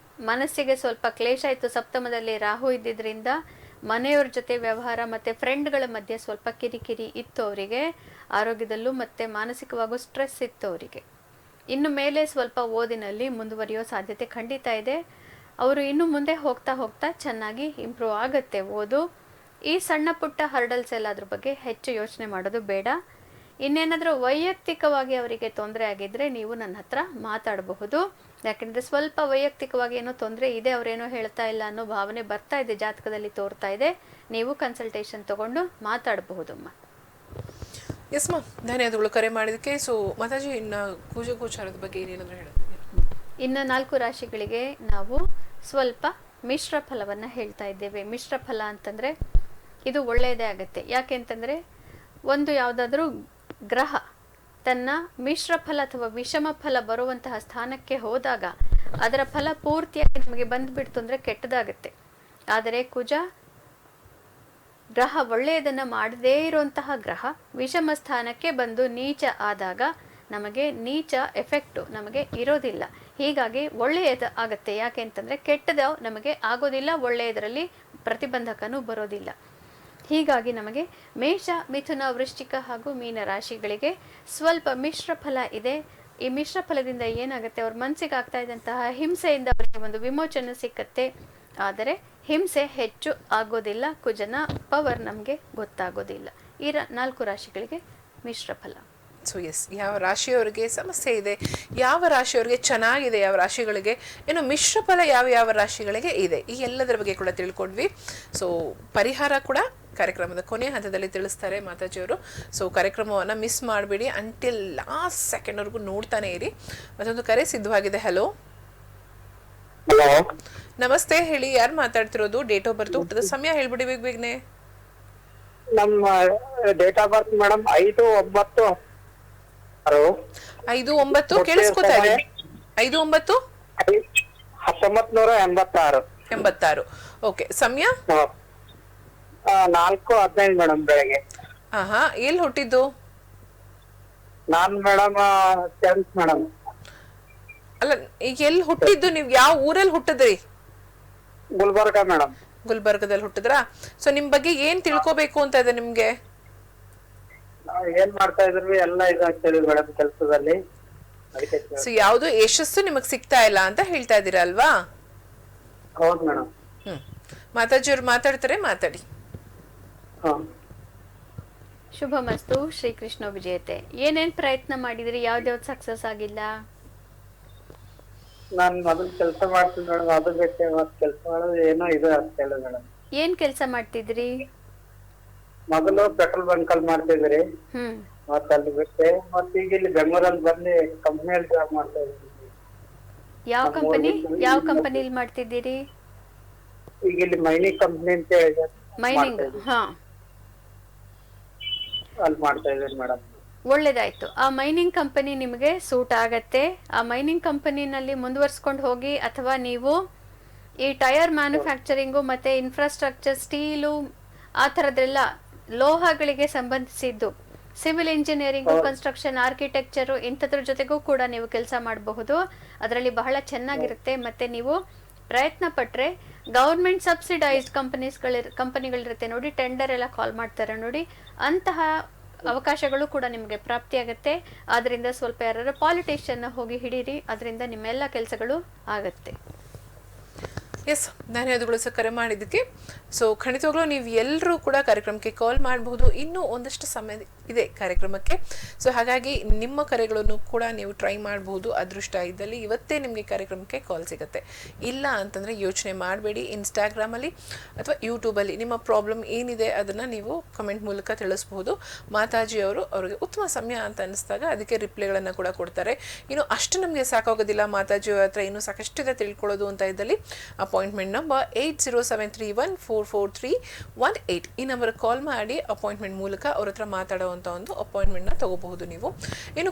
ಮನಸ್ಸಿಗೆ ಸ್ವಲ್ಪ ಕ್ಲೇಶ ಇತ್ತು. ಸಪ್ತಮದಲ್ಲಿ ರಾಹು ಇದ್ದಿದ್ರಿಂದ ಮನೆಯವ್ರ ಜೊತೆ ವ್ಯವಹಾರ ಮತ್ತು ಫ್ರೆಂಡ್ಗಳ ಮಧ್ಯೆ ಸ್ವಲ್ಪ ಕಿರಿಕಿರಿ ಇತ್ತು ಅವರಿಗೆ. ಆರೋಗ್ಯದಲ್ಲೂ ಮತ್ತು ಮಾನಸಿಕವಾಗೂ ಸ್ಟ್ರೆಸ್ ಇತ್ತು ಅವರಿಗೆ. ಇನ್ನು ಮೇಲೆ ಸ್ವಲ್ಪ ಓದಿನಲ್ಲಿ ಮುಂದುವರಿಯೋ ಸಾಧ್ಯತೆ ಖಂಡಿತ ಇದೆ. ಅವರು ಇನ್ನು ಮುಂದೆ ಹೋಗ್ತಾ ಹೋಗ್ತಾ ಚೆನ್ನಾಗಿ ಇಂಪ್ರೂವ್ ಆಗುತ್ತೆ ಓದು. ಈ ಸಣ್ಣ ಪುಟ್ಟ ಹರ್ಡಲ್ಸ್ ಎಲ್ಲದ್ರ ಬಗ್ಗೆ ಹೆಚ್ಚು ಯೋಚನೆ ಮಾಡೋದು ಬೇಡ. ಇನ್ನೇನಾದರೂ ವೈಯಕ್ತಿಕವಾಗಿ ಅವರಿಗೆ ತೊಂದರೆ ಆಗಿದ್ದರೆ ನೀವು ನನ್ನ ಹತ್ರ ಮಾತಾಡಬಹುದು. ಯಾಕೆಂದರೆ ಸ್ವಲ್ಪ ವೈಯಕ್ತಿಕವಾಗಿ ಏನೋ ತೊಂದರೆ ಇದೆ, ಅವರೇನೋ ಹೇಳ್ತಾ ಇಲ್ಲ ಅನ್ನೋ ಭಾವನೆ ಬರ್ತಾ ಇದೆ, ಜಾತಕದಲ್ಲಿ ತೋರ್ತಾ ಇದೆ. ನೀವು ಕನ್ಸಲ್ಟೇಷನ್ ತಗೊಂಡು ಮಾತಾಡಬಹುದಮ್ಮ. ಎಸ್ ಮಾ, ಧನ್ಯವಾದಗಳು ಕರೆ ಮಾಡಿದಕ್ಕೆ. ಸೊ ಮಾತಾಜಿ, ಇನ್ನು ಗೋಚಾರದ ಬಗ್ಗೆ ಏನೇನಾದರೂ ಹೇಳಿ. ಇನ್ನು 4 ರಾಶಿಗಳಿಗೆ ನಾವು ಸ್ವಲ್ಪ ಮಿಶ್ರ ಫಲವನ್ನು ಹೇಳ್ತಾ ಇದ್ದೇವೆ. ಮಿಶ್ರ ಫಲ ಅಂತಂದರೆ ಇದು ಒಳ್ಳೆಯದೇ ಆಗುತ್ತೆ. ಯಾಕೆ ಅಂತಂದರೆ ಒಂದು ಯಾವುದಾದ್ರೂ ಗ್ರಹ ತನ್ನ ಮಿಶ್ರ ಫಲ ಅಥವಾ ವಿಷಮ ಫಲ ಬರುವಂತಹ ಸ್ಥಾನಕ್ಕೆ ಹೋದಾಗ ಅದರ ಫಲ ಪೂರ್ತಿಯಾಗಿ ನಮಗೆ ಬಂದುಬಿಡ್ತು ಅಂದರೆ ಕೆಟ್ಟದಾಗುತ್ತೆ. ಆದರೆ ಕುಜ ಗ್ರಹ ಒಳ್ಳೆಯದನ್ನು ಮಾಡದೇ ಇರುವಂತಹ ಗ್ರಹ ವಿಷಮ ಸ್ಥಾನಕ್ಕೆ ಬಂದು ನೀಚ ಆದಾಗ ನಮಗೆ ನೀಚ ಎಫೆಕ್ಟು ನಮಗೆ ಇರೋದಿಲ್ಲ. ಹೀಗಾಗಿ ಒಳ್ಳೆಯದು ಆಗುತ್ತೆ. ಯಾಕೆ ಅಂತಂದರೆ ಕೆಟ್ಟದ ನಮಗೆ ಆಗೋದಿಲ್ಲ, ಒಳ್ಳೆಯದರಲ್ಲಿ ಪ್ರತಿಬಂಧಕನೂ ಬರೋದಿಲ್ಲ. ಹೀಗಾಗಿ ನಮಗೆ ಮೇಷ, ಮಿಥುನ, ವೃಶ್ಚಿಕ ಹಾಗೂ ಮೀನ ರಾಶಿಗಳಿಗೆ ಸ್ವಲ್ಪ ಮಿಶ್ರ ಫಲ ಇದೆ. ಈ ಮಿಶ್ರ ಫಲದಿಂದ ಏನಾಗುತ್ತೆ, ಅವ್ರ ಮನಸ್ಸಿಗೆ ಆಗ್ತಾ ಇದ್ದಂತಹ ಹಿಂಸೆಯಿಂದ ಅವರಿಗೆ ಒಂದು ವಿಮೋಚನೆ ಸಿಕ್ಕತ್ತೆ. ಆದರೆ ಹಿಂಸೆ ಹೆಚ್ಚು ಆಗೋದಿಲ್ಲ, ಕುಜನ ಪವರ್ ನಮಗೆ ಗೊತ್ತಾಗೋದಿಲ್ಲ. ಈ 4 ರಾಶಿಗಳಿಗೆ ಮಿಶ್ರ ಫಲ. ಸೊ ಎಸ್, ಯಾವ ರಾಶಿಯವರಿಗೆ ಸಮಸ್ಯೆ ಇದೆ, ಯಾವ ರಾಶಿಯವರಿಗೆ ಚೆನ್ನಾಗಿದೆ, ಯಾವ ರಾಶಿಗಳಿಗೆ ಏನು ಮಿಶ್ರ ಫಲ, ಯಾವ ಯಾವ ರಾಶಿಗಳಿಗೆ ಇದೆ, ಈ ಎಲ್ಲದರ ಬಗ್ಗೆ ಕೂಡ ತಿಳ್ಕೊಂಡ್ವಿ. ಸೊ ಪರಿಹಾರ ಕೂಡ ಕಾರ್ಯಕ್ರಮದ ಕೊನೆಯ ಹಂತದಲ್ಲಿ ತಿಳಿಸ್ತಾರೆ ಮಾತಾಜಿಯವರು. ಸೊ ಕಾರ್ಯಕ್ರಮವನ್ನು ಮಿಸ್ ಮಾಡಬೇಡಿ, ಅಂಟಿಲ್ ಲಾಸ್ಟ್ ಸೆಕೆಂಡ್ವರೆಗೂ ನೋಡ್ತಾನೆ ಇರಿ. ಮತ್ತೊಂದು ಕರೆ ಸಿದ್ಧವಾಗಿದೆ. ಹಲೋ, ನಮಸ್ತೆ, ಹೇಳಿ, ಯಾರು ಮಾತಾಡ್ತಿರೋದು? ಡೇಟ್ ಆಫ್ ಬರ್ತ್, ಹುಟ್ಟದ ಸಮಯ ಹೇಳ್ಬಿಡಿ ಬೇಗನೆ. ನಮ್ಮ ಡೇಟ್ ಆಫ್ ಬರ್ತ್ ಮೇಡಮ್ 5/9. 5/9 ಕೇಳಿಸ್ಕೊತಾ ಇದೆ. 5/9 1986. 86. ಓಕೆ, ಸಮಯ 4:15 ಮೇಡಮ್ ಬೆಳಗ್ಗೆ. ಎಲ್ಲಿ ಹುಟ್ಟಿದ್ದು? ನಾನ್ ಮೇಡಮ್ 10th ಮೇಡಮ್. ಅಲ್ಲ, ಈಗ ಎಲ್ಲಿ ಹುಟ್ಟಿದ್ದು ನೀವು? ಯಾವ ಊರಲ್ಲಿ ಹುಟ್ಟಿದ್ರಿ? ಗುಲ್ಬರ್ಗ ಮೇಡಮ್. ಗುಲ್ಬರ್ಗದಲ್ಲಿ ಹುಟ್ಟಿದ್ರಾ? ಸೊ ನಿಮ್ ಬಗ್ಗೆ ಏನ್ ತಿಳ್ಕೊಬೇಕು ಅಂತ ಇದೆ ನಿಮ್ಗೆ? ನಾವ್ ಏನ್ ಮಾಡ್ತಾ ಇದ್ವಿ ಎಲ್ಲ ಇದಾಗ್ತೇವೆ ಮೇಡಮ್ ಕೆಲಸದಲ್ಲಿ. ಸೊ ಯಾವ್ದು ಯಶಸ್ಸು ನಿಮಗ್ ಸಿಗ್ತಾ ಇಲ್ಲ ಅಂತ ಹೇಳ್ತಾ ಇದೀರಾ ಅಲ್ವಾ? ಹೌದು ಮೇಡಮ್. ಮಾತಾಜಿಯವ್ರು ಮಾತಾಡ್ತಾರೆ, ಮಾತಾಡಿ. ಶುಭಮಸ್ತು. ಶ್ರೀಕೃಷ್ಣ ವಿಜೇತೆ. ಏನೇನ್ ಪ್ರಯತ್ನ ಮಾಡಿದ್ರಿ, ಯಾವ್ದ್ಯಾವ್ದು ಸಕ್ಸಸ್ ಆಗಿಲ್ಲ? ನಾನ್ ಮೊದಲು ಕೆಲಸ ಮಾಡ್ತೀನಿ ಮೇಡಮ್, ಅದು ಬಿಟ್ಟೆ ಮತ್ ಕೆಲಸ ಮಾಡೋದು ಏನೋ ಇದು ಆಗ್ತಾ ಇಲ್ಲ ಮೇಡಮ್. ಏನ್ ಕೆಲಸ ಮಾಡ್ತಿದ್ರಿ? ಮೊದಲು ಪೆಟ್ರೋಲ್ ಬಂಕ್ ಅಲ್ಲಿ ಮಾಡ್ತಿದ್ರಿ, ಮತ್ತ ಅಲ್ಲಿ ಬಿಟ್ಟೆ ಮತ್ ಈಗ ಇಲ್ಲಿ ಬೆಂಗಳೂರಲ್ಲಿ ಬಂದು ಕಂಪ್ನಿಯಲ್ಲಿ ಜಾಬ್ ಮಾಡ್ತಾ ಇದ್ದೀನಿ. ಯಾವ ಕಂಪನಿಲಿ ಮಾಡ್ತಿದ್ದೀರಿ? ಈಗ ಇಲ್ಲಿ ಮೈನಿಂಗ್ ಕಂಪ್ನಿ ಅಂತ ಹೇಳಿ ಮೈನಿಂಗ್. ಅಲ್ಲಿ ಮಾಡ್ತಾ ಇದ್ದೀನಿ ಮೇಡಮ್. ಒಳ್ಳೇದಾಯ್ತು. ಆ ಮೈನಿಂಗ್ ಕಂಪನಿ ನಿಮಗೆ ಸೂಟ್ ಆಗತ್ತೆ. ಆ ಮೈನಿಂಗ್ ಕಂಪನಿನಲ್ಲಿ ಮುಂದುವರ್ಸ್ಕೊಂಡು ಹೋಗಿ, ಅಥವಾ ನೀವು ಈ ಟೈರ್ ಮ್ಯಾನುಫ್ಯಾಕ್ಚರಿಂಗು ಮತ್ತೆ ಇನ್ಫ್ರಾಸ್ಟ್ರಕ್ಚರ್, ಸ್ಟೀಲು, ಆ ಥರದ್ದೆಲ್ಲ ಲೋಹಗಳಿಗೆ ಸಂಬಂಧಿಸಿದ್ದು, ಸಿವಿಲ್ ಇಂಜಿನಿಯರಿಂಗು, ಕನ್ಸ್ಟ್ರಕ್ಷನ್, ಆರ್ಕಿಟೆಕ್ಚರು, ಇಂಥದ್ರ ಜೊತೆಗೂ ಕೂಡ ನೀವು ಕೆಲಸ ಮಾಡಬಹುದು. ಅದರಲ್ಲಿ ಬಹಳ ಚೆನ್ನಾಗಿರುತ್ತೆ. ಮತ್ತೆ ನೀವು ಪ್ರಯತ್ನ ಪಟ್ಟರೆ ಗೌರ್ಮೆಂಟ್ ಸಬ್ಸಿಡೈಸ್ಡ್ ಕಂಪನಿಗಳಿರುತ್ತೆ ನೋಡಿ, ಟೆಂಡರ್ ಎಲ್ಲ ಕಾಲ್ ಮಾಡ್ತಾರೆ ನೋಡಿ, ಅಂತಹ ಅವಕಾಶಗಳು ಕೂಡ ನಿಮಗೆ ಪ್ರಾಪ್ತಿಯಾಗುತ್ತೆ. ಆದ್ರಿಂದ ಸ್ವಲ್ಪ ಯಾರು ಪಾಲಿಟಿಷಿಯನ್ ಹೋಗಿ ಹಿಡೀರಿ, ಅದರಿಂದ ನಿಮ್ಮೆಲ್ಲ ಕೆಲಸಗಳು ಆಗತ್ತೆ. ಎಸ್, ಧನ್ಯವಾದಗಳು ಸರ್ ಕರೆ ಮಾಡಿದ್ದಕ್ಕೆ. ಸೊ ಖಂಡಿತವಾಗ್ಲೂ ನೀವು ಎಲ್ಲರೂ ಕೂಡ ಕಾರ್ಯಕ್ರಮಕ್ಕೆ ಕಾಲ್ ಮಾಡಬಹುದು. ಇನ್ನೂ ಒಂದಷ್ಟು ಸಮಯ ಇದೆ ಕಾರ್ಯಕ್ರಮಕ್ಕೆ. ಸೊ ಹಾಗಾಗಿ ನಿಮ್ಮ ಕರೆಗಳನ್ನು ಕೂಡ ನೀವು ಟ್ರೈ ಮಾಡಬಹುದು. ಅದೃಷ್ಟ ಇದ್ದಲ್ಲಿ ಇವತ್ತೇ ನಿಮಗೆ ಕಾರ್ಯಕ್ರಮಕ್ಕೆ ಕಾಲ್ ಸಿಗುತ್ತೆ. ಇಲ್ಲ ಅಂತಂದರೆ ಯೋಚನೆ ಮಾಡಬೇಡಿ. ಇನ್ಸ್ಟಾಗ್ರಾಮಲ್ಲಿ ಅಥವಾ ಯೂಟ್ಯೂಬಲ್ಲಿ ನಿಮ್ಮ ಪ್ರಾಬ್ಲಮ್ ಏನಿದೆ ಅದನ್ನು ನೀವು ಕಮೆಂಟ್ ಮೂಲಕ ತಿಳಿಸ್ಬಹುದು. ಮಾತಾಜಿ ಅವರಿಗೆ ಉತ್ತಮ ಸಮಯ ಅಂತ ಅನ್ನಿಸ್ದಾಗ ಅದಕ್ಕೆ ರಿಪ್ಲೈಗಳನ್ನು ಕೂಡ ಕೊಡ್ತಾರೆ. ಇನ್ನು ಅಷ್ಟು ನಮಗೆ ಸಾಕಾಗೋದಿಲ್ಲ, ಮಾತಾಜಿ ಹತ್ರ ಇನ್ನೂ ಸಾಕಷ್ಟಿದೆ ತಿಳ್ಕೊಳ್ಳೋದು ಅಂತ ಇದ್ದಲ್ಲಿ ಅಪಾಯಿಂಟ್ಮೆಂಟ್ ನಂಬರ್ 8073144318 ಈ ನಂಬರ್ ಕಾಲ್ ಮಾಡಿ ಅಪಾಯಿಂಟ್ಮೆಂಟ್ ಮೂಲಕ ಅವ್ರ ಹತ್ರ ಮಾತಾಡುವಂಥ ಒಂದು ಅಪಾಯಿಂಟ್ಮೆಂಟ್ನ ತಗೋಬಹುದು ನೀವು. ಇನ್ನು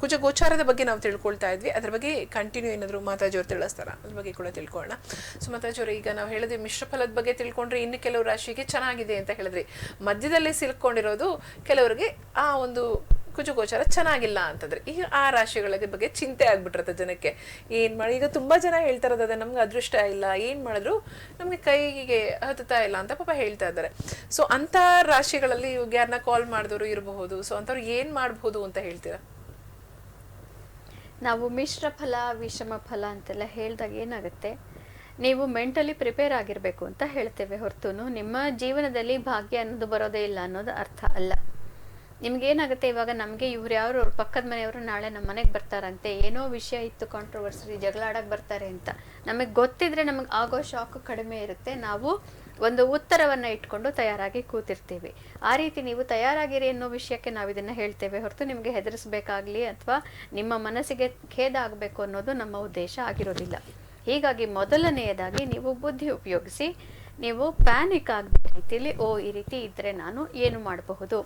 ಕುಜ ಗೋಚಾರದ ಬಗ್ಗೆ ನಾವು ತಿಳ್ಕೊಳ್ತಾ ಇದ್ವಿ, ಅದ್ರ ಬಗ್ಗೆ ಕಂಟಿನ್ಯೂ ಏನಾದರೂ ಮಾತಾಜಿ ಅವ್ರು ತಿಳಿಸ್ತಾರ, ಅದ್ರ ಬಗ್ಗೆ ಕೂಡ ತಿಳ್ಕೊಳ್ಳೋಣ. ಸೊ ಮಾತಾಜಿ ಅವರು, ಈಗ ನಾವು ಹೇಳಿದ್ವಿ ಮಿಶ್ರ ಫಲದ ಬಗ್ಗೆ ತಿಳ್ಕೊಂಡ್ರೆ ಇನ್ನು ಕೆಲವು ರಾಶಿಗೆ ಚೆನ್ನಾಗಿದೆ ಅಂತ ಹೇಳಿದ್ರಿ. ಮಧ್ಯದಲ್ಲಿ ಸಿಲ್ಕೊಂಡಿರೋದು ಕೆಲವರಿಗೆ ಆ ಒಂದು ಕುಜಗೋಚಾರ ಚೆನ್ನಾಗಿಲ್ಲ ಅಂತಂದ್ರೆ ಈಗ ಆ ರಾಶಿಗಳ ಬಗ್ಗೆ ಚಿಂತೆ ಆಗ್ಬಿಟ್ಟಿರುತ್ತೆ ಜನಕ್ಕೆ. ಏನ್ ಮಾಡಿ, ಈಗ ತುಂಬಾ ಜನ ಹೇಳ್ತಾ ಇರೋದು ಅದೇ, ನಮ್ಗೆ ಅದೃಷ್ಟ ಇಲ್ಲ, ಏನ್ ಮಾಡಿದ್ರು ನಮ್ಗೆ ಕೈಗೆ ಹತ್ತುತ್ತಾ ಇಲ್ಲ ಅಂತ ಪಾಪ ಹೇಳ್ತಾ ಇದ್ದಾರೆ. ಸೊ ಅಂತ ರಾಶಿಗಳಲ್ಲಿ ಯಾರನ್ನ ಕಾಲ್ ಮಾಡಿದವರು ಇರಬಹುದು. ಸೊ ಅಂತವ್ರು ಏನ್ ಮಾಡಬಹುದು ಅಂತ ಹೇಳ್ತೀರಾ? ನಾವು ಮಿಶ್ರ ಫಲ ವಿಷಮ ಫಲ ಅಂತೆಲ್ಲ ಹೇಳಿದಾಗ ಏನಾಗುತ್ತೆ, ನೀವು ಮೆಂಟಲಿ ಪ್ರಿಪೇರ್ ಆಗಿರಬೇಕು ಅಂತ ಹೇಳ್ತೇವೆ ಹೊರತು ನಿಮ್ಮ ಜೀವನದಲ್ಲಿ ಭಾಗ್ಯ ಅನ್ನೋದು ಬರೋದೇ ಇಲ್ಲ ಅನ್ನೋದು ಅರ್ಥ ಅಲ್ಲ. ನಿಮ್ಗೇನಾಗುತ್ತೆ, ಇವಾಗ ನಮಗೆ ಇವ್ರು ಯಾರು ಅವ್ರ ಪಕ್ಕದ ಮನೆಯವರು ನಾಳೆ ನಮ್ಮ ಮನೆಗೆ ಬರ್ತಾರಂತೆ, ಏನೋ ವಿಷಯ ಇತ್ತು, ಕಾಂಟ್ರವರ್ಸಿ, ಜಗಳ ಆಡಕ್ಕೆ ಬರ್ತಾರೆ ಅಂತ ನಮಗೆ ಗೊತ್ತಿದ್ರೆ ನಮಗೆ ಆಗೋ ಶಾಕ್ ಕಡಿಮೆ ಇರುತ್ತೆ. ನಾವು ಒಂದು ಉತ್ತರವನ್ನು ಇಟ್ಕೊಂಡು ತಯಾರಾಗಿ ಕೂತಿರ್ತೀವಿ. ಆ ರೀತಿ ನೀವು ತಯಾರಾಗಿರಿ ಅನ್ನೋ ವಿಷಯಕ್ಕೆ ನಾವು ಇದನ್ನು ಹೇಳ್ತೇವೆ ಹೊರತು ನಿಮಗೆ ಹೆದರಿಸಬೇಕಾಗ್ಲಿ ಅಥವಾ ನಿಮ್ಮ ಮನಸ್ಸಿಗೆ ಖೇದ ಆಗಬೇಕು ಅನ್ನೋದು ನಮ್ಮ ಉದ್ದೇಶ ಆಗಿರೋದಿಲ್ಲ. ಹೀಗಾಗಿ ಮೊದಲನೆಯದಾಗಿ ನೀವು ಬುದ್ಧಿ ಉಪಯೋಗಿಸಿ ನೀವು ಪ್ಯಾನಿಕ್ ಆಗದ ರೀತಿಯಲ್ಲಿ, ಈ ರೀತಿ ಇದ್ದರೆ ನಾನು ಏನು ಮಾಡಬಹುದು,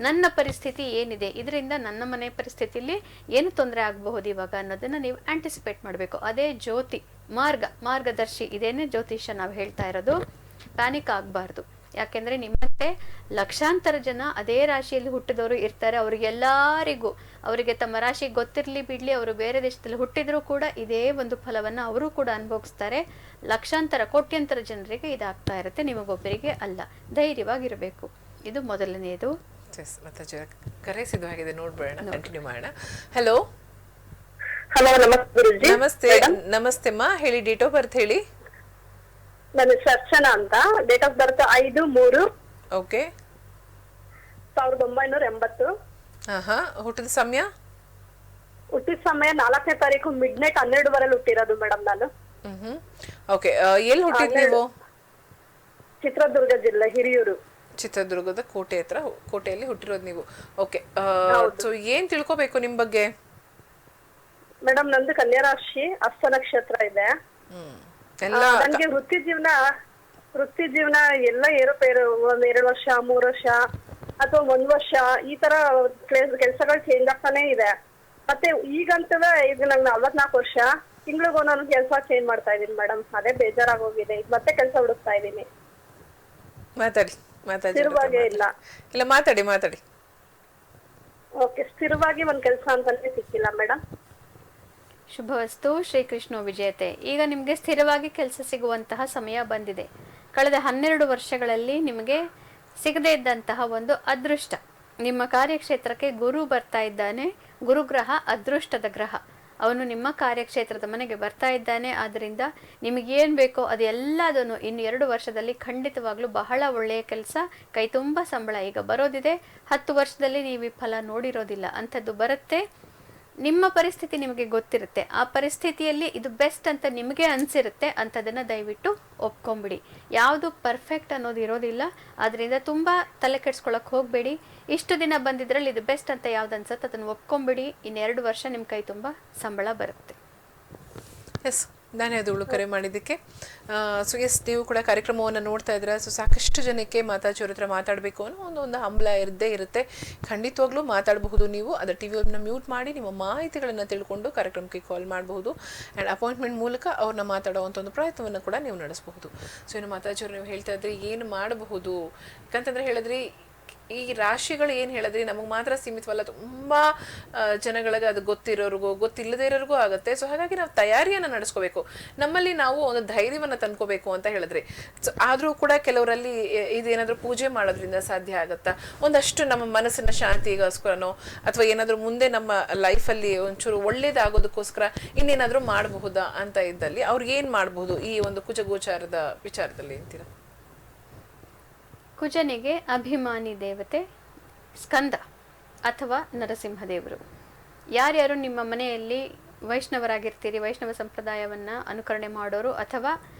ನನ್ನ ಪರಿಸ್ಥಿತಿ ಏನಿದೆ, ಇದರಿಂದ ನನ್ನ ಮನೆ ಪರಿಸ್ಥಿತಿಯಲ್ಲಿ ಏನು ತೊಂದರೆ ಆಗಬಹುದು ಇವಾಗ ಅನ್ನೋದನ್ನು ನೀವು ಆಂಟಿಸಿಪೇಟ್ ಮಾಡಬೇಕು. ಅದೇ ಜ್ಯೋತಿ ಮಾರ್ಗದರ್ಶಿ, ಇದೇನೇ ಜ್ಯೋತಿಷ್ಯ ನಾವು ಹೇಳ್ತಾ ಇರೋದು. ಪ್ಯಾನಿಕ್ ಆಗಬಾರ್ದು. ಯಾಕೆಂದರೆ ನಿಮ್ಮಂತೆ ಲಕ್ಷಾಂತರ ಜನ ಅದೇ ರಾಶಿಯಲ್ಲಿ ಹುಟ್ಟಿದವರು ಇರ್ತಾರೆ. ಅವ್ರಿಗೆಲ್ಲರಿಗೂ ಅವರಿಗೆ ತಮ್ಮ ರಾಶಿ ಗೊತ್ತಿರಲಿ ಬಿಡಲಿ, ಅವರು ಬೇರೆ ದೇಶದಲ್ಲಿ ಹುಟ್ಟಿದ್ರು ಕೂಡ ಇದೇ ಒಂದು ಫಲವನ್ನು ಅವರು ಕೂಡ ಅನುಭವಿಸ್ತಾರೆ. ಲಕ್ಷಾಂತರ ಕೋಟ್ಯಂತರ ಜನರಿಗೆ ಇದಾಗ್ತಾ ಇರುತ್ತೆ, ನಿಮಗೊಬ್ಬರಿಗೆ ಅಲ್ಲ. ಧೈರ್ಯವಾಗಿರಬೇಕು, ಇದು ಮೊದಲನೆಯದು. ಮತ್ತೆ ಕರೆ ಸಿದ್ಧವಾಗಿದೆ, ನೋಡ್ಬೇಡ, ಕಂಟಿನ್ಯೂ ಮಾಡೋಣ. ಹಲೋ ಹಲೋ, ನಮಸ್ತೆ ಗುರುಜಿ. ನಮಸ್ತೆ ಅಮ್ಮ, ಹೇಳಿ, ಡೇಟ್ ಆಫ್ ಬರ್ತ್ ಹೇಳಿ. ನನ್ನ ಅರ್ಚನಾ ಅಂತ. Date of birth 5/3. ಓಕೆ. 1980. ಹುಟ್ಟಿದ ಸಮಯ? ಹುಟ್ಟಿದ ಸಮಯ 4ನೇ ತಾರೀಕು ಮಿಡ್ನೈಟ್ 12:00 ಹುಟ್ಟಿರೋದು ಮೇಡಮ್ ನಾನು. ಓಕೆ. ಎಲ್ಲಿ ಹುಟ್ಟಿದ್ ನೀವು? ಚಿತ್ರದುರ್ಗ ಜಿಲ್ಲೆ, ಹಿರಿಯೂರು. ಚಿತ್ರದುರ್ಗದ ಕೋಟೆಯಲ್ಲಿ ಹುಟ್ಟಿರೋದು ನೀವು. ಓಕೆ. ಸೊ ಏನ್ ತಿಳ್ಕೊಬೇಕು ನಿಮ್ ಬಗ್ಗೆ? ಮೇಡಮ್ ನಂದು ಕನ್ಯಾ ರಾಶಿ, ಹಸ್ತ ನಕ್ಷತ್ರ ಇದೆ. ನನ್ಗೆ ವೃತ್ತಿ ಜೀವನ ಎಲ್ಲ ಏರುಪೇರು. 2 ವರ್ಷ, 3 ವರ್ಷ ಅಥವಾ 1 ವರ್ಷ ಈ ತರ ಕೆಲ್ಸಗಳು ಚೇಂಜ್ ಆಗ್ತಾನೆ ಇದೆ. ಮತ್ತೆ ಈಗಂತೂ ಈಗ ನಂಗೆ 44 ವರ್ಷ, ತಿಂಗ್ಳಿಗೆ ಒಂದೊಂದು ಕೆಲಸ ಚೇಂಜ್ ಮಾಡ್ತಾ ಇದೀನಿ ಮೇಡಮ್. ಅದೇ ಬೇಜಾರಾಗೋಗಿದೆ. ಈಗ ಮತ್ತೆ ಕೆಲಸ ಹುಡುಕ್ತಾ ಇದೀನಿ. ಮಾತಾಡಿ. ಸ್ಥಿರವಾಗೇ ಇಲ್ಲ. ಇಲ್ಲ, ಮಾತಾಡಿ. ಓಕೆ, ಸ್ಥಿರವಾಗಿ ಒಂದ್ ಕೆಲಸ ಅಂತಾನೆ ಸಿಕ್ಕಿಲ್ಲ ಮೇಡಮ್. ಶುಭವಸ್ತು. ಶ್ರೀಕೃಷ್ಣ ವಿಜಯತೆ. ಈಗ ನಿಮಗೆ ಸ್ಥಿರವಾಗಿ ಕೆಲಸ ಸಿಗುವಂತಹ ಸಮಯ ಬಂದಿದೆ. ಕಳೆದ 12 ವರ್ಷಗಳಲ್ಲಿ ನಿಮಗೆ ಸಿಗದೇ ಇದ್ದಂತಹ ಒಂದು ಅದೃಷ್ಟ ನಿಮ್ಮ ಕಾರ್ಯಕ್ಷೇತ್ರಕ್ಕೆ ಗುರು ಬರ್ತಾ ಇದ್ದಾನೆ. ಗುರುಗ್ರಹ ಅದೃಷ್ಟದ ಗ್ರಹ. ಅವನು ನಿಮ್ಮ ಕಾರ್ಯಕ್ಷೇತ್ರದ ಮನೆಗೆ ಬರ್ತಾ ಇದ್ದಾನೆ. ಆದ್ದರಿಂದ ನಿಮಗೇನು ಬೇಕೋ ಅದೆಲ್ಲದನ್ನು ಇನ್ನು 2 ವರ್ಷದಲ್ಲಿ ಖಂಡಿತವಾಗ್ಲೂ ಬಹಳ ಒಳ್ಳೆಯ ಕೆಲಸ, ಕೈ ತುಂಬ ಸಂಬಳ ಈಗ ಬರೋದಿದೆ. 10 ವರ್ಷದಲ್ಲಿ ನೀವು ಈ ಫಲ ನೋಡಿರೋದಿಲ್ಲ, ಅಂಥದ್ದು ಬರುತ್ತೆ. ನಿಮ್ಮ ಪರಿಸ್ಥಿತಿ ನಿಮಗೆ ಗೊತ್ತಿರುತ್ತೆ. ಆ ಪರಿಸ್ಥಿತಿಯಲ್ಲಿ ಇದು ಬೆಸ್ಟ್ ಅಂತ ನಿಮಗೆ ಅನಿಸಿರುತ್ತೆ. ಅಂಥದನ್ನು ದಯವಿಟ್ಟು ಒಪ್ಕೊಂಬಿಡಿ. ಯಾವುದು ಪರ್ಫೆಕ್ಟ್ ಅನ್ನೋದು ಇರೋದಿಲ್ಲ. ಆದ್ದರಿಂದ ತುಂಬ ತಲೆ ಕೆಡ್ಸ್ಕೊಳಕ್ಕೆ ಹೋಗಬೇಡಿ. ಇಷ್ಟು ದಿನ ಬಂದಿದ್ರಲ್ಲಿ ಇದು ಬೆಸ್ಟ್ ಅಂತ ಯಾವ್ದು ಅನ್ಸುತ್ತೆ ಅದನ್ನು ಒಪ್ಕೊಂಬಿಡಿ. ಇನ್ನು 2 ವರ್ಷ ನಿಮ್ಮ ಕೈ ತುಂಬ ಸಂಬಳ ಬರುತ್ತೆ. ಎಸ್, ಧನ್ಯವಾದಗಳು ಕರೆ ಮಾಡಿದ್ದಕ್ಕೆ. ಸೊ ಎಸ್, ನೀವು ಕೂಡ ಕಾರ್ಯಕ್ರಮವನ್ನು ನೋಡ್ತಾ ಇದ್ದೀರಾ. ಸೊ ಸಾಕಷ್ಟು ಜನಕ್ಕೆ ಮಾತಾಜಿಯವ್ರ ಹತ್ರ ಮಾತಾಡಬೇಕು ಅನ್ನೋ ಒಂದು ಹಂಬಲ ಇದ್ದೇ ಇರುತ್ತೆ. ಖಂಡಿತವಾಗ್ಲೂ ಮಾತಾಡಬಹುದು. ನೀವು ಅದರ ಟಿವಿಯನ್ನು ಮ್ಯೂಟ್ ಮಾಡಿ ನಿಮ್ಮ ಮಾಹಿತಿಗಳನ್ನು ತಿಳ್ಕೊಂಡು ಕಾರ್ಯಕ್ರಮಕ್ಕೆ ಕಾಲ್ ಮಾಡಬಹುದು. ಆ್ಯಂಡ್ ಅಪಾಯಿಂಟ್ಮೆಂಟ್ ಮೂಲಕ ಅವ್ರನ್ನ ಮಾತಾಡುವಂಥ ಒಂದು ಪ್ರಯತ್ನವನ್ನು ಕೂಡ ನೀವು ನಡೆಸಬಹುದು. ಸೊ ಇನ್ನು ಮಾತಾಜಿಯವ್ರು ನೀವು ಹೇಳ್ತಾ ಇದ್ರಿ ಏನು ಮಾಡಬಹುದು ಯಾಕಂತಂದರೆ ಹೇಳಿದ್ರಿ ಈ ರಾಶಿಗಳು ಏನು ಹೇಳಿದ್ರಿ ನಮಗೆ ಮಾತ್ರ ಸೀಮಿತವಲ್ಲ, ತುಂಬ ಜನಗಳಿಗೆ ಅದು ಗೊತ್ತಿರೋರಿಗೂ ಗೊತ್ತಿಲ್ಲದೇ ಇರೋರಿಗೂ ಆಗುತ್ತೆ. ಸೊ ಹಾಗಾಗಿ ನಾವು ತಯಾರಿಯನ್ನು ನಡೆಸ್ಕೋಬೇಕು, ನಮ್ಮಲ್ಲಿ ನಾವು ಒಂದು ಧೈರ್ಯವನ್ನು ತಂದ್ಕೋಬೇಕು ಅಂತ ಹೇಳಿದ್ರಿ. ಸೊ ಆದರೂ ಕೂಡ ಕೆಲವರಲ್ಲಿ ಇದೇನಾದರೂ ಪೂಜೆ ಮಾಡೋದ್ರಿಂದ ಸಾಧ್ಯ ಆಗುತ್ತಾ, ಒಂದಷ್ಟು ನಮ್ಮ ಮನಸ್ಸಿನ ಶಾಂತಿಗೋಸ್ಕರನೋ ಅಥವಾ ಏನಾದರೂ ಮುಂದೆ ನಮ್ಮ ಲೈಫಲ್ಲಿ ಒಂಚೂರು ಒಳ್ಳೇದಾಗೋದಕ್ಕೋಸ್ಕರ ಇನ್ನೇನಾದರೂ ಮಾಡಬಹುದಾ ಅಂತ ಇದ್ದಲ್ಲಿ ಅವ್ರಿಗೆ ಏನು ಮಾಡಬಹುದು ಈ ಒಂದು ಕುಜಗೋಚಾರದ ವಿಚಾರದಲ್ಲಿ ಅಂತೀರಾ? ಕುಜನಿಗೆ ಅಭಿಮಾನಿ ದೇವತೆ ಸ್ಕಂದ ಅಥವಾ ನರಸಿಂಹದೇವರು. ಯಾರ್ಯಾರು ನಿಮ್ಮ ಮನೆಯಲ್ಲಿ ವೈಷ್ಣವರಾಗಿರ್ತೀರಿ, ವೈಷ್ಣವ ಸಂಪ್ರದಾಯವನ್ನು ಅನುಕರಣೆ ಮಾಡೋರು ಅಥವಾ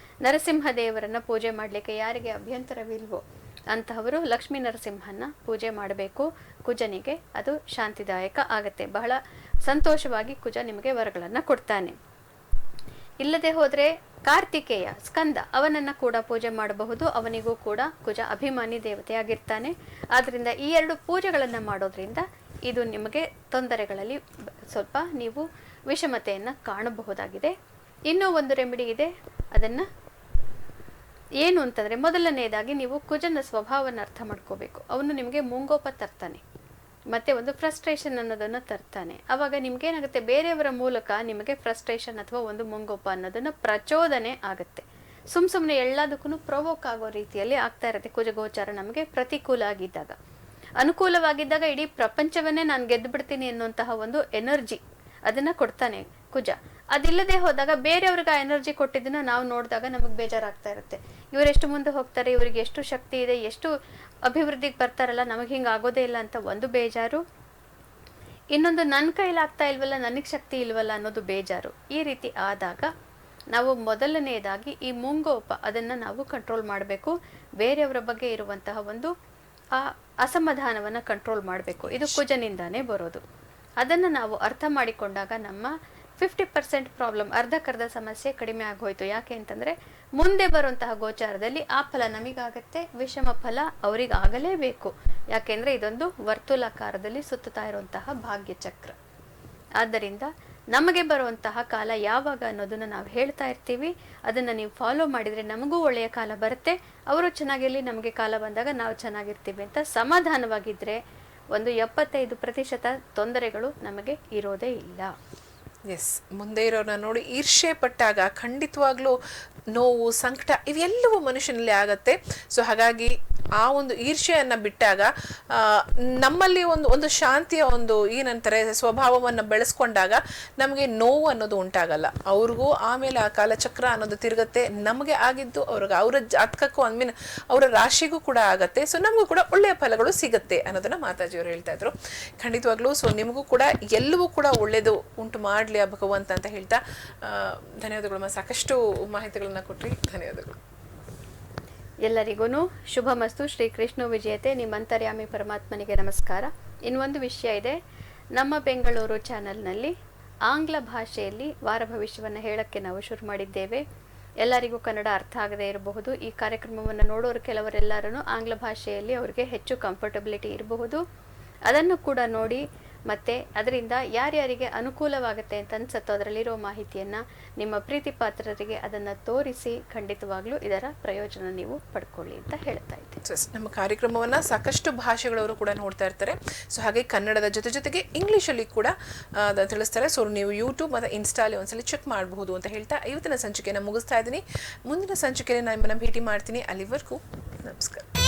ನರಸಿಂಹದೇವರನ್ನು ಪೂಜೆ ಮಾಡಲಿಕ್ಕೆ ಯಾರಿಗೆ ಅಭ್ಯಂತರವಿಲ್ವೋ ಅಂತಹವರು ಲಕ್ಷ್ಮೀ ನರಸಿಂಹನ ಪೂಜೆ ಮಾಡಬೇಕು. ಕುಜನಿಗೆ ಅದು ಶಾಂತಿದಾಯಕ ಆಗತ್ತೆ, ಬಹಳ ಸಂತೋಷವಾಗಿ ಕುಜ ನಿಮಗೆ ವರಗಳನ್ನು ಕೊಡ್ತಾನೆ. ಇಲ್ಲದೆ ಹೋದರೆ ಕಾರ್ತಿಕೇಯ ಸ್ಕಂದ ಅವನನ್ನು ಕೂಡ ಪೂಜೆ ಮಾಡಬಹುದು, ಅವನಿಗೂ ಕೂಡ ಕುಜ ಅಭಿಮಾನಿ ದೇವತೆಯಾಗಿರ್ತಾನೆ. ಆದ್ದರಿಂದ ಈ 2 ಪೂಜೆಗಳನ್ನು ಮಾಡೋದ್ರಿಂದ ಇದು ನಿಮಗೆ ತೊಂದರೆಗಳಲ್ಲಿ ಸ್ವಲ್ಪ ನೀವು ವಿಷಮತೆಯನ್ನು ಕಾಣಬಹುದಾಗಿದೆ. ಇನ್ನೂ ಒಂದು ರೆಮಿಡಿ ಇದೆ, ಅದನ್ನು ಏನು ಅಂತಂದರೆ ಮೊದಲನೆಯದಾಗಿ ನೀವು ಕುಜನ ಸ್ವಭಾವವನ್ನು ಅರ್ಥ ಮಾಡ್ಕೋಬೇಕು. ಅವನು ನಿಮಗೆ ಮುಂಗೋಪ ತರ್ತಾನೆ ಮತ್ತು ಒಂದು ಫ್ರಸ್ಟ್ರೇಷನ್ ಅನ್ನೋದನ್ನು ತರ್ತಾನೆ. ಆವಾಗ ನಿಮ್ಗೇನಾಗುತ್ತೆ, ಬೇರೆಯವರ ಮೂಲಕ ನಿಮಗೆ ಫ್ರಸ್ಟ್ರೇಷನ್ ಅಥವಾ ಒಂದು ಮುಂಗೋಪ ಅನ್ನೋದನ್ನು ಪ್ರಚೋದನೆ ಆಗುತ್ತೆ. ಸುಮ್ಮನೆ ಎಲ್ಲದಕ್ಕೂ ಪ್ರೊವೋಕ್ ಆಗೋ ರೀತಿಯಲ್ಲಿ ಆಗ್ತಾ ಇರುತ್ತೆ ಕುಜಗೋಚಾರ ನಮಗೆ ಪ್ರತಿಕೂಲ ಆಗಿದ್ದಾಗ. ಅನುಕೂಲವಾಗಿದ್ದಾಗ ಇಡೀ ಪ್ರಪಂಚವನ್ನೇ ನಾನು ಗೆದ್ದು ಬಿಡ್ತೀನಿ ಅನ್ನುವಂತಹ ಒಂದು ಎನರ್ಜಿ ಅದನ್ನು ಕೊಡ್ತಾನೆ ಕುಜ. ಅದಿಲ್ಲದೆ ಹೋದಾಗ ಬೇರೆಯವ್ರಿಗೆ ಆ ಎನರ್ಜಿ ಕೊಟ್ಟಿದ್ದನ್ನು ನಾವು ನೋಡಿದಾಗ ನಮಗೆ ಬೇಜಾರಾಗ್ತಾ ಇರುತ್ತೆ. ಇವರೆಷ್ಟು ಮುಂದೆ ಹೋಗ್ತಾರೆ, ಇವರಿಗೆ ಎಷ್ಟು ಶಕ್ತಿ ಇದೆ, ಎಷ್ಟು ಅಭಿವೃದ್ಧಿಗೆ ಬರ್ತಾರಲ್ಲ, ನಮಗೆ ಹಿಂಗೆ ಆಗೋದೇ ಇಲ್ಲ ಅಂತ ಒಂದು ಬೇಜಾರು. ಇನ್ನೊಂದು ನನ್ನ ಕೈಲಾಗ್ತಾ ಇಲ್ವಲ್ಲ, ನನಗೆ ಶಕ್ತಿ ಇಲ್ವಲ್ಲ ಅನ್ನೋದು ಬೇಜಾರು. ಈ ರೀತಿ ಆದಾಗ ನಾವು ಮೊದಲನೆಯದಾಗಿ ಈ ಮುಂಗೋಪ ಅದನ್ನು ನಾವು ಕಂಟ್ರೋಲ್ ಮಾಡಬೇಕು. ಬೇರೆಯವರ ಬಗ್ಗೆ ಇರುವಂತಹ ಒಂದು ಆ ಅಸಮಾಧಾನವನ್ನು ಕಂಟ್ರೋಲ್ ಮಾಡಬೇಕು. ಇದು ಕುಜನಿಂದಾನೇ ಬರೋದು. ಅದನ್ನು ನಾವು ಅರ್ಥ ಮಾಡಿಕೊಂಡಾಗ ನಮ್ಮ 50% ಪ್ರಾಬ್ಲಮ್, ಅರ್ಧಕ್ಕರ್ಧ ಸಮಸ್ಯೆ ಕಡಿಮೆ ಆಗೋಯ್ತು. ಯಾಕೆ ಅಂತಂದರೆ ಮುಂದೆ ಬರುವಂತಹ ಗೋಚಾರದಲ್ಲಿ ಆ ಫಲ ನಮಗಾಗತ್ತೆ, ವಿಷಮ ಫಲ ಅವರಿಗೆ ಆಗಲೇಬೇಕು. ಯಾಕೆಂದರೆ ಇದೊಂದು ವರ್ತುಲಾಕಾರದಲ್ಲಿ ಸುತ್ತುತ್ತಾ ಇರುವಂತಹ ಭಾಗ್ಯ ಚಕ್ರ. ಆದ್ದರಿಂದ ನಮಗೆ ಬರುವಂತಹ ಕಾಲ ಯಾವಾಗ ಅನ್ನೋದನ್ನು ನಾವು ಹೇಳ್ತಾ ಇರ್ತೀವಿ. ಅದನ್ನು ನೀವು ಫಾಲೋ ಮಾಡಿದರೆ ನಮಗೂ ಒಳ್ಳೆಯ ಕಾಲ ಬರುತ್ತೆ, ಅವರು ಚೆನ್ನಾಗಿರಲಿ, ನಮಗೆ ಕಾಲ ಬಂದಾಗ ನಾವು ಚೆನ್ನಾಗಿರ್ತೀವಿ ಅಂತ ಸಮಾಧಾನವಾಗಿದ್ದರೆ ಒಂದು 75% ತೊಂದರೆಗಳು ನಮಗೆ ಇರೋದೇ ಇಲ್ಲ. ಎಸ್, ಮುಂದೆ ಇರೋರನ್ನ ನೋಡಿ ಈರ್ಷೆ ಪಟ್ಟಾಗ ಖಂಡಿತವಾಗ್ಲೂ ನೋವು, ಸಂಕಟ ಇವೆಲ್ಲವೂ ಮನುಷ್ಯನಲ್ಲಿ ಆಗತ್ತೆ. ಸೊ ಹಾಗಾಗಿ ಆ ಒಂದು ಈರ್ಷೆಯನ್ನು ಬಿಟ್ಟಾಗ ನಮ್ಮಲ್ಲಿ ಒಂದು ಶಾಂತಿಯ ಒಂದು ಏನಂತಾರೆ ಸ್ವಭಾವವನ್ನು ಬೆಳೆಸ್ಕೊಂಡಾಗ ನಮಗೆ ನೋವು ಅನ್ನೋದು ಉಂಟಾಗಲ್ಲ. ಅವ್ರಿಗೂ ಆಮೇಲೆ ಆ ಕಾಲಚಕ್ರ ಅನ್ನೋದು ತಿರುಗತ್ತೆ, ನಮಗೆ ಆಗಿದ್ದು ಅವ್ರಿಗೆ ಅವರ ಜಾತಕಕ್ಕೂ ಅವರ ರಾಶಿಗೂ ಕೂಡ ಆಗತ್ತೆ. ಸೊ ನಮಗೂ ಕೂಡ ಒಳ್ಳೆಯ ಫಲಗಳು ಸಿಗುತ್ತೆ ಅನ್ನೋದನ್ನ ಮಾತಾಜಿಯವರು ಹೇಳ್ತಾ ಇದ್ರು. ಖಂಡಿತವಾಗ್ಲೂ ಸೊ ನಿಮಗೂ ಕೂಡ ಎಲ್ಲವೂ ಕೂಡ ಒಳ್ಳೇದು ಉಂಟು ಮಾಡಲಿ ಆ ಭಗವಂತ ಅಂತ ಹೇಳ್ತಾ ಧನ್ಯವಾದಗಳು. ಸಾಕಷ್ಟು ಮಾಹಿತಿಗಳನ್ನ ಕೊಟ್ರಿ, ಧನ್ಯವಾದಗಳು. ಎಲ್ಲರಿಗೂ ಶುಭಮಸ್ತು. ಶ್ರೀ ಕೃಷ್ಣ ವಿಜಯತೆ. ನಿಮ್ಮ ಅಂತರ್ಯಾಮಿ ಪರಮಾತ್ಮನಿಗೆ ನಮಸ್ಕಾರ. ಇನ್ನೊಂದು ವಿಷಯ ಇದೆ, ನಮ್ಮ ಬೆಂಗಳೂರು ಚಾನಲ್ನಲ್ಲಿ ಆಂಗ್ಲ ಭಾಷೆಯಲ್ಲಿ ವಾರ ಭವಿಷ್ಯವನ್ನು ಹೇಳಕ್ಕೆ ನಾವು ಶುರು ಮಾಡಿದ್ದೇವೆ. ಎಲ್ಲರಿಗೂ ಕನ್ನಡ ಅರ್ಥ ಆಗದೇ ಇರಬಹುದು. ಈ ಕಾರ್ಯಕ್ರಮವನ್ನು ನೋಡೋರು ಕೆಲವರೆಲ್ಲರೂ ಆಂಗ್ಲ ಭಾಷೆಯಲ್ಲಿ ಅವರಿಗೆ ಹೆಚ್ಚು ಕಂಫರ್ಟಬಿಲಿಟಿ ಇರಬಹುದು. ಅದನ್ನು ಕೂಡ ನೋಡಿ ಮತ್ತು ಅದರಿಂದ ಯಾರ್ಯಾರಿಗೆ ಅನುಕೂಲವಾಗುತ್ತೆ ಅಂತ ಅನ್ಸುತ್ತೋ ಅದರಲ್ಲಿರೋ ಮಾಹಿತಿಯನ್ನು ನಿಮ್ಮ ಪ್ರೀತಿ ಪಾತ್ರರಿಗೆ ಅದನ್ನು ತೋರಿಸಿ ಖಂಡಿತವಾಗ್ಲೂ ಇದರ ಪ್ರಯೋಜನ ನೀವು ಪಡ್ಕೊಳ್ಳಿ ಅಂತ ಹೇಳ್ತಾ ಇದ್ದೀನಿ. ನಮ್ಮ ಕಾರ್ಯಕ್ರಮವನ್ನು ಸಾಕಷ್ಟು ಭಾಷೆಗಳವರು ಕೂಡ ನೋಡ್ತಾ ಇರ್ತಾರೆ. ಸೊ ಹಾಗೆ ಕನ್ನಡದ ಜೊತೆಗೆ ಇಂಗ್ಲೀಷಲ್ಲಿ ಕೂಡ ತಿಳಿಸ್ತಾರೆ. ಸೊ ನೀವು ಯೂಟ್ಯೂಬ್ ಮತ್ತು ಇನ್ಸ್ಟಾಲಿ ಒಂದ್ಸಲಿ ಚೆಕ್ ಮಾಡಬಹುದು ಅಂತ ಹೇಳ್ತಾ ಇವತ್ತಿನ ಸಂಚಿಕೆಯನ್ನು ಮುಗಿಸ್ತಾ ಇದ್ದೀನಿ. ಮುಂದಿನ ಸಂಚಿಕೆಯಲ್ಲಿ ನಾನು ನಿಮ್ಮನ್ನು ಭೇಟಿ ಮಾಡ್ತೀನಿ. ಅಲ್ಲಿವರೆಗೂ ನಮಸ್ಕಾರ.